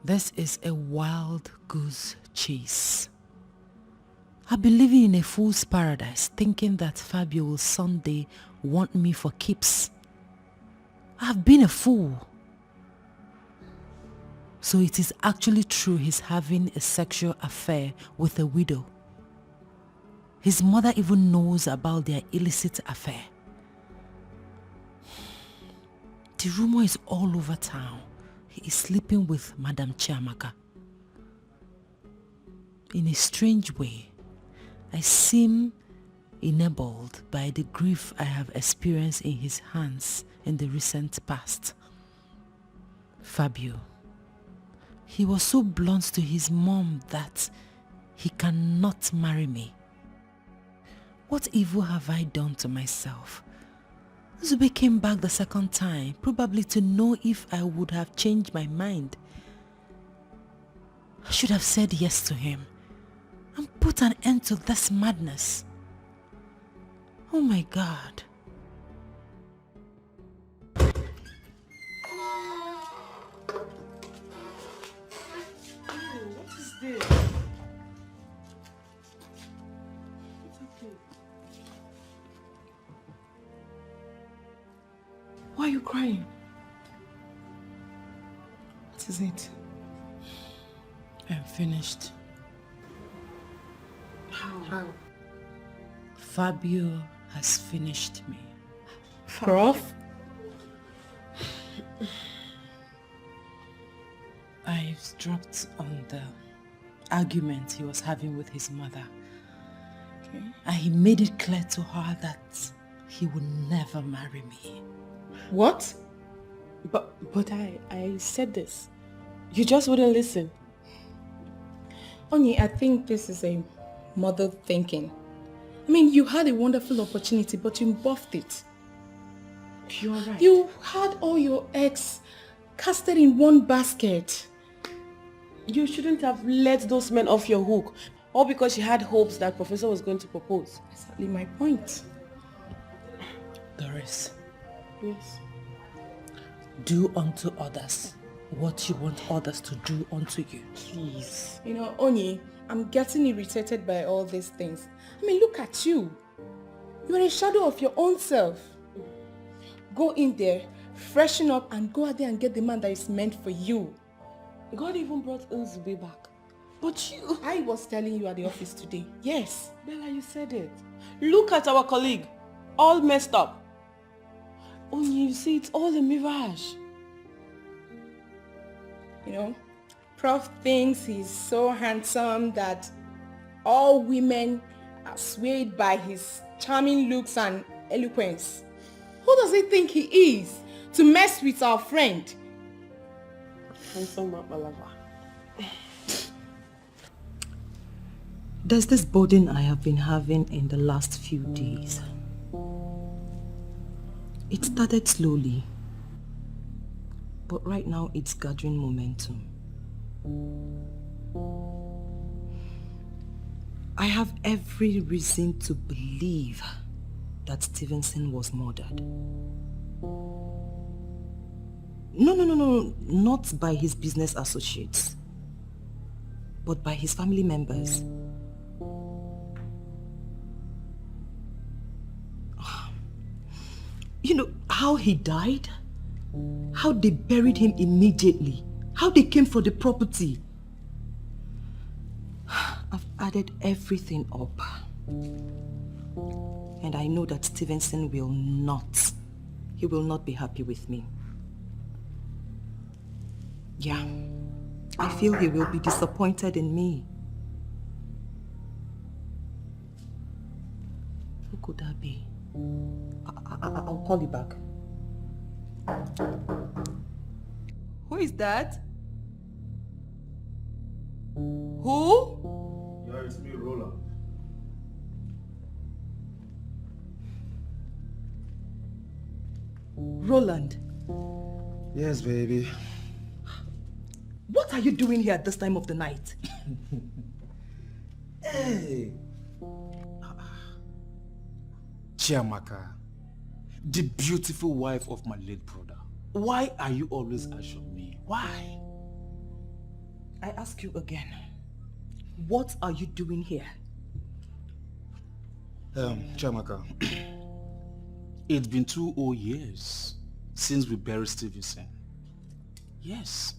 This is a wild goose chase. I've been living in a fool's paradise thinking that Fabio will someday want me for keeps. I've been a fool. So it is actually true he's having a sexual affair with a widow. His mother even knows about their illicit affair. The rumor is all over town. He is sleeping with Madam Chiamaka. In a strange way, I seem enabled by the grief I have experienced in his hands in the recent past. Fabio. He was so blunt to his mom that he cannot marry me. What evil have I done to myself? Zube came back the second time, probably to know if I would have changed my mind. I should have said yes to him and put an end to this madness. Oh my God. What is this? Why are you crying? What is it? I'm finished. How? Fabio has finished me. Prof? I eavesdropped on the argument he was having with his mother. Okay. And he made it clear to her that he would never marry me. What? But I said this. You just wouldn't listen. Onyi, I think this is a mother thinking. I mean, you had a wonderful opportunity, but you buffed it. You're right. You had all your eggs casted in one basket. You shouldn't have let those men off your hook. All because you had hopes that Professor was going to propose. Exactly my point. Doris. Yes. Do unto others what you want others to do unto you. Please. You know, Onyi, I'm getting irritated by all these things. I mean, look at you. You are a shadow of your own self. Go in there, freshen up, and go out there and get the man that is meant for you. God even brought Nzube back. But you... I was telling you at the office today. Yes. Bella, you said it. Look at our colleague. All messed up. Only you see, it's all a mirage. You know, Prof thinks he's so handsome that all women are swayed by his charming looks and eloquence. Who does he think he is to mess with our friend? Handsome Balava. There's this burden I have been having in the last few days. It started slowly, but right now it's gathering momentum. I have every reason to believe that Stevenson was murdered. No, not by his business associates, but by his family members. You know how he died? How they buried him immediately? How they came for the property? I've added everything up. And I know that Stevenson will not he will not be happy with me. Yeah, I feel he will be disappointed in me. Who could that be? I'll call you back. Who is that? Who? Yeah, it's me, Roland. Roland. Yes, baby. What are you doing here at this time of the night? Hey! Chiamaka, the beautiful wife of my late brother. Why are you always asking me? Why? I ask you again. What are you doing here? Chiamaka, it's been 2 whole years since we buried Stevenson. Yes.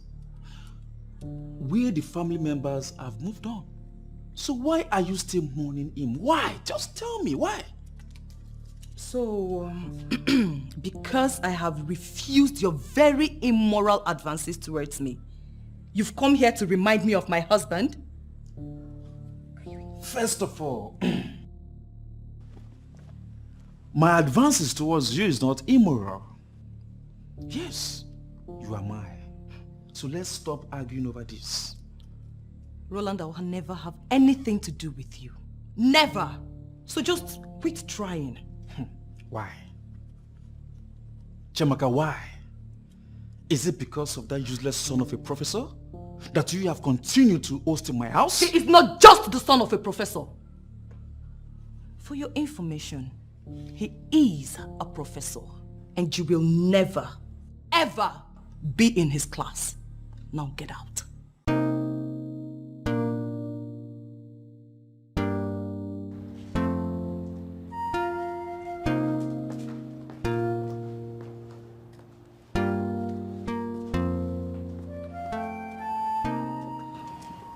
We, the family members, have moved on. So why are you still mourning him? Why? Just tell me, why? So, because I have refused your very immoral advances towards me, you've come here to remind me of my husband? First of all, my advances towards you is not immoral. Yes, you are mine. So let's stop arguing over this. Roland, I will never have anything to do with you. Never! So just quit trying. Why? Chiamaka, why? Is it because of that useless son of a professor that you have continued to host in my house? He is not just the son of a professor. For your information, he is a professor, and you will never, ever be in his class. Now get out.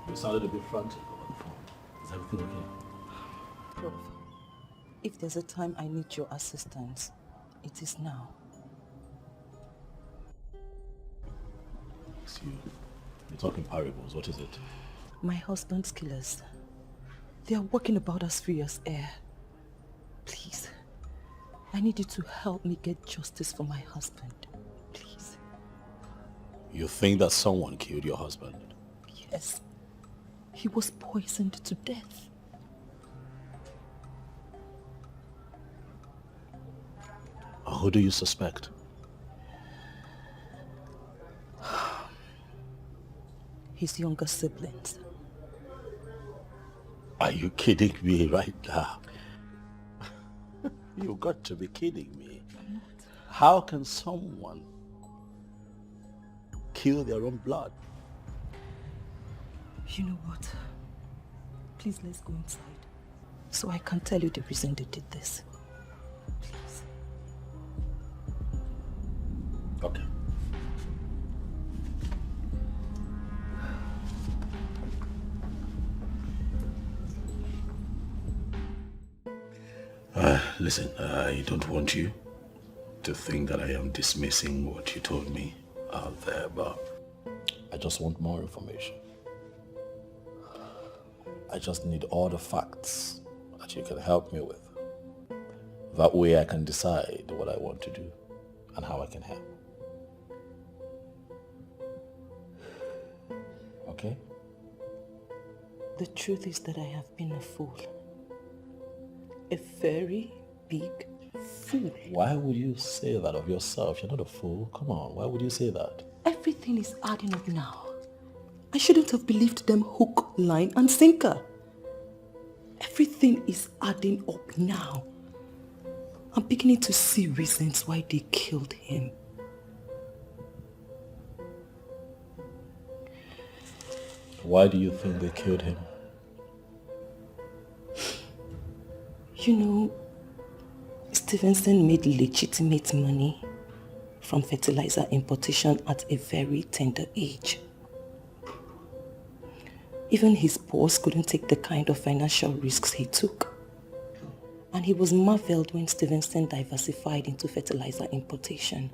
You sounded a bit frantic over the phone. Is everything okay? Prof, if there's a time I need your assistance, it is now. You're talking parables. What is it? My husband's killers. They are walking about as free as air. Please, I need you to help me get justice for my husband. Please. You think that someone killed your husband? Yes. He was poisoned to death. Who do you suspect? His younger siblings. Are you kidding me right now? You got to be kidding me. How can someone kill their own blood? You know what? Please, let's go inside so I can tell you the reason they did this. Please. Okay. Listen, I don't want you to think that I am dismissing what you told me out there, but I just want more information. I just need all the facts that you can help me with. That way I can decide what I want to do and how I can help. Okay? The truth is that I have been a fool. A very big fool. Why would you say that of yourself? You're not a fool. Come on, why would you say that? Everything is adding up now. I shouldn't have believed them hook, line, and sinker. Everything is adding up now. I'm beginning to see reasons why they killed him. Why do you think they killed him? You know, Stevenson made legitimate money from fertilizer importation at a very tender age. Even his boss couldn't take the kind of financial risks he took. And he was marveled when Stevenson diversified into fertilizer importation.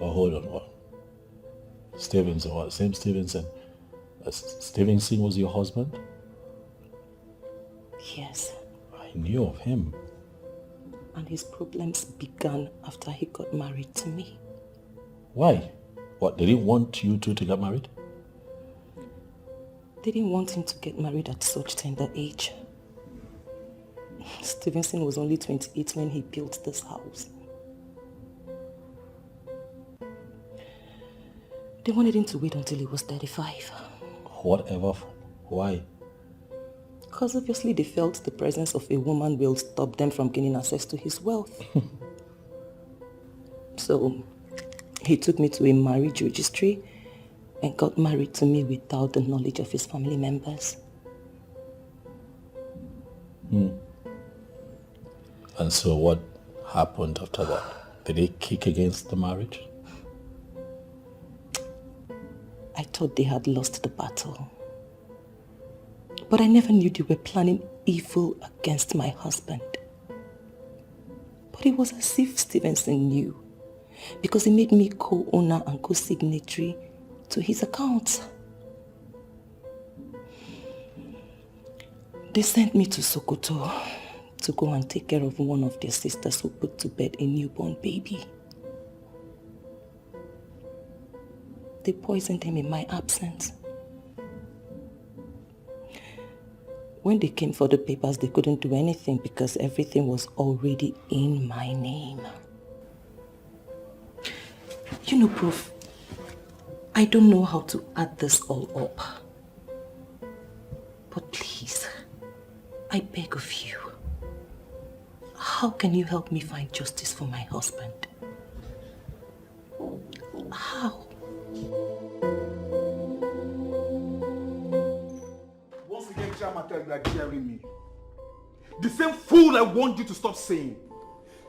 Oh, hold on. What? Stevenson, what? Same Stevenson? Stevenson was your husband? Yes. I knew of him. And his problems began after he got married to me. Why? What, they didn't want you two to get married? They didn't want him to get married at such tender age. Stevenson was only 28 when he built this house. They wanted him to wait until he was 35. Whatever. Why? Because obviously they felt the presence of a woman will stop them from gaining access to his wealth. So he took me to a marriage registry and got married to me without the knowledge of his family members. And so what happened after that? Did they kick against the marriage? I thought they had lost the battle. But I never knew they were planning evil against my husband. But it was as if Stevenson knew, because he made me co-owner and co-signatory to his account. They sent me to Sokoto to go and take care of one of their sisters who put to bed a newborn baby. They poisoned him in my absence. When they came for the papers, they couldn't do anything because everything was already in my name. You know, Prof, I don't know how to add this all up. But please, I beg of you, how can you help me find justice for my husband? How? Once again, Chiamaka, you are jeering me. The same fool I want you to stop saying.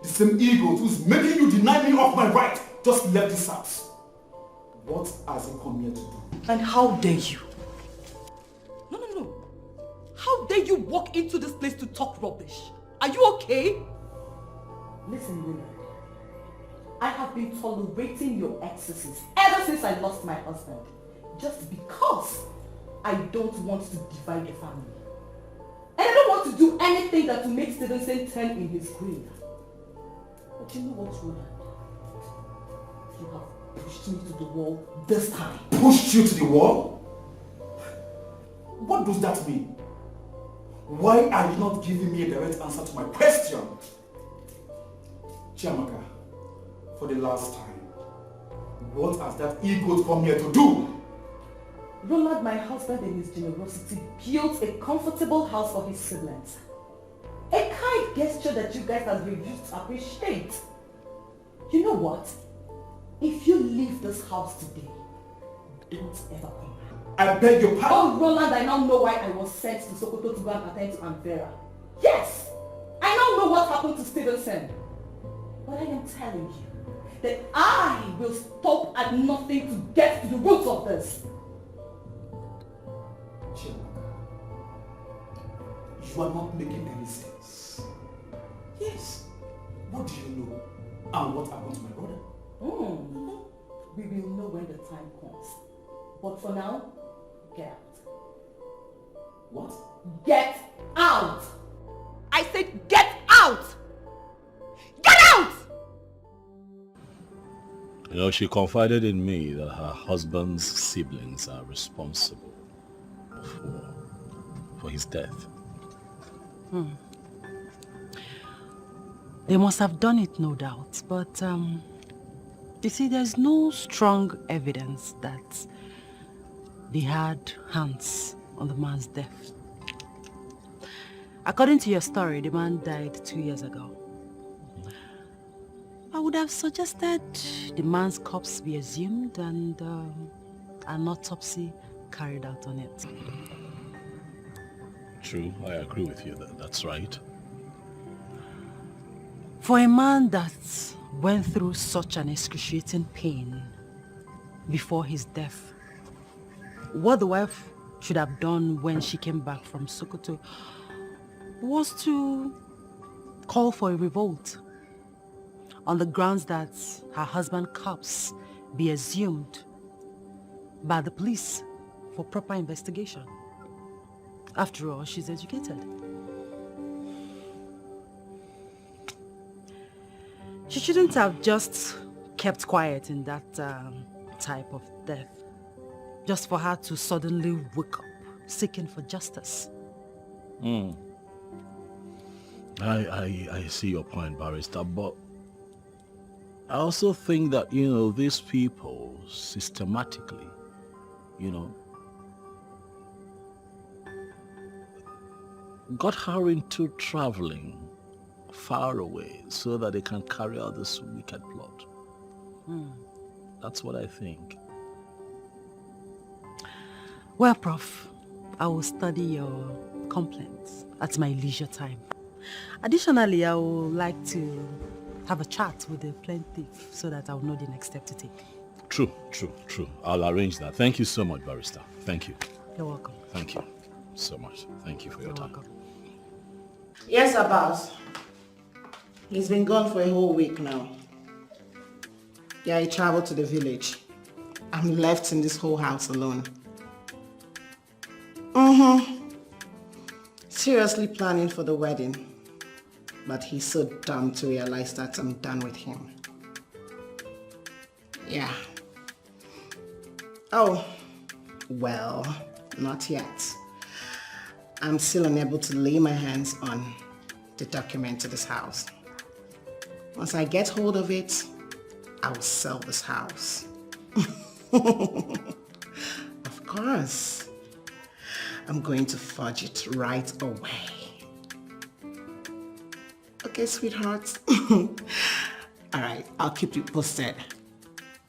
The same ego who's making you deny me of my right just left this house. What has he come here to do? And how dare you? No. How dare you walk into this place to talk rubbish? Are you okay? Listen, Willard. I have been tolerating your excesses ever since I lost my husband. Just because I don't want to divide the family. And I don't want to do anything that will make Stevenson turn in his grave. But you know what, Roland? You have pushed me to the wall this time. Pushed you to the wall? What does that mean? Why are you not giving me a direct answer to my question? Chiamaka, for the last time, what has that ego come here to do? Roland, my husband, in his generosity, built a comfortable house for his siblings. A kind gesture that you guys have refused to appreciate. You know what? If you leave this house today, don't ever come back. I beg your pardon. Oh, Roland, I now know why I was sent to Sokoto to go and attend to Anvera. Yes! I now know what happened to Stevenson. But I am telling you that I will stop at nothing to get to the roots of this. You are not making any sense. Yes. What do you know? And what happened to my brother? We will know when the time comes. But for now, get out. What? Get out! I said get out! Get out! You know, she confided in me that her husband's siblings are responsible for his death. They must have done it, no doubt, but you see, there's no strong evidence that they had hands on the man's death. According to your story, the man died 2 years ago. I would have suggested the man's corpse be exhumed and an autopsy carried out on it. True, I agree with you. That's right. For a man that went through such an excruciating pain before his death, what the wife should have done when she came back from Sokoto was to call for a revolt on the grounds that her husband's corpse be exhumed by the police for proper investigation. After all, she's educated. She shouldn't have just kept quiet in that type of death, just for her to suddenly wake up seeking for justice. I see your point, Barrister, but I also think that, these people systematically, got her into traveling far away so that they can carry out this wicked plot. That's what I think. Well, Prof, I will study your complaints at my leisure time. Additionally, I would like to have a chat with the plaintiff so that I'll know the next step to take. True. I'll arrange that. Thank you so much, Barrister. Thank you. You're welcome. Thank you so much. Thank you for your time. Welcome. Yes, Abbas. He's been gone for a whole week now. Yeah, he traveled to the village. I'm left in this whole house alone. Seriously planning for the wedding. But he's so dumb to realize that I'm done with him. Yeah. Oh, well, not yet. I'm still unable to lay my hands on the document to this house. Once I get hold of it, I will sell this house. Of course. I'm going to forge it right away. Okay, sweetheart. All right, I'll keep you posted.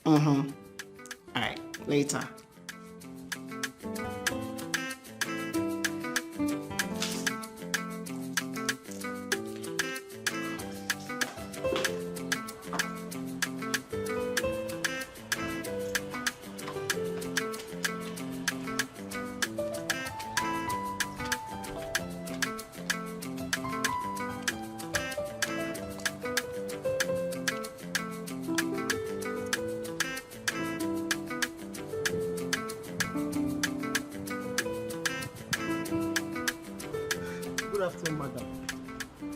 All right, later. Good afternoon, madam.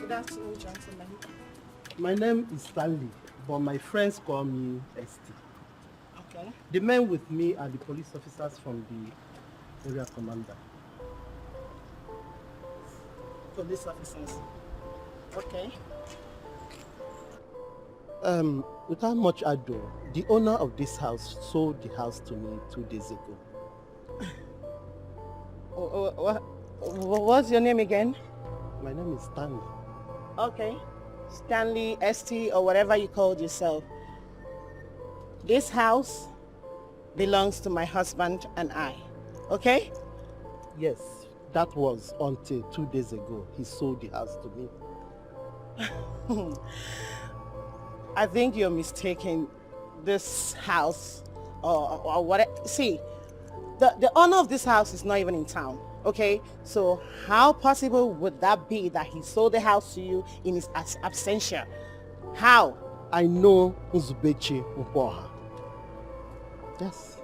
Good afternoon, gentlemen. My name is Stanley, but my friends call me ST. Okay. The men with me are the police officers from the area commander. Police officers. Okay. Without much ado, the owner of this house sold the house to me 2 days ago. What's your name again? My name is Stanley. Okay. Stanley, ST, or whatever you called yourself. This house belongs to my husband and I. Okay? Yes, that was until 2 days ago. He sold the house to me. I think you're mistaken. This house, or what? See, the owner of this house is not even in town. Okay, so how possible would that be that he sold the house to you in his absentia? How? I know Nzubechi Mpoha. Yes.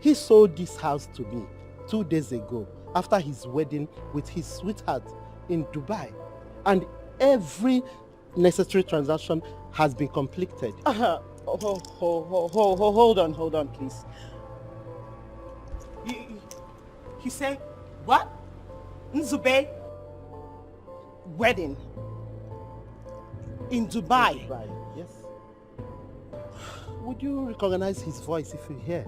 He sold this house to me 2 days ago after his wedding with his sweetheart in Dubai. And every necessary transaction has been completed. Hold on, please. You say, what? Nzube? Wedding? In Dubai? Dubai, yes. Would you recognize his voice if you hear?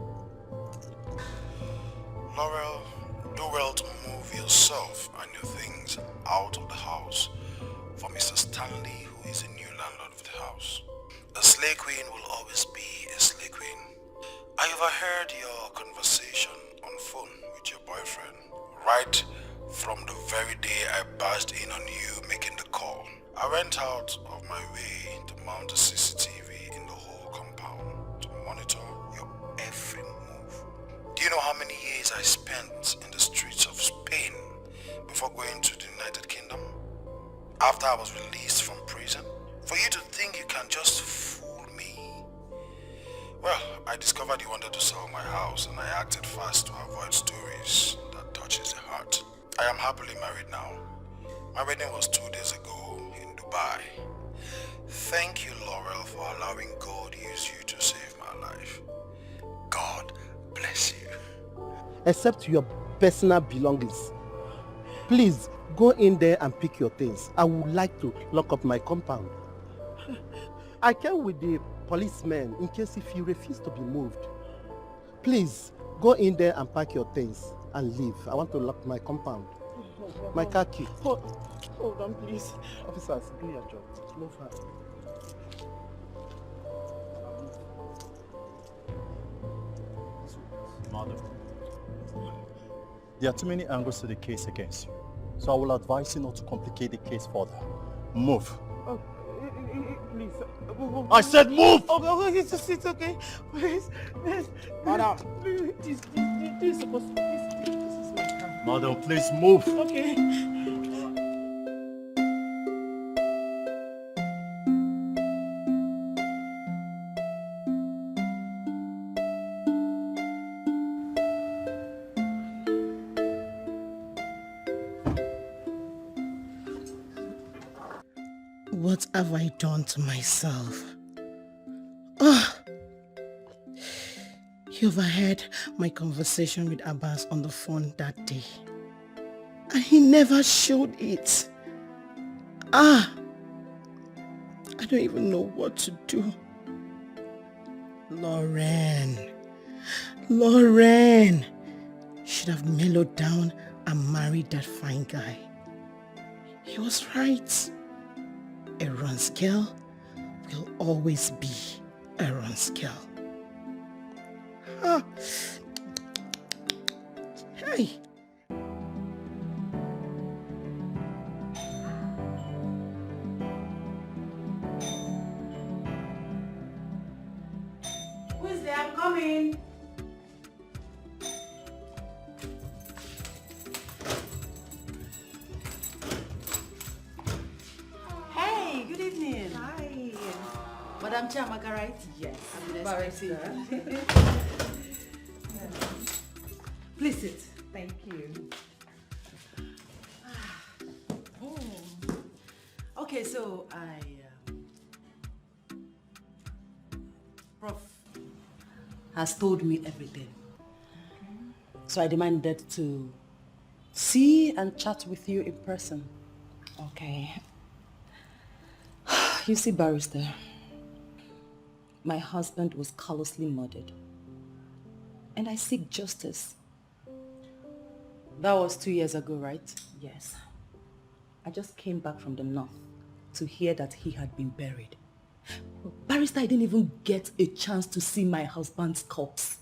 Laurel, do well to move yourself and your things out of the house for Mr. Stanley, who is a new landlord of the house. A slay queen will always be a slay queen. I overheard your conversation on phone with your boyfriend right from the very day I barged in on you making the call. I went out of my way to mount a CCTV in the whole compound to monitor your every move. Do you know how many years I spent in the streets of Spain before going to the United Kingdom? after I was released from prison? For you to think you can just fool me? Well, I discovered you wanted to sell my house and I acted fast to avoid stories that touches the heart. I am happily married now. My wedding was 2 days ago in Dubai. Thank you, Laurel, for allowing God use you to save my life. God bless you. Except your personal belongings. Please, go in there and pick your things. I would like to lock up my compound. I came with the policemen in case if you refuse to be moved. Please, go in there and pack your things and leave. I want to lock my compound. My car key. Hold on, please. Officers, do your job. Move her. Madam, there are too many angles to the case against you, so I will advise you not to complicate the case further. Move. Oh, please. I said move! Oh, it's okay. Please. Madam. This is supposed to be. This is my car. Madam, please move. Okay. What have I done to myself? Oh, you overheard my conversation with Abbas on the phone that day. And he never showed it. I don't even know what to do. Lauren should have mellowed down and married that fine guy. He was right. Aaron's girl will always be Aaron's girl. Hey. Who is there? I'm coming. Hey, good evening. Hi. Madam Chiamaka, right? Yes. I'm the Please sit. Thank you. Okay, so Prof has told me everything. So I demanded to see and chat with you in person. Okay. You see, barrister, my husband was callously murdered. And I seek justice. That was 2 years ago, right? Yes. I just came back from the north to hear that he had been buried. Barrister, I didn't even get a chance to see my husband's corpse.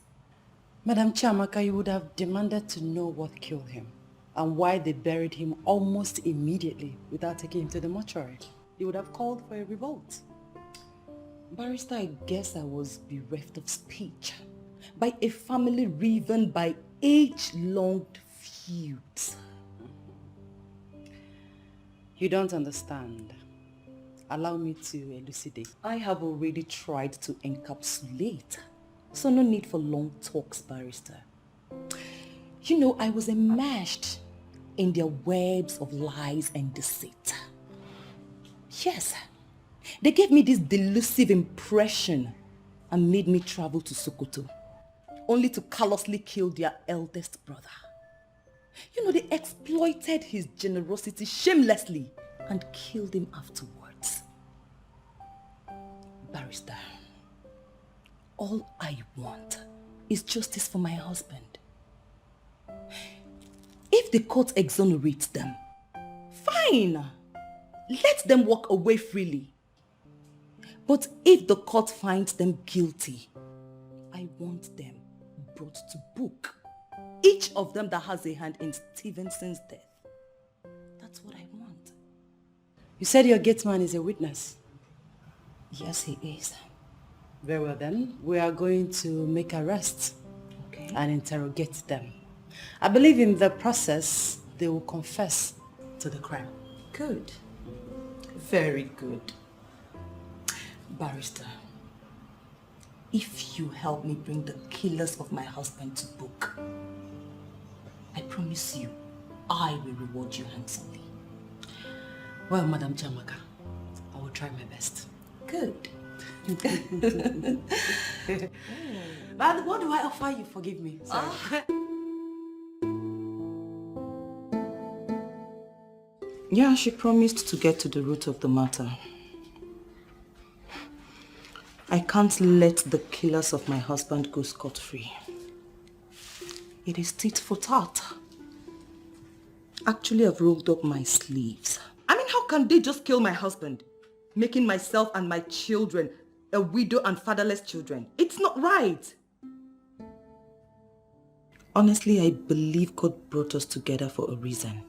Madam Chiamaka, you would have demanded to know what killed him and why they buried him almost immediately without taking him to the mortuary. You would have called for a revolt. Barrister, I guess I was bereft of speech by a family riven by age-long feuds. You don't understand. Allow me to elucidate. I have already tried to encapsulate, so no need for long talks, barrister. You know, I was enmeshed in their webs of lies and deceit. Yes, they gave me this delusive impression and made me travel to Sokoto, only to callously kill their eldest brother. You know, they exploited his generosity shamelessly and killed him afterwards. Barrister, all I want is justice for my husband. If the court exonerates them, fine. Let them walk away freely. But if the court finds them guilty, I want them brought to book. Each of them that has a hand in Stevenson's death. That's what I want. You said your gate man is a witness. Yes, he is. Very well then, we are going to make arrests and interrogate them. I believe in the process, they will confess to the crime. Good. Very good. Barrister, if you help me bring the killers of my husband to book, I promise you, I will reward you handsomely. Well, Madam Chamaka, I will try my best. Good. But what do I offer you? Forgive me. Sorry. Yeah, she promised to get to the root of the matter. I can't let the killers of my husband go scot-free. It is tit for tat. Actually, I've rolled up my sleeves. I mean, how can they just kill my husband, making myself and my children a widow and fatherless children? It's not right. Honestly, I believe God brought us together for a reason.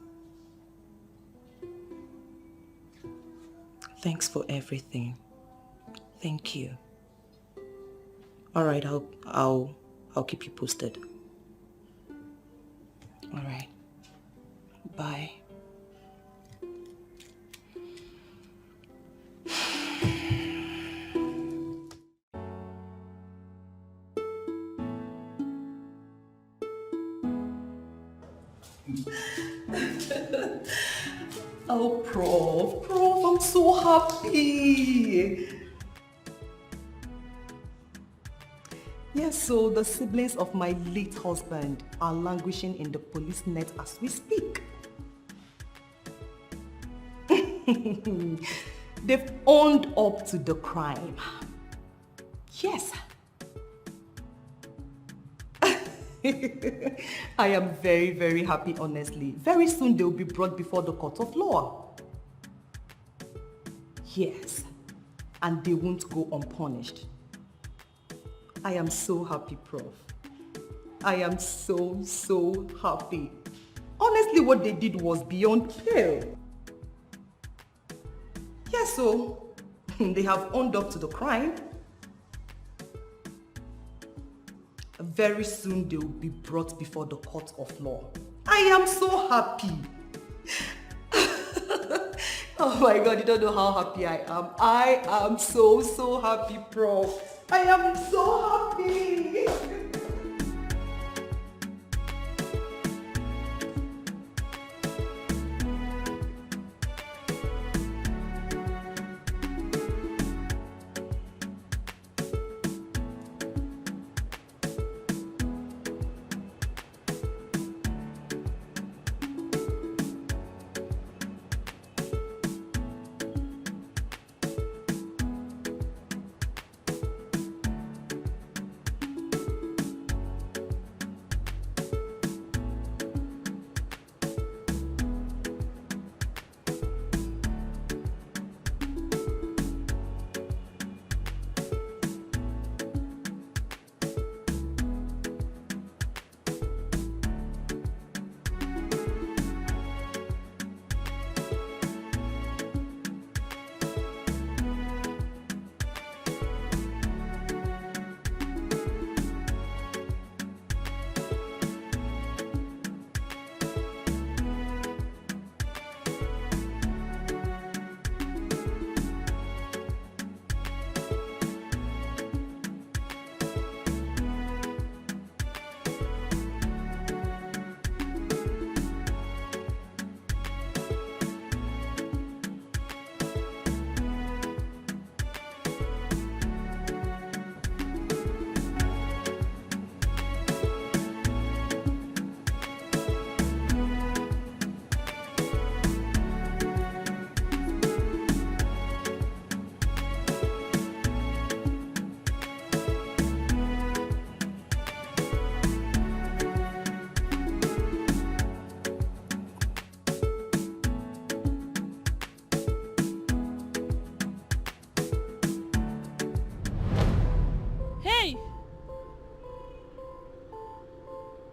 Thanks for everything. Thank you. All right, I'll keep you posted. All right. Bye. Oh, Prof, I'm so happy. Yes, so the siblings of my late husband are languishing in the police net as we speak. They've owned up to the crime. Yes. I am very, very happy, honestly. Very soon they will be brought before the court of law. Yes. And they won't go unpunished. I am so happy, Prof. I am so, so happy. Honestly, what they did was beyond pale. Yes, so they have owned up to the crime. Very soon they will be brought before the court of law. I am so happy. Oh my God, you don't know how happy I am. I am so, so happy, Prof. I am so happy.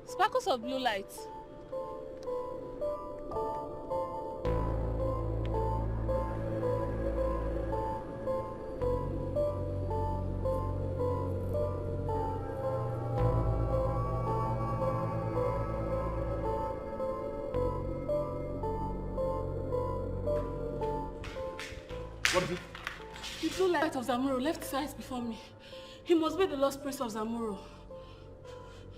Sparkles of blue lights. light of Zamuro left his eyes before me. He must be the lost prince of Zamuro.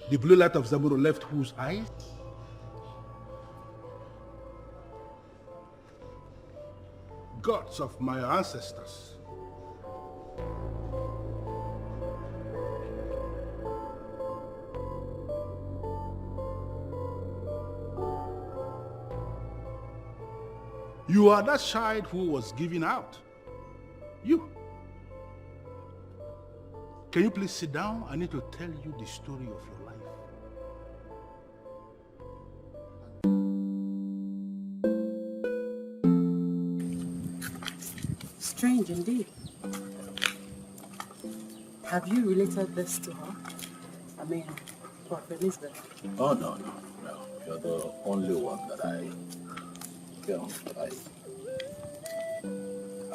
The blue light of Zamuro left whose eyes? Gods of my ancestors. You are that child who was given out. You. Can you please sit down? I need to tell you the story of your life. Strange indeed. Have you related this to her? I mean, Prof. Elizabeth? Oh, no. You're the only one that I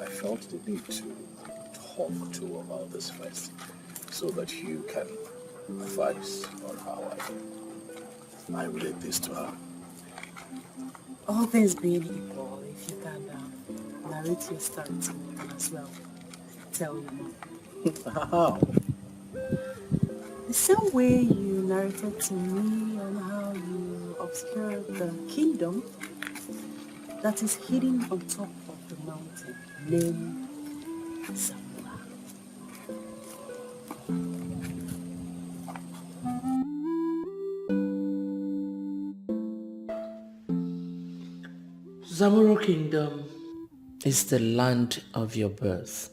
felt the need to talk to about this first, so that you can advise on how I relate this to her. All things being equal, if you can narrate your story to me as well. Tell your mom. How? The same way you narrated to me on how you obscured the kingdom that is hidden on top of the mountain named Zamuro. Zamuro Kingdom is the land of your birth.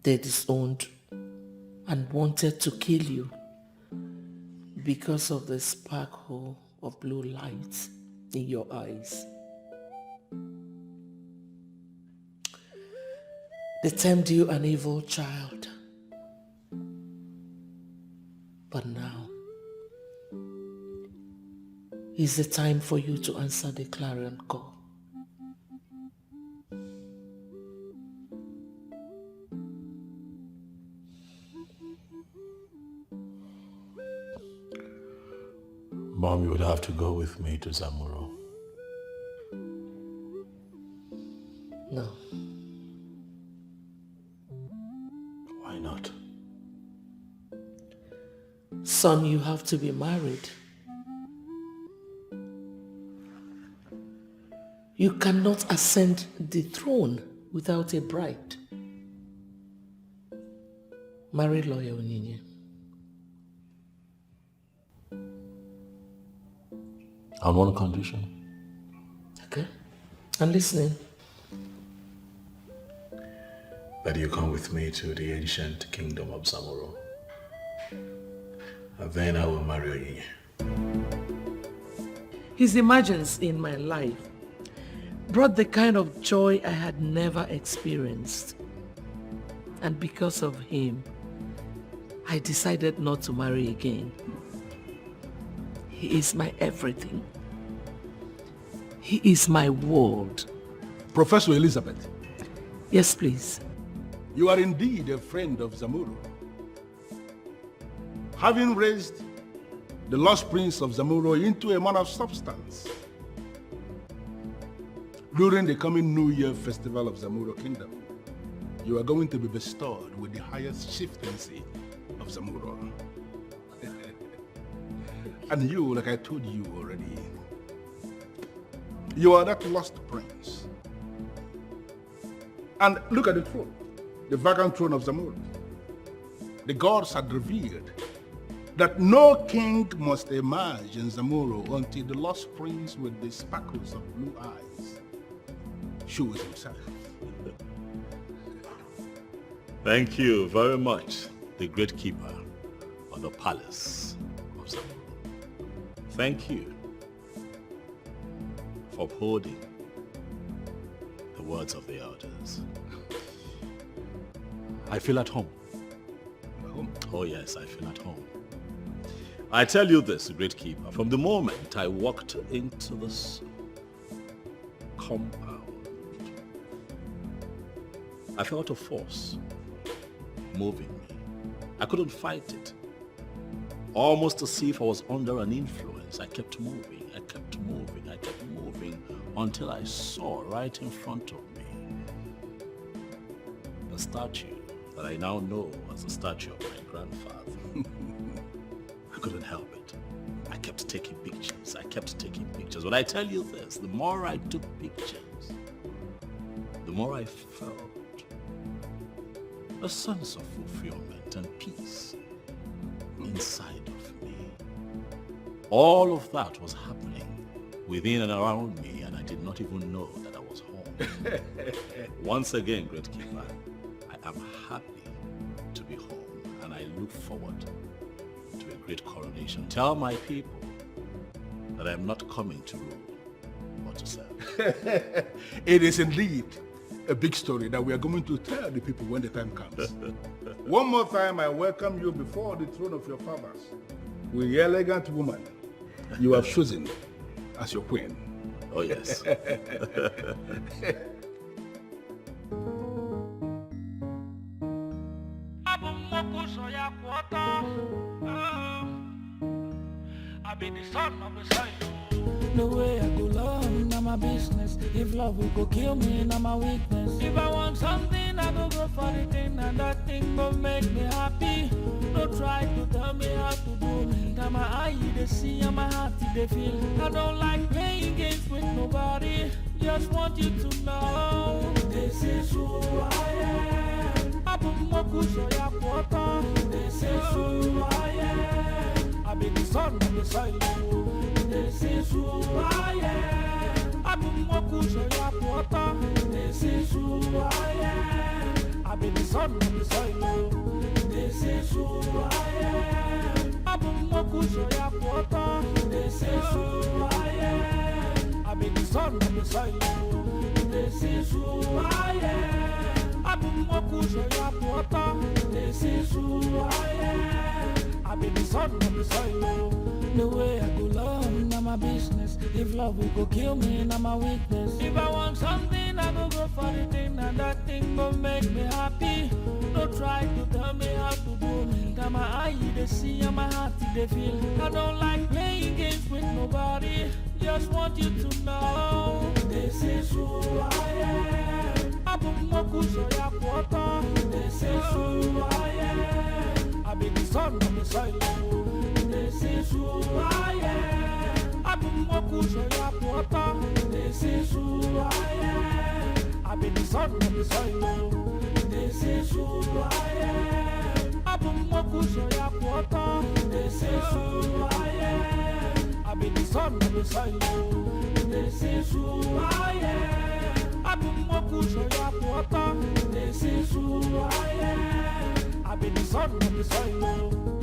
They disowned and wanted to kill you because of the sparkle of blue light in your eyes. They termed you an evil child. But now is the time for you to answer the clarion call. Mom, you would have to go with me to Zamuro. No. Why not? Son, you have to be married. You cannot ascend the throne without a bride. Marry Lawyer Onyinye. On one condition. Okay, I'm listening. That you come with me to the ancient kingdom of Zamuro. And then I will marry Onyinye. His emergence in my life brought the kind of joy I had never experienced. And because of him, I decided not to marry again. He is my everything. He is my world. Professor Elizabeth. Yes, please. You are indeed a friend of Zamuro. Having raised the lost prince of Zamuro into a man of substance, during the coming New Year festival of Zamuro Kingdom, you are going to be bestowed with the highest chieftaincy of Zamuro. And you, like I told you already, you are that lost prince. And look at the throne, the vacant throne of Zamuro. The gods had revealed that no king must emerge in Zamuro until the lost prince with the sparkles of blue eyes shows himself. Thank you very much, the great keeper of the palace of Zamuro. Thank you for upholding the words of the elders. I feel at home. Oh yes, I feel at home. I tell you this, great keeper, from the moment I walked into this compound, I felt a force moving me. I couldn't fight it. Almost as if I was under an influence. I kept moving, until I saw right in front of me a statue that I now know as a statue of my grandfather. I couldn't help it. I kept taking pictures. When I tell you this, the more I took pictures, the more I felt a sense of fulfillment and peace inside of me. All of that was happening within and around me, and I did not even know that I was home. Once again, Great Keeper, I am happy to be home, and I look forward to a great coronation. Tell my people that I am not coming to rule, but to serve. It is indeed a big story that we are going to tell the people when the time comes. One more time, I welcome you before the throne of your fathers, with the elegant woman you have chosen as your queen. Oh, yes. I be the son of the soil. The way I go love, now my business. If love will go kill me, now my weakness. If I want something, I go for the thing, and that thing will make me happy. Don't try to tell me how to do me. Got my eye, they see, and my heart, they feel. I don't like playing games with nobody. Just want you to know this is who I am. This is who I am. I be the son of the soil. This is who I am. This is who I am. I be the son of the soil. This is who I am. This is who I am. I be the son of the soil. This is who I am. This is who I am. I be the son of the soil. The way I go love, now my business. If love will go kill me, now my weakness. If I want something, I go for the thing, and that thing will make me happy. Don't try to tell me how to do me. Got my eye, they see, and my heart, they feel. I don't like playing games with nobody. Just want you to know this is who I am. This is who I am. I be the son of the soil. This is who I am. This is who I am. I be the son of the soil. This is who I am. This is who I am. I be the son of the soil. This is who I am. This is who I am. I be the son of the soil.